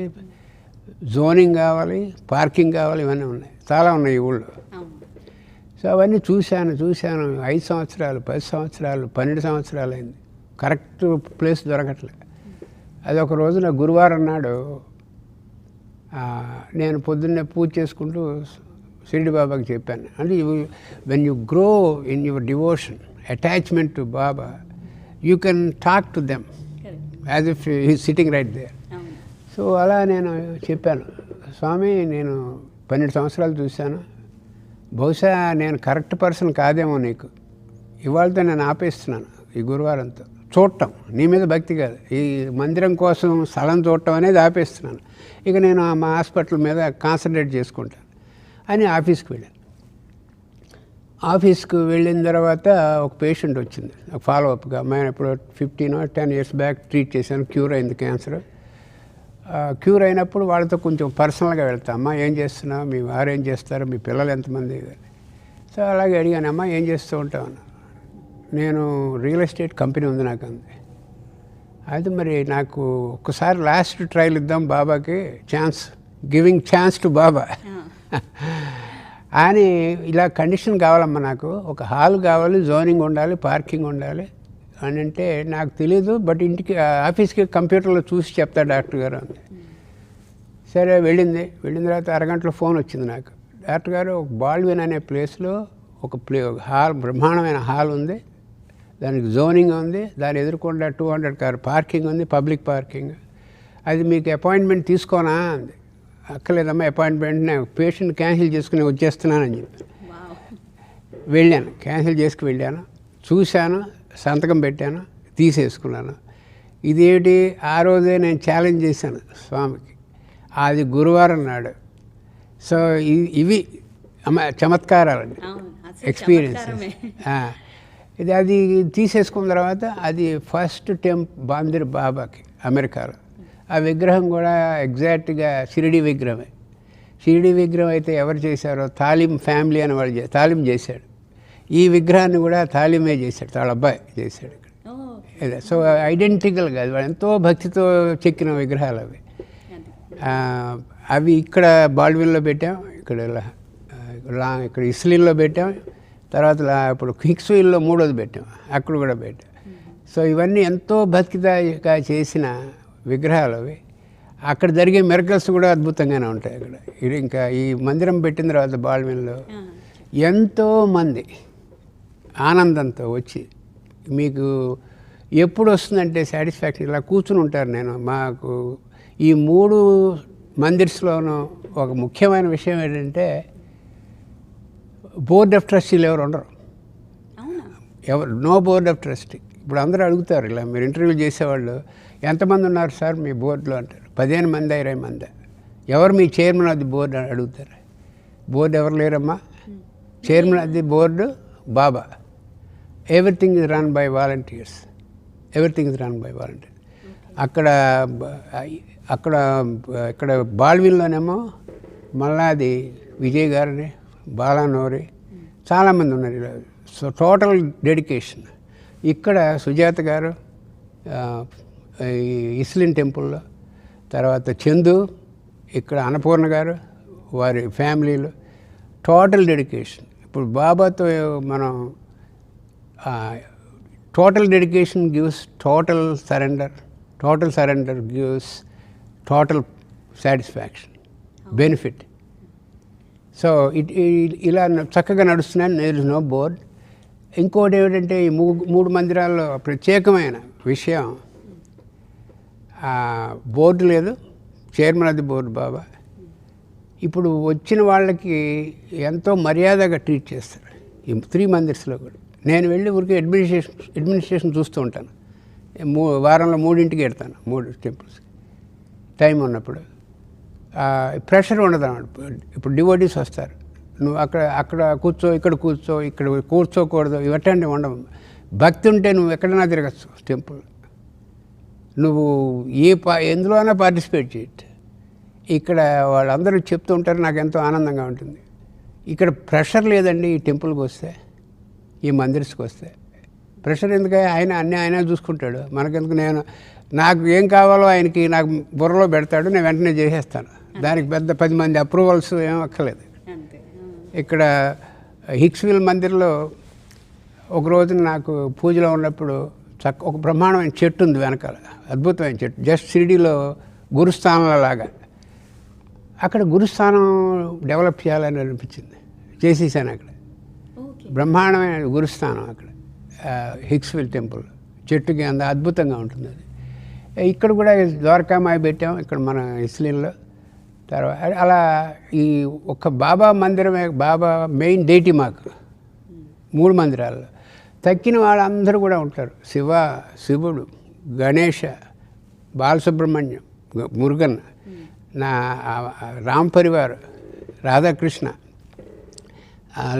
జోనింగ్ కావాలి, పార్కింగ్ కావాలి, ఇవన్నీ ఉన్నాయి, చాలా ఉన్నాయి ఈ ఊళ్ళో. సో అవన్నీ చూశాను 5 సంవత్సరాలు 10 సంవత్సరాలు 12 సంవత్సరాలు అయింది, కరెక్ట్ ప్లేస్ దొరకట్లే. అది ఒక రోజున గురువారం నాడు నేను పొద్దున్నే పూజ చేసుకుంటూ షిరిడి బాబాకి చెప్పాను, అంటే when you grow in your devotion, attachment to Baba, you can talk to them as if he sitting right there. So అలా నేను చెప్పాను, స్వామి నేను 12 సంవత్సరాలు చూశాను, బహుశా నేను కరెక్ట్ పర్సన్ కాదేమో నీకు, ఇవాళతో నేను ఆపేస్తున్నాను ఈ గురువారంతో, చూడటం నీ మీద భక్తి కాదు, ఈ మందిరం కోసం స్థలం చూడటం అనేది ఆపేస్తున్నాను, ఇక నేను మా హాస్పిటల్ మీద కాన్సన్ట్రేట్ చేసుకుంటాను అని ఆఫీస్కి వెళ్ళాను. ఆఫీస్కి వెళ్ళిన తర్వాత ఒక పేషెంట్ వచ్చింది ఫాలోఅప్గా, మేము ఇప్పుడు 15 or 10 years బ్యాక్ ట్రీట్ చేశాను, క్యూర్ అయింది క్యాన్సర్. క్యూర్ అయినప్పుడు వాళ్ళతో కొంచెం పర్సనల్గా వెళ్తాం, అమ్మ ఏం చేస్తున్నావు, మీ వారు ఏం చేస్తారు, మీ పిల్లలు ఎంతమంది. సో అలాగే అడిగాను, అమ్మ ఏం చేస్తూ ఉంటావు, నేను రియల్ ఎస్టేట్ కంపెనీ ఉంది నాకు అంది. అయితే మరి నాకు ఒకసారి లాస్ట్ ట్రయల్ ఇద్దాం బాబాకి, ఛాన్స్, గివింగ్ ఛాన్స్ టు బాబా అని, ఇలా కండిషన్ కావాలమ్మా, నాకు ఒక హాల్ కావాలి, జోనింగ్ ఉండాలి, పార్కింగ్ ఉండాలి అని అంటే నాకు తెలీదు, బట్ ఇంటికి ఆఫీస్కి కంప్యూటర్లో చూసి చెప్తా డాక్టర్ గారు అంది. సరే వెళ్ళిన తర్వాత అరగంటలో ఫోన్ వచ్చింది నాకు, డాక్టర్ గారు ఒక బాల్విన్ అనే ప్లేస్లో ఒక హాల్, బ్రహ్మాండమైన హాల్ ఉంది, దానికి జోనింగ్ ఉంది, దాని ఎదురుకుండా 200 కార్ పార్కింగ్ ఉంది, పబ్లిక్ పార్కింగ్, అది మీకు అపాయింట్మెంట్ తీసుకోనా అంది. అక్కర్లేదమ్మా అపాయింట్మెంట్, నేను పేషెంట్ క్యాన్సిల్ చేసుకుని వచ్చేస్తున్నానని చెప్పి వెళ్ళాను, క్యాన్సిల్ చేసుకు వెళ్ళాను, చూశాను, సంతకం పెట్టాను, తీసేసుకున్నాను. ఇదేమిటి, ఆ రోజే నేను ఛాలెంజ్ చేశాను స్వామికి, అది గురువారం నాడు. సో ఇవి చమత్కారాలండి, ఎక్స్పీరియన్సెస్. ఇది అది తీసేసుకున్న తర్వాత అది ఫస్ట్ మందిర్ బాబాకి అమెరికాలో, ఆ విగ్రహం కూడా ఎగ్జాక్ట్గా షిరిడి విగ్రహమే. షిరిడి విగ్రహం అయితే ఎవరు చేశారో, తాలిం ఫ్యామిలీ అని వాళ్ళు తాలిం చేశాడు, ఈ విగ్రహాన్ని కూడా తాలిమే చేశాడు, వాళ్ళ అబ్బాయి చేశాడు ఇక్కడ. సో ఐడెంటికల్గా అది ఎంతో భక్తితో చెక్కిన విగ్రహాలు అవి. అవి ఇక్కడ బాల్విన్లో పెట్టాం, ఇక్కడ ఇస్లిన్లో పెట్టాం, తర్వాత ఇప్పుడు హిక్స్విల్లో 3వది పెట్టాం, అక్కడ కూడా పెట్టాం. సో ఇవన్నీ ఎంతో భక్తిగా చేసిన విగ్రహాలు అవి. అక్కడ జరిగే మిరకల్స్ కూడా అద్భుతంగానే ఉంటాయి అక్కడ. ఇది ఇంకా ఈ మందిరం పెట్టిన తర్వాత బాల్విన్లో ఎంతోమంది ఆనందంతో వచ్చి, మీకు ఎప్పుడు వస్తుందంటే సాటిస్ఫాక్షన్, ఇలా కూర్చుని ఉంటారు. నేను మాకు ఈ 3 మందిర్స్లోనూ ఒక ముఖ్యమైన విషయం ఏంటంటే, బోర్డ్ ఆఫ్ ట్రస్టీలు ఎవరు ఉండరు, నో బోర్డ్ ఆఫ్ ట్రస్టీ. ఇప్పుడు అందరూ అడుగుతారు, ఇలా మీరు ఇంటర్వ్యూ చేసేవాళ్ళు, ఎంతమంది ఉన్నారు సార్ మీ బోర్డులో అంటారు, 15 మంది 20 మంది. ఎవరు మీ చైర్మన్ ఆఫ్ ది బోర్డు అని అడుగుతారు. బోర్డు ఎవరు లేరమ్మా, chairman of the board Baba. Everything is run by volunteers, everything is run by volunteers. ఇక్కడ బాల్విన్లోనేమో మల్లాది విజయ్ గారిని, బాలానోరి, చాలామంది ఉన్నారు. So total dedication. ఇక్కడ సుజాత గారు ఇస్లిన్ టెంపుల్లో, తర్వాత చందు, ఇక్కడ అన్నపూర్ణ గారు, వారి ఫ్యామిలీలో టోటల్ డెడికేషన్. ఇప్పుడు బాబాతో మనం total dedication gives total surrender gives total satisfaction, benefit. So ఇలా చక్కగా నడుస్తున్నాను, దేర్ ఇస్ నో బోర్డ్. ఇంకోటి ఏమిటంటే, ఈ 3 మందిరాల్లో ప్రత్యేకమైన విషయం, బోర్డు లేదు, చైర్మన్ ఆఫ్ ది బోర్డు బాబా. ఇప్పుడు వచ్చిన వాళ్ళకి ఎంతో మర్యాదగా ట్రీట్ చేస్తారు ఈ 3 మందిర్స్లో కూడా. నేను వెళ్ళి ఊరికి అడ్మినిస్ట్రేషన్ చూస్తూ ఉంటాను, వారంలో 3 వెళ్తాను, 3 టెంపుల్స్కి టైం ఉన్నప్పుడు. ప్రెషర్ ఉండదు అన్నమాట. ఇప్పుడు డివోటీస్ వస్తారు, నువ్వు అక్కడ కూర్చో, ఇక్కడ కూర్చోకూడదు, ఇవన్నీ ఉండవు. భక్తి ఉంటే నువ్వు ఎక్కడైనా తిరగచ్చు టెంపుల్, నువ్వు ఎందులోనైనా పార్టిసిపేట్ చేయొచ్చు. ఇక్కడ వాళ్ళందరూ చెప్తూ ఉంటారు, నాకు ఎంతో ఆనందంగా ఉంటుంది. ఇక్కడ ప్రెషర్ లేదండి ఈ టెంపుల్కి వస్తే, ఈ మందిర్స్కి వస్తే ప్రెషర్ ఎందుకు, ఆయన చూసుకుంటాడు, మనకెందుకు. నాకు ఏం కావాలో ఆయనకి నాకు బుర్రలో పెడతాడు, నేను వెంటనే చేసేస్తాను. దానికి పెద్ద 10 మంది అప్రూవల్స్ ఏం అక్కర్లేదు. ఇక్కడ హిక్స్విల్ మందిర్లో ఒక రోజున నాకు పూజలో ఉన్నప్పుడు ఒక బ్రహ్మాండమైన చెట్టు ఉంది వెనకాల, అద్భుతమైన చెట్టు, జస్ట్ షిరిడీలో గురుస్థానంలో లాగా. అక్కడ గురుస్థానం డెవలప్ చేయాలని అనిపించింది, చేసేసాను. అక్కడ బ్రహ్మాండమైన గురుస్థానం అక్కడ హిక్స్విల్ టెంపుల్, చెట్టుకి అంత అద్భుతంగా ఉంటుంది అది. ఇక్కడ కూడా ద్వారకామాయి పెట్టాం ఇక్కడ మన ఇస్లీన్లో. తర్వాత అలా ఈ ఒక్క బాబా మందిరమే, బాబా మెయిన్ డేటీ మాకు 3 మందిరాల్లో. తక్కిన వాళ్ళందరూ కూడా ఉంటారు, శివుడు, గణేష, బాలసుబ్రహ్మణ్యం, మురుగన్, నా రామ్ పరివార్, రాధాకృష్ణ,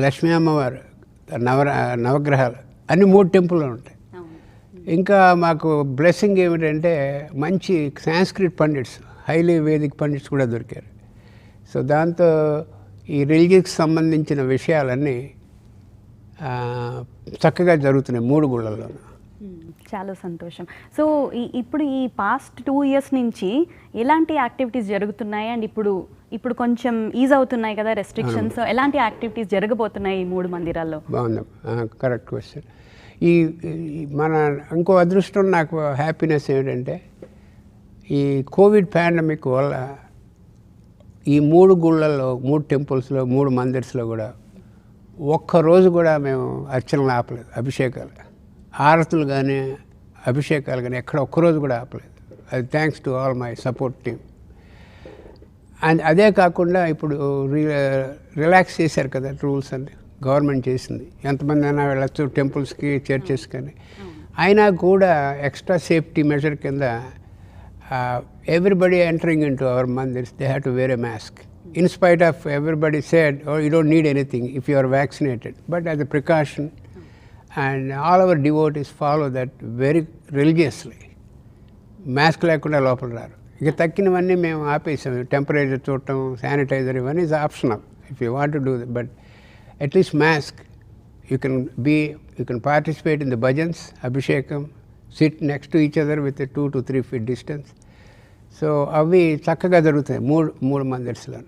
లక్ష్మీ అమ్మవారు, నవగ్రహాలు అన్ని 3 టెంపుల్లో ఉంటాయి. ఇంకా మాకు బ్లెస్సింగ్ ఏమిటంటే మంచి Sanskrit pundits, highly Vedic pundits కూడా దొరికారు. సో దాంతో ఈ రిలీజియస్కి సంబంధించిన విషయాలన్నీ చక్కగా జరుగుతున్నాయి 3 గుళ్ళల్లోనూ. చాలా సంతోషం. సో ఇప్పుడు ఈ పాస్ట్ 2 years నుంచి ఎలాంటి యాక్టివిటీస్ జరుగుతున్నాయి అండ్ ఇప్పుడు కొంచెం ఈజ్ అవుతున్నాయి కదా రెస్ట్రిక్షన్స్, ఎలాంటి యాక్టివిటీస్ జరగబోతున్నాయి ఈ 3 మందిరాల్లో? బాగుంది, కరెక్ట్ క్వశ్చన్. ఈ మన ఇంకో అదృష్టం, నాకు హ్యాపీనెస్ ఏంటంటే ఈ కోవిడ్ పాండమిక్ వల్ల ఈ 3 గుళ్ళల్లో, 3 టెంపుల్స్లో, 3 మందిర్స్లో కూడా ఒక్కరోజు కూడా మేము అర్చనలు ఆపలేదు, అభిషేకాలు, ఆరతులు కానీ అభిషేకాలు కానీ ఎక్కడ ఒక్కరోజు కూడా ఆపలేదు. అది thanks to all my support team. And అదే కాకుండా ఇప్పుడు రిలాక్స్ చేశారు కదా రూల్స్ అన్ని, గవర్నమెంట్ చేసింది, ఎంతమంది అయినా వెళ్ళచ్చు టెంపుల్స్కి, చర్చెస్ కానీ. అయినా కూడా ఎక్స్ట్రా సేఫ్టీ మెజర్ కింద everybody entering in to our mandirs they have to wear a mask. In spite of everybody said, oh, you don't need anything if you are vaccinated. But as a precaution, and all our devotees follow that very religiously. Mask లేకుండా లోపల రారు. ఇక తక్కినవన్నీ మేము ఆపేసాం, temperature చూడటం, sanitiser, ఇవన్నీ is optional if you want to do that. But at least mask, you can participate in the bhajans, abhishekam, sit next to each other with 2 to 3 feet distance. So అవి చక్కగా జరుగుతాయి 3 మందిర్స్లో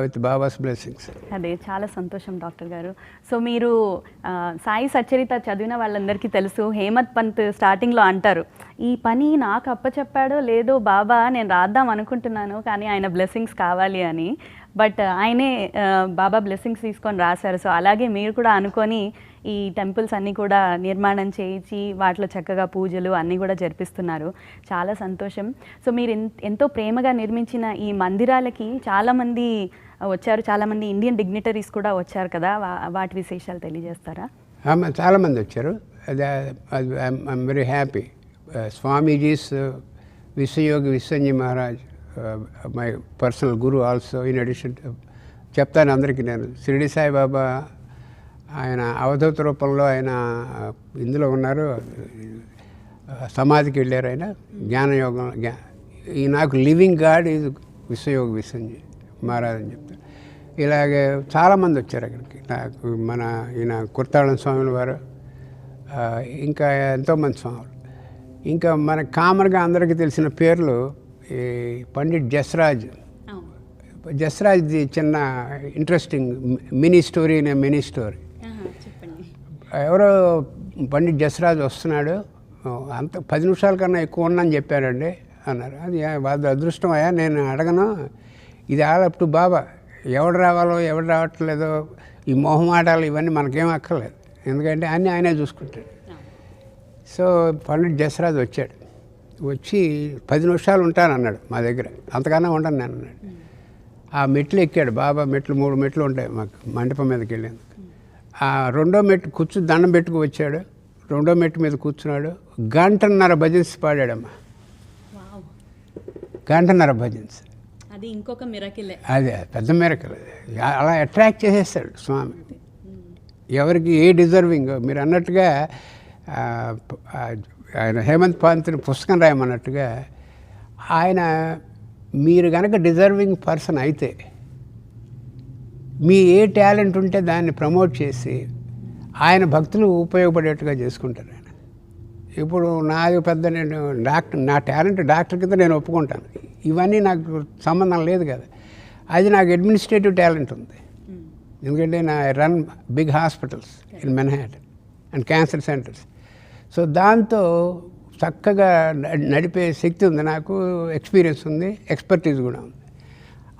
విత్ బాబాస్ బ్లెస్సింగ్స్. అదే చాలా సంతోషం doctor గారు. So మీరు సాయి సచ్చరిత చదివిన వాళ్ళందరికీ తెలుసు, హేమత్ పంత్ స్టార్టింగ్లో అంటారు, ఈ పని నాకు అప్పచెప్పాడో లేదో బాబా, నేను రాద్దాం అనుకుంటున్నాను కానీ ఆయన బ్లెస్సింగ్స్ కావాలి అని. బట్ ఆయనే బాబా బ్లెస్సింగ్స్ తీసుకొని రాశారు. సో అలాగే మీరు కూడా అనుకొని ఈ టెంపుల్స్ అన్నీ కూడా నిర్మాణం చేయించి వాటిలో చక్కగా పూజలు అన్నీ కూడా జరిపిస్తున్నారు. చాలా సంతోషం. సో మీరు ఎంతో ప్రేమగా నిర్మించిన ఈ మందిరాలకి చాలామంది వచ్చారు, చాలామంది ఇండియన్ డిగ్నిటరీస్ కూడా వచ్చారు కదా, వాటి విశేషాలు తెలియజేస్తారా? చాలామంది వచ్చారు, I'm very happy. Swamijis, Vishwayogi Vishwanji Maharaj, my personal guru also. In addition చెప్తాను అందరికీ, నేను షిరిడి సాయిబాబా ఆయన అవధూత రూపంలో ఆయన ఇందులో ఉన్నారు, సమాధికి వెళ్ళారు, ఆయన జ్ఞానయోగం. ఈ నాకు living God is విశ్వయోగి Vishwanji Maharaj అని చెప్తారు. ఇలాగే చాలామంది వచ్చారు అక్కడికి. నాకు మన ఈయన కుర్తాళం స్వాముల వారు, ఇంకా ఎంతోమంది స్వాములు. ఇంకా మన కామన్గా అందరికీ తెలిసిన పేర్లు ఈ పండిట్ జ్యస్రాజ్ది చిన్న ఇంట్రెస్టింగ్ మినీ స్టోరీ. ఎవరో పండిట్ జ్యస్రాజ్ వస్తున్నాడు, అంత 10 నిమిషాల కన్నా ఎక్కువ ఉన్నాను చెప్పారండి అన్నారు. అది వాళ్ళ అదృష్టం అయ్యా, నేను అడగను, ఇది ఆల్ అప్ టు బాబా. ఎవడు రావాలో ఎవడు రావట్లేదో ఈ మొహమాటాలు ఇవన్నీ మనకేం అక్కర్లేదు, ఎందుకంటే అన్నీ ఆయనే చూసుకుంటాడు. సో పండిట్ జ్యస్రాజ్ వచ్చాడు, వచ్చి 10 నిమిషాలు ఉంటానన్నాడు మా దగ్గర, అంతకన్నా ఉండను నేను అన్నాడు. ఆ మెట్లు ఎక్కాడు బాబా. మెట్లు 3 మెట్లు ఉంటాయి మాకు మండపం మీదకి వెళ్ళేందుకు. ఆ 2వ మెట్టు దండం పెట్టుకు వచ్చాడు, 2వ మెట్టు మీద కూర్చున్నాడు. 1.5 గంటల భజన్స్ పాడాడమ్మా, 1.5 గంటల భజన్స్. అది ఇంకొక మిరకిలే, అదే పెద్ద మిరకిల్. అలా అట్రాక్ట్ చేసేస్తాడు స్వామి, ఎవరికి ఏ డిజర్వింగ్. మీరు అన్నట్టుగా ఆయన హేమంత్ పంత్ని పుస్తకం రాయమన్నట్టుగా, ఆయన మీరు కనుక డిజర్వింగ్ పర్సన్ అయితే మీ ఏ టాలెంట్ ఉంటే దాన్ని ప్రమోట్ చేసి ఆయన భక్తులు ఉపయోగపడేట్టుగా చేసుకుంటారు ఆయన. ఇప్పుడు నాది పెద్ద నేను డాక్టర్, నా టాలెంట్ డాక్టర్ కింద నేను ఒప్పుకుంటాను. ఇవన్నీ నాకు సంబంధం లేదు కదా. అది నాకు అడ్మినిస్ట్రేటివ్ టాలెంట్ ఉంది. ఎందుకంటే I run big hospitals in Manhattan and cancer centres. So దాంతో చక్కగా నడిపే శక్తి ఉంది నాకు, ఎక్స్పీరియన్స్ ఉంది, ఎక్స్పర్టీస్ కూడా ఉంది.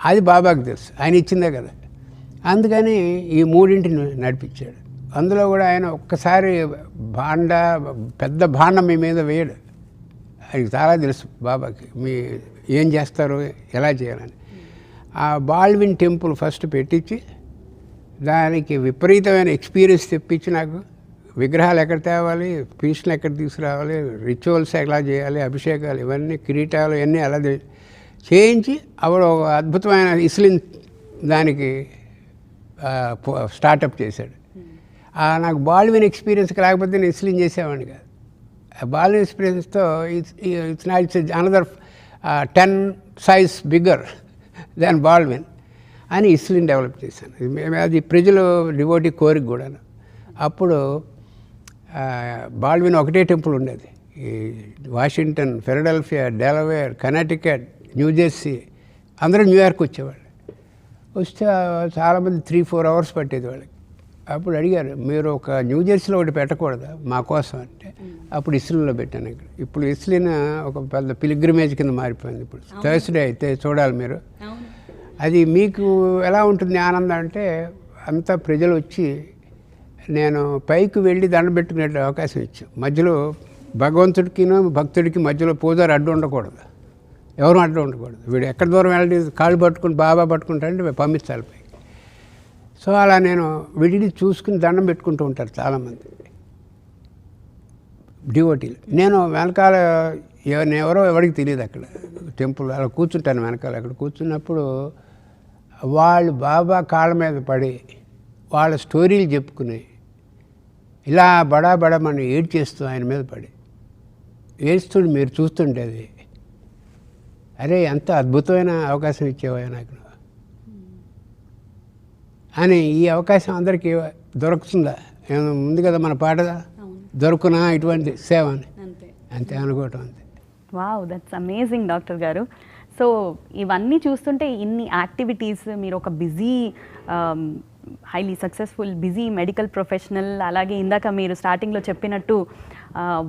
అది బాబాకి తెలుసు, ఆయన ఇచ్చిందే కదా. అందుకని ఈ మూడింటిని నడిపించాడు. అందులో కూడా ఆయన ఒక్కసారి పెద్ద భాండం మీ మీద వేయడు. ఆయనకి చాలా తెలుసు బాబాకి మీ ఏం చేస్తారు, ఎలా చేయాలని. ఆ బాల్విన్ టెంపుల్ ఫస్ట్ పెట్టించి దానికి విపరీతమైన ఎక్స్పీరియన్స్ తెప్పించి నాకు విగ్రహాలు ఎక్కడ తేవాలి, పీస్లు ఎక్కడ తీసుకురావాలి, రిచువల్స్ ఎలా చేయాలి, అభిషేకాలు ఇవన్నీ, కిరీటాలు ఇవన్నీ అలా చేయించి అప్పుడు ఒక అద్భుతమైన ఇస్లిన్ దానికి స్టార్టప్ చేశాడు. నాకు బాల్విన్ ఎక్స్పీరియన్స్ లేకపోతే నేను ఇస్లిన్ చేసేవాడిని కాదు. ఆ బాల్విన్ ఎక్స్పీరియన్స్తో it's another 10 size bigger than Baldwin అని ఇస్లిన్ డెవలప్ చేశాను. అది ప్రజలు డివోటీ కోరిక కూడా. అప్పుడు బాల్విన్ ఒకటే టెంపుల్ ఉండేది. ఈ వాషింగ్టన్, ఫిలడెల్ఫియా, డెలవేర్, కనెటికట్, న్యూజెర్సీ అందరూ న్యూయార్క్ వచ్చేవాళ్ళు. వస్తే చాలామంది 3-4 hours పట్టేది వాళ్ళకి. అప్పుడు అడిగారు, మీరు ఒక న్యూజెర్సీలో ఒకటి పెట్టకూడదా మా కోసం అంటే, అప్పుడు ఇస్లిన్లో పెట్టాను. ఇక్కడ ఇప్పుడు ఇస్లిన్ ఒక పెద్ద పిలిగ్రిమేజ్ కింద మారిపోయింది. ఇప్పుడు థర్స్డే అయితే చూడాలి మీరు. అది మీకు ఎలా ఉంటుంది ఆనందం అంటే, అంతా ప్రజలు వచ్చి నేను పైకి వెళ్ళి దండం పెట్టుకునే అవకాశం ఇచ్చాను. మధ్యలో భగవంతుడికిను భక్తుడికి మధ్యలో పూజారి అడ్డు ఉండకూడదు, ఎవరు అడ్డు ఉండకూడదు. వీడు ఎక్కడ దూరం వెళ్ళి కాళ్ళు పట్టుకుని బాబా పట్టుకుంటారంటే పంపించాలి పైకి. సో అలా నేను వీడిని చూసుకుని దండం పెట్టుకుంటూ ఉంటారు చాలామంది డివోటీలు. నేను వెనకాల ఎవరో ఎవరికి తెలియదు అక్కడ టెంపుల్, అలా కూర్చుంటాను వెనకాల. అక్కడ కూర్చున్నప్పుడు వాళ్ళు బాబా కాళ్ళ మీద పడి వాళ్ళ స్టోరీలు చెప్పుకుని ఇలా బడాబడమని ఏడ్చేస్తూ ఆయన మీద పడి ఏడుస్తుంటే మీరు చూస్తుంటే అది, అరే ఎంత అద్భుతమైన అవకాశం ఇచ్చేవా నాకు అని. ఈ అవకాశం అందరికీ దొరుకుతుందా? ఉంది కదా మన పాట, దొరుకునా ఇటువంటి సేవ అని అంతే అనుకోవటం అంతే. వావ్, దట్స్ అమేజింగ్ డాక్టర్ గారు. సో ఇవన్నీ చూస్తుంటే ఇన్ని యాక్టివిటీస్, మీరు ఒక busy highly successful busy medical professional, అలాగే ఇందాక మీరు స్టార్టింగ్లో చెప్పినట్టు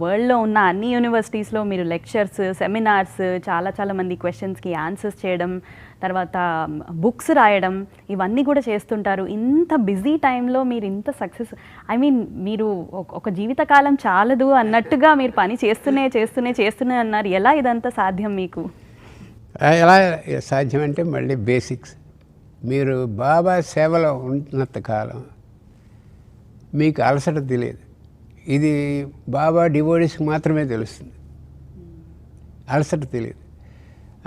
వరల్డ్లో ఉన్న అన్ని యూనివర్సిటీస్లో మీరు లెక్చర్స్, సెమినార్స్, చాలా మంది క్వశ్చన్స్కి ఆన్సర్స్ చేయడం, తర్వాత బుక్స్ రాయడం, ఇవన్నీ కూడా చేస్తుంటారు. ఇంత బిజీ టైంలో మీరు ఇంత సక్సెస్, ఐ మీన్ మీరు ఒక జీవితకాలం చాలదు అన్నట్టుగా మీరు పని చేస్తూనే అన్నారు. ఎలా ఇదంతా సాధ్యం మీకు? ఎలా సాధ్యం అంటే మళ్ళీ బేసిక్స్. మీరు బాబా సేవలో ఉన్నంత కాలం మీకు అలసట తెలియదు. ఇది బాబా డివోటీస్కి మాత్రమే తెలుస్తుంది.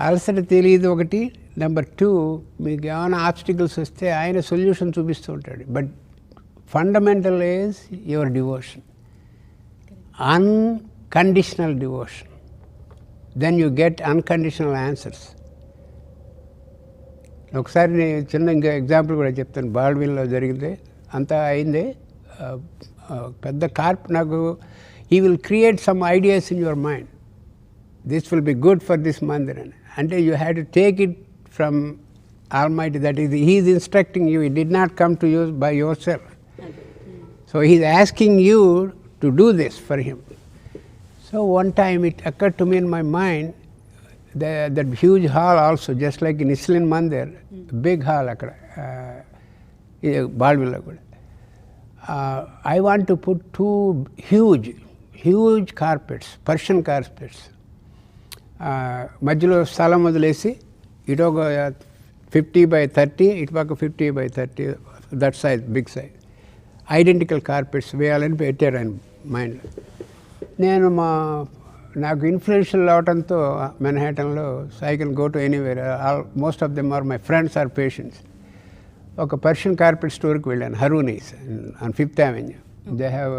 అలసట తెలియదు ఒకటి. నెంబర్ 2, మీకు ఏమైనా ఆబ్స్టికల్స్ వస్తే ఆయన సొల్యూషన్ చూపిస్తూ ఉంటాడు. But fundamental is your devotion, unconditional devotion. Then you get unconditional answers. ఒకసారి నేను చిన్న ఇంకా ఎగ్జాంపుల్ కూడా చెప్తాను. బాల్విన్లో జరిగింది అంతా అయింది. పెద్ద నాకు he will create some ideas in your mind, this will be good for this Mandir అని. అంటే you had to take it from almighty, that is he is instructing you, it did not come to you by your self. So he is asking you to do this for him. So one time it occurred to me in my mind that huge hall also, just like in Islam Mandir, big hall akkada, Baldwin kuda. I want to put 2 huge carpets, Persian carpets. మధ్యలో స్థలం వదిలేసి ఇటు ఒక 50x30, ఇటు పక్క 50x30, that size, big size, identical carpets వేయాలని పెట్టారు ఆయన మైండ్లో. నేను నాకు ఇన్ఫ్లుయెన్షియల్ అవడంతో మెన్హాటన్లో I can go to anywhere, most of them are my friends or patients. ఒక పర్షియన్ కార్పెట్ స్టోర్కి వెళ్ళాను, Harounis on 5th Avenue. They have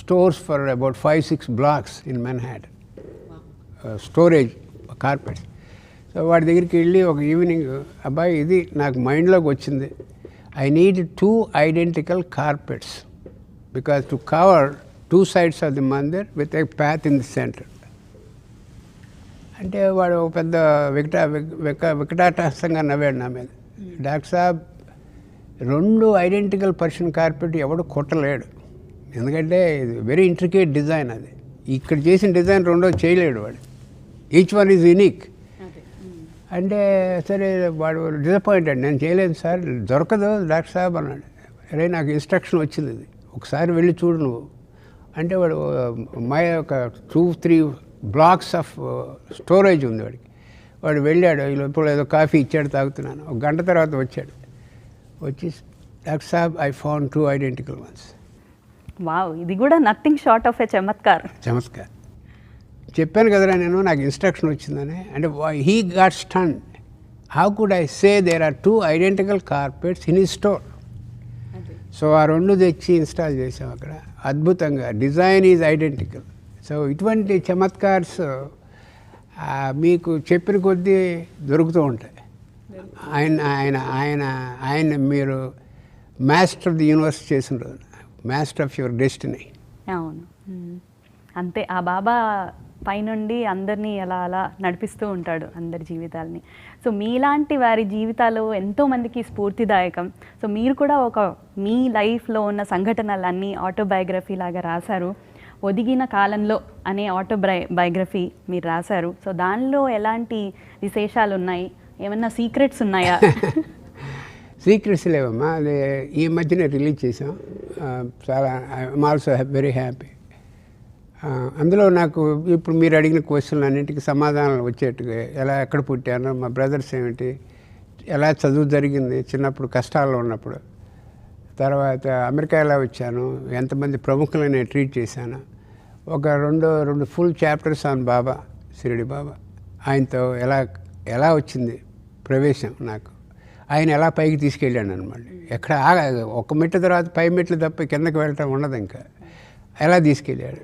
stores for about 5-6 blocks in Manhattan, storage carpets. So వాడి దగ్గరికి వెళ్ళి ఒక evening, అబ్బాయి ఇది నాకు మైండ్లోకి వచ్చింది, I need 2 identical carpets because to cover 2 sides of the mandir with a path in the center. అంటే వాడు పెద్ద వికటాటహస్తంగా నవ్వాడు నా మీద. డాక్టర్ సాబ్ 2 ఐడెంటికల్ పర్షియన్ కార్పెట్ ఎవడు కొట్టలేడు, ఎందుకంటే ఇది వెరీ ఇంట్రికేట్ డిజైన్. అది ఇక్కడ చేసిన డిజైన్ రెండో చేయలేడు వాడు. Each one is unique. అంటే సరే వాడు డిసప్పాయింటెడ్, నేను చేయలేదు సార్, దొరకదు డాక్టర్ సాబ్ అన్నాడు. అరే నాకు ఇన్స్ట్రక్షన్ వచ్చింది, ఇది ఒకసారి వెళ్ళి చూడు నువ్వు అంటే. వాడు మా ఒక 2-3 బ్లాక్స్ ఆఫ్ స్టోరేజ్ ఉంది వాడికి. వాడు వెళ్ళాడు, ఇప్పుడు ఏదో కాఫీ ఇచ్చాడు, తాగుతున్నాను. 1 గంట తర్వాత వచ్చాడు. వచ్చి doctor saab I found 2 identical ones. Wow, ఇది కూడా nothing short of a chamatkar. చెప్పాను కదరా నేను, నాకు ఇన్స్ట్రక్షన్ వచ్చిందని. అంటే he got stun. How could I say there are 2 identical carpets in his store. So ఆ 2 తెచ్చి ఇన్స్టాల్ చేసాం అక్కడ. అద్భుతంగా డిజైన్ ఈజ్ ఐడెంటికల్. సో ఇటువంటి చమత్కార్స్ మీకు చెప్పిన కొద్దీ దొరుకుతూ ఉంటాయి. ఆయన ఆయన ఆయన ఆయన మీరు మాస్టర్ ఆఫ్ ది యూనివర్స్ చేసిన రోజు, మాస్టర్ ఆఫ్ యువర్ డెస్టినీ. అవును, అంతే. ఆ బాబా పైనుండి అందరినీ అలా అలా నడిపిస్తూ ఉంటాడు, అందరి జీవితాలని. సో మీలాంటి వారి జీవితాలు ఎంతోమందికి స్ఫూర్తిదాయకం. సో మీరు కూడా మీ లైఫ్లో ఉన్న సంఘటనలన్నీ ఆటోబయోగ్రఫీ లాగా రాశారు. ఒదిగిన కాలంలో అనే ఆటోబయోగ్రఫీ మీరు రాశారు. సో దానిలో ఎలాంటి విశేషాలు ఉన్నాయి, ఏమన్నా సీక్రెట్స్ ఉన్నాయా? సీక్రెట్స్ లేవమ్మా, అది ఈ మధ్యనే రిలీజ్ చేసాం. చాలా ఐఎమ్ ఆల్సో వెరీ హ్యాపీ. అందులో నాకు ఇప్పుడు మీరు అడిగిన క్వశ్చన్లు అన్నింటికి సమాధానాలు వచ్చేట్టుగా, ఎక్కడ పుట్టాను, మా బ్రదర్స్ ఏమిటి, ఎలా చదువు జరిగింది చిన్నప్పుడు కష్టాల్లో ఉన్నప్పుడు, తర్వాత అమెరికా ఎలా వచ్చాను, ఎంతమంది ప్రముఖులను నేను ట్రీట్ చేశాను, ఒక రెండు ఫుల్ చాప్టర్స్ ఆన్ బాబా, షిరిడి బాబా. ఆయనతో ఎలా వచ్చింది ప్రవేశం నాకు, ఆయన ఎలా పైకి తీసుకెళ్ళాను అనమాట. ఎక్కడ ఒక మెట్టు తర్వాత 5 మెట్లు తప్ప కిందకి వెళ్ళటం ఉండదు, ఇంకా ఎలా తీసుకెళ్ళాడు.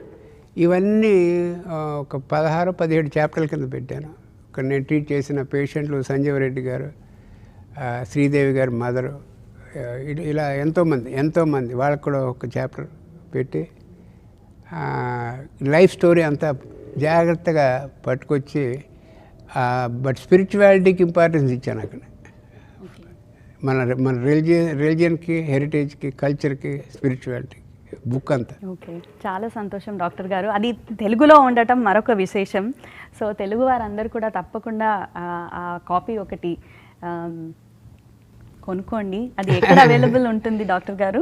ఇవన్నీ ఒక 16-17 చాప్టర్ల కింద పెట్టాను. ఇక్కడ నేను ట్రీట్ చేసిన పేషెంట్లు సంజీవ్ రెడ్డి గారు, శ్రీదేవి గారు మదరు, ఇలా ఎంతోమంది వాళ్ళకు కూడా ఒక చాప్టర్ పెట్టి లైఫ్ స్టోరీ అంతా జాగ్రత్తగా పట్టుకొచ్చి, బట్ స్పిరిచువాలిటీకి ఇంపార్టెన్స్ ఇచ్చాను అక్కడ. మన రిలీజియన్కి, హెరిటేజ్కి, కల్చర్కి, స్పిరిచువాలిటీ బుక్ అంతా. ఓకే, చాలా సంతోషం డాక్టర్ గారు. అది తెలుగులో ఉండటం మరొక విశేషం. సో తెలుగు వారందరూ కూడా తప్పకుండా ఆ కాపీ ఒకటి కొనుక్కోండి. అది ఎక్కడ అవైలబుల్ ఉంటుంది డాక్టర్ గారు?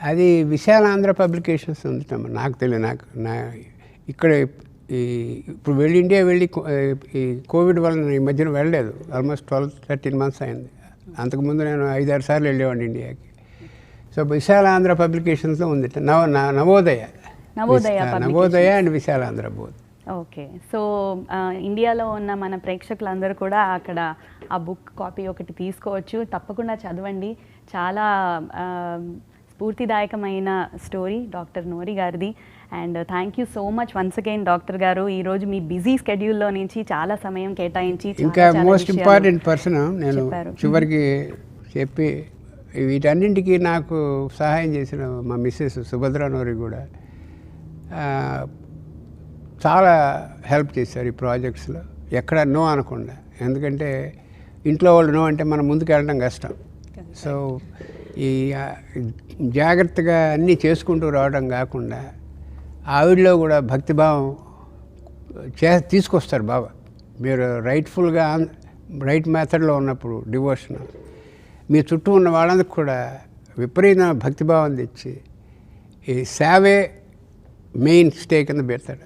అది విశాల ఆంధ్ర పబ్లికేషన్స్ ఉందమ్మా. నాకు తెలియదు, ఇక్కడ ఇప్పుడు ఇండియా వెళ్ళి ఈ కోవిడ్ వల్ల ఈ మధ్యన వెళ్ళలేదు. ఆల్మోస్ట్ 12-13 months అయింది. అంతకుముందు నేను 5-6 సార్లు వెళ్ళేవాడిని ఇండియాకి. సో విశాల ఆంధ్ర పబ్లికేషన్స్లో ఉంది. Navodaya and Visala Andhra Bodh. Okay, so ఇండియాలో ఉన్న మన ప్రేక్షకులందరూ కూడా అక్కడ ఆ బుక్ కాపీ ఒకటి తీసుకోవచ్చు. తప్పకుండా చదవండి. చాలా స్ఫూర్తిదాయకమైన స్టోరీ డాక్టర్ నోరి గారిది. And thank you so much once again doctor గారు. ఈరోజు మీ బిజీ స్కెడ్యూల్లో నుంచి చాలా సమయం కేటాయించి ఇంకా మోస్ట్ ఇంపార్టెంట్ పర్సన్ నేను చివరికి చెప్పి, వీటన్నింటికి నాకు సహాయం చేసిన మా మిస్సెస్ సుభద్ర నోరి కూడా చాలా హెల్ప్ చేశారు ఈ ప్రాజెక్ట్స్లో. ఎక్కడ నో అనకుండా, ఎందుకంటే ఇంట్లో వాళ్ళు నో అంటే మనం ముందుకు వెళ్ళడం కష్టం. సో ఈ జాగ్రత్తగా అన్నీ చేసుకుంటూ రావడం కాకుండా ఆవిడలో కూడా భక్తిభావం తీసుకొస్తారు బాబా. మీరు రైట్ఫుల్గా రైట్ మెథడ్లో ఉన్నప్పుడు డివోషన్, మీ చుట్టూ ఉన్న వాళ్ళందరికీ కూడా విపరీత భక్తిభావం తెచ్చి ఈ సేవే మెయిన్ స్టే కింద పెడతాడు.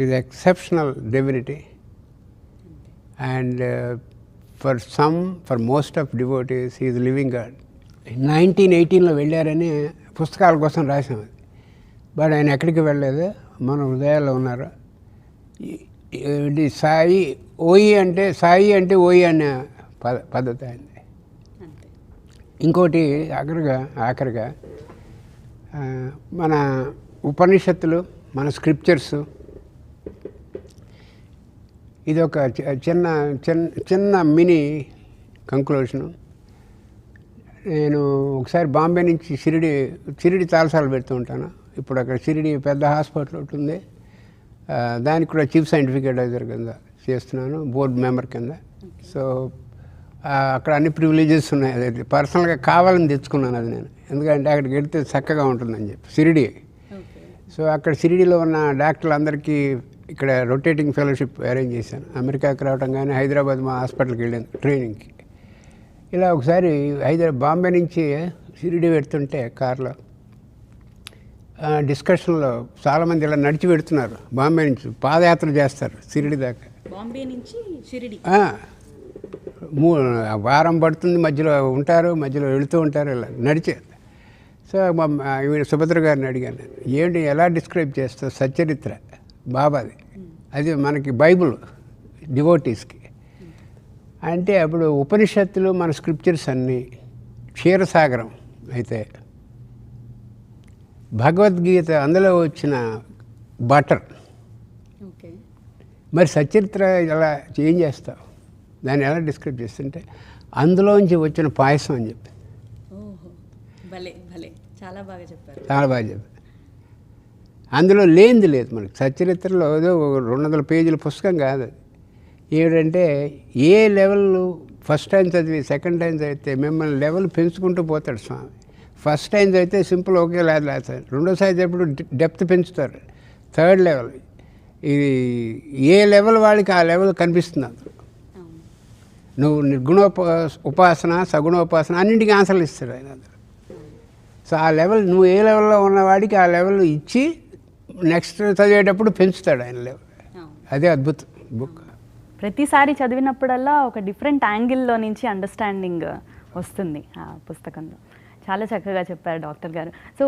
Is exceptional divinity and for most of devotees he is living God. 1918లో వెళ్ళారని పుస్తకాల కోసం రాసాం. బట్ ఆయన ఎక్కడికి వెళ్ళలేదు, మన హృదయాల్లో ఉన్నారు. సాయి అంటే ఓయి అనే పద్ధతి అయింది. ఇంకోటి ఆఖరిగా మన ఉపనిషత్తులు, మన స్క్రిప్చర్స్, ఇది ఒక చిన్న మినీ కంక్లూషను. నేను ఒకసారి బాంబే నుంచి షిరిడి చాలాసార్లు పెడుతూ ఉంటాను. ఇప్పుడు అక్కడ షిరిడి పెద్ద హాస్పిటల్ ఒకటి ఉంది, దానికి కూడా చీఫ్ సైంటిఫిక్ అడ్వైజర్ కింద చేస్తున్నాను, బోర్డు మెంబర్ కింద. సో అక్కడ అన్ని ప్రివిలేజెస్ ఉన్నాయి. అది పర్సనల్గా కావాలని తెచ్చుకున్నాను అది నేను, ఎందుకంటే అక్కడికి వెళ్తే చక్కగా ఉంటుందని చెప్పి షిరిడి. సో అక్కడ షిరిడిలో ఉన్న డాక్టర్లందరికీ ఇక్కడ రొటేటింగ్ ఫెలోషిప్ అరేంజ్ చేశాను. అమెరికాకి రావడం కానీ హైదరాబాద్ మా హాస్పిటల్కి వెళ్ళాను ట్రైనింగ్కి. ఇలా ఒకసారి బాంబే నుంచి షిరిడి పెడుతుంటే కార్లో డిస్కషన్లో చాలామంది ఇలా నడిచి పెడుతున్నారు. బాంబే నుంచి పాదయాత్ర చేస్తారు షిరిడి దాకా. బాంబే నుంచి షిరిడి వారం పడుతుంది, మధ్యలో ఉంటారు, మధ్యలో వెళుతూ ఉంటారు ఇలా నడిచే. సో ఈవిడ సుభద్ర గారిని అడిగాను నేను, ఏంటి ఎలా డిస్క్రైబ్ చేస్తావు సచ్చరిత్ర బాబాది, అది మనకి బైబుల్ డివోటీస్కి అంటే. అప్పుడు ఉపనిషత్తులు మన స్క్రిప్చర్స్ అన్నీ క్షీరసాగరం అయితే, భగవద్గీత అందులో వచ్చిన బటర్. మరి సచరిత్ర ఎలా ఏం చేస్తావు, దాన్ని ఎలా డిస్క్రైబ్ చేస్తుంటే అందులోంచి వచ్చిన పాయసం అని చెప్పి. చాలా బాగా చెప్పారు. చాలా బాగా చెప్పారు. అందులో లేనిది లేదు మనకి. సచరిత్రలో ఏదో 200 పేజీల పుస్తకం కాదు అది. ఏమిటంటే ఏ లెవెల్ ఫస్ట్ టైం చదివి సెకండ్ టైం చదివితే మిమ్మల్ని లెవెల్ పెంచుకుంటూ పోతాడు స్వామి. ఫస్ట్ టైం చదివితే సింపుల్ ఒకే రాస్తారు, రెండోసారి చదివినప్పుడు డెప్త్ పెంచుతారు. థర్డ్ లెవెల్, ఇది ఏ లెవెల్ వాళ్ళకి ఆ లెవెల్ కనిపిస్తుంది అందులో. నువ్వు ఉపాసన సగుణోపాసన అన్నింటికి ఆన్సర్లు ఇస్తాడు ఆయన అందులో. సో ఆ లెవెల్ నువ్వు ఏ లెవెల్లో ఉన్నవాడికి ఆ లెవెల్ ఇచ్చి నెక్స్ట్ చదివేటప్పుడు పెంచుతాడు ఆయన లెవెల్. అదే అద్భుతం బుక్. ప్రతిసారి చదివినప్పుడల్లా ఒక డిఫరెంట్ యాంగిల్లో నుంచి అండర్స్టాండింగ్ వస్తుంది ఆ పుస్తకంలో. చాలా చక్కగా చెప్పారు డాక్టర్ గారు. సో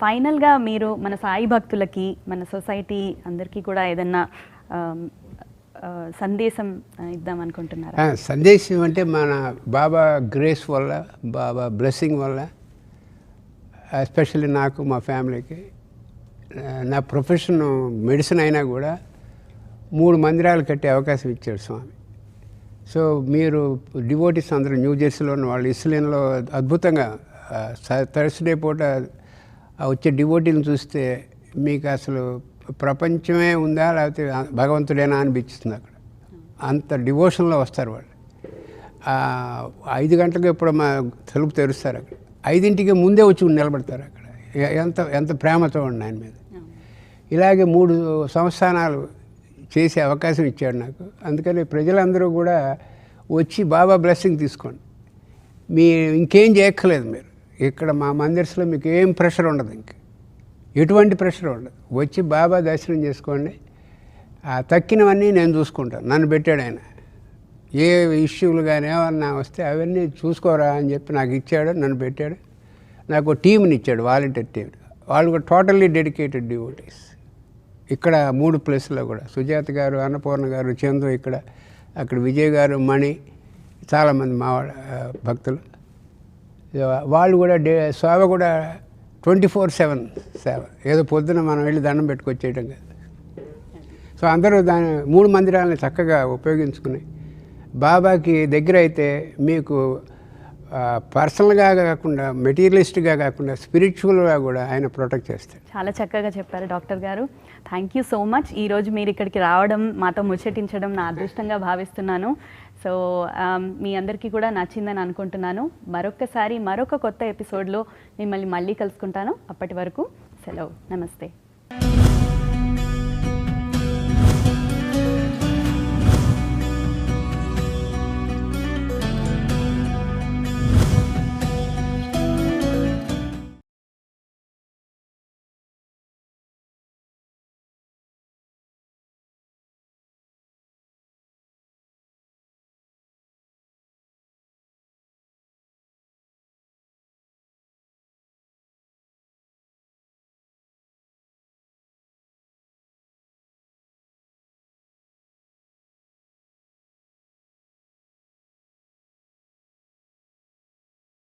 ఫైనల్గా మీరు మన సాయి భక్తులకి, మన సొసైటీ అందరికీ కూడా ఏదన్నా సందేశం ఇద్దాం అనుకుంటున్నారా? సందేశం అంటే మన బాబా గ్రేస్ వల్ల, బాబా బ్లెస్సింగ్ వల్ల, ఎస్పెషల్లీ నాకు మా ఫ్యామిలీకి, నా ప్రొఫెషన్ మెడిసిన్ అయినా కూడా 3 మందిరాలు కట్టే అవకాశం ఇచ్చాడు స్వామి. సో మీరు డివోటీస్ అందరూ న్యూ జెర్సీలో ఉన్న వాళ్ళు ఇస్లేన్లో అద్భుతంగా థర్స్డే పూట వచ్చే డివోటీలను చూస్తే మీకు అసలు ప్రపంచమే ఉందా లేకపోతే భగవంతుడేనా అనిపిస్తుంది. అక్కడ అంత డివోషన్లో వస్తారు వాళ్ళు. 5 గంటలకు ఎప్పుడు మా తలుపు తెరుస్తారు, అక్కడ 5ంటికి ముందే వచ్చి నిలబడతారు అక్కడ. ఎంత ప్రేమతో ఉండి ఆయన మీద. ఇలాగే 3 సంస్థానాలు చేసే అవకాశం ఇచ్చాడు నాకు. అందుకని ప్రజలందరూ కూడా వచ్చి బాబా బ్లెస్సింగ్ తీసుకోండి. ఇంకేం చేయక్కర్లేదు. మీరు ఇక్కడ మా మందిర్స్లో మీకు ఏం ప్రెషర్ ఉండదు, ఇంక ఎటువంటి ప్రెషర్ ఉండదు. వచ్చి బాబా దర్శనం చేసుకోండి. ఆ తక్కినవన్నీ నేను చూసుకుంటాను, నన్ను పెట్టాడు ఆయన. ఏ ఇష్యూలు కానీ ఏమన్నా వస్తే అవన్నీ చూసుకోరా అని చెప్పి నాకు ఇచ్చాడు, నన్ను పెట్టాడు. నాకు టీంని ఇచ్చాడు, వాలంటీర్ టీం. వాళ్ళు కూడా టోటల్లీ డెడికేటెడ్ డివోటీస్. ఇక్కడ 3 ప్లేస్లో కూడా సుజాత గారు, అన్నపూర్ణ గారు, చందు ఇక్కడ, అక్కడ విజయ్ గారు, మణి, చాలామంది మా భక్తులు. వాళ్ళు కూడా సేవ కూడా 24/7 సేవ. ఏదో పొద్దున మనం వెళ్ళి దండం పెట్టుకొచ్చేయటం కాదు. సో అందరూ దాని 3 మందిరాలని చక్కగా ఉపయోగించుకుని బాబాకి దగ్గర అయితే మీకు పర్సనల్గా కాకుండా, మెటీరియలిస్ట్గా కాకుండా, స్పిరిచువల్గా కూడా ఆయన ప్రొటెక్ట్ చేస్తాడు. చాలా చక్కగా చెప్పారు డాక్టర్ గారు. Thank you so much. ఈరోజు మీరు ఇక్కడికి రావడం, మాతో ముచ్చటించడం నా అదృష్టంగా భావిస్తున్నాను. సో మీ అందరికీ కూడా నచ్చిందని అనుకుంటున్నాను. మరొక కొత్త ఎపిసోడ్లో మిమ్మల్ని మళ్ళీ కలుసుకుంటాను. అప్పటి వరకు సెలవు. నమస్తే.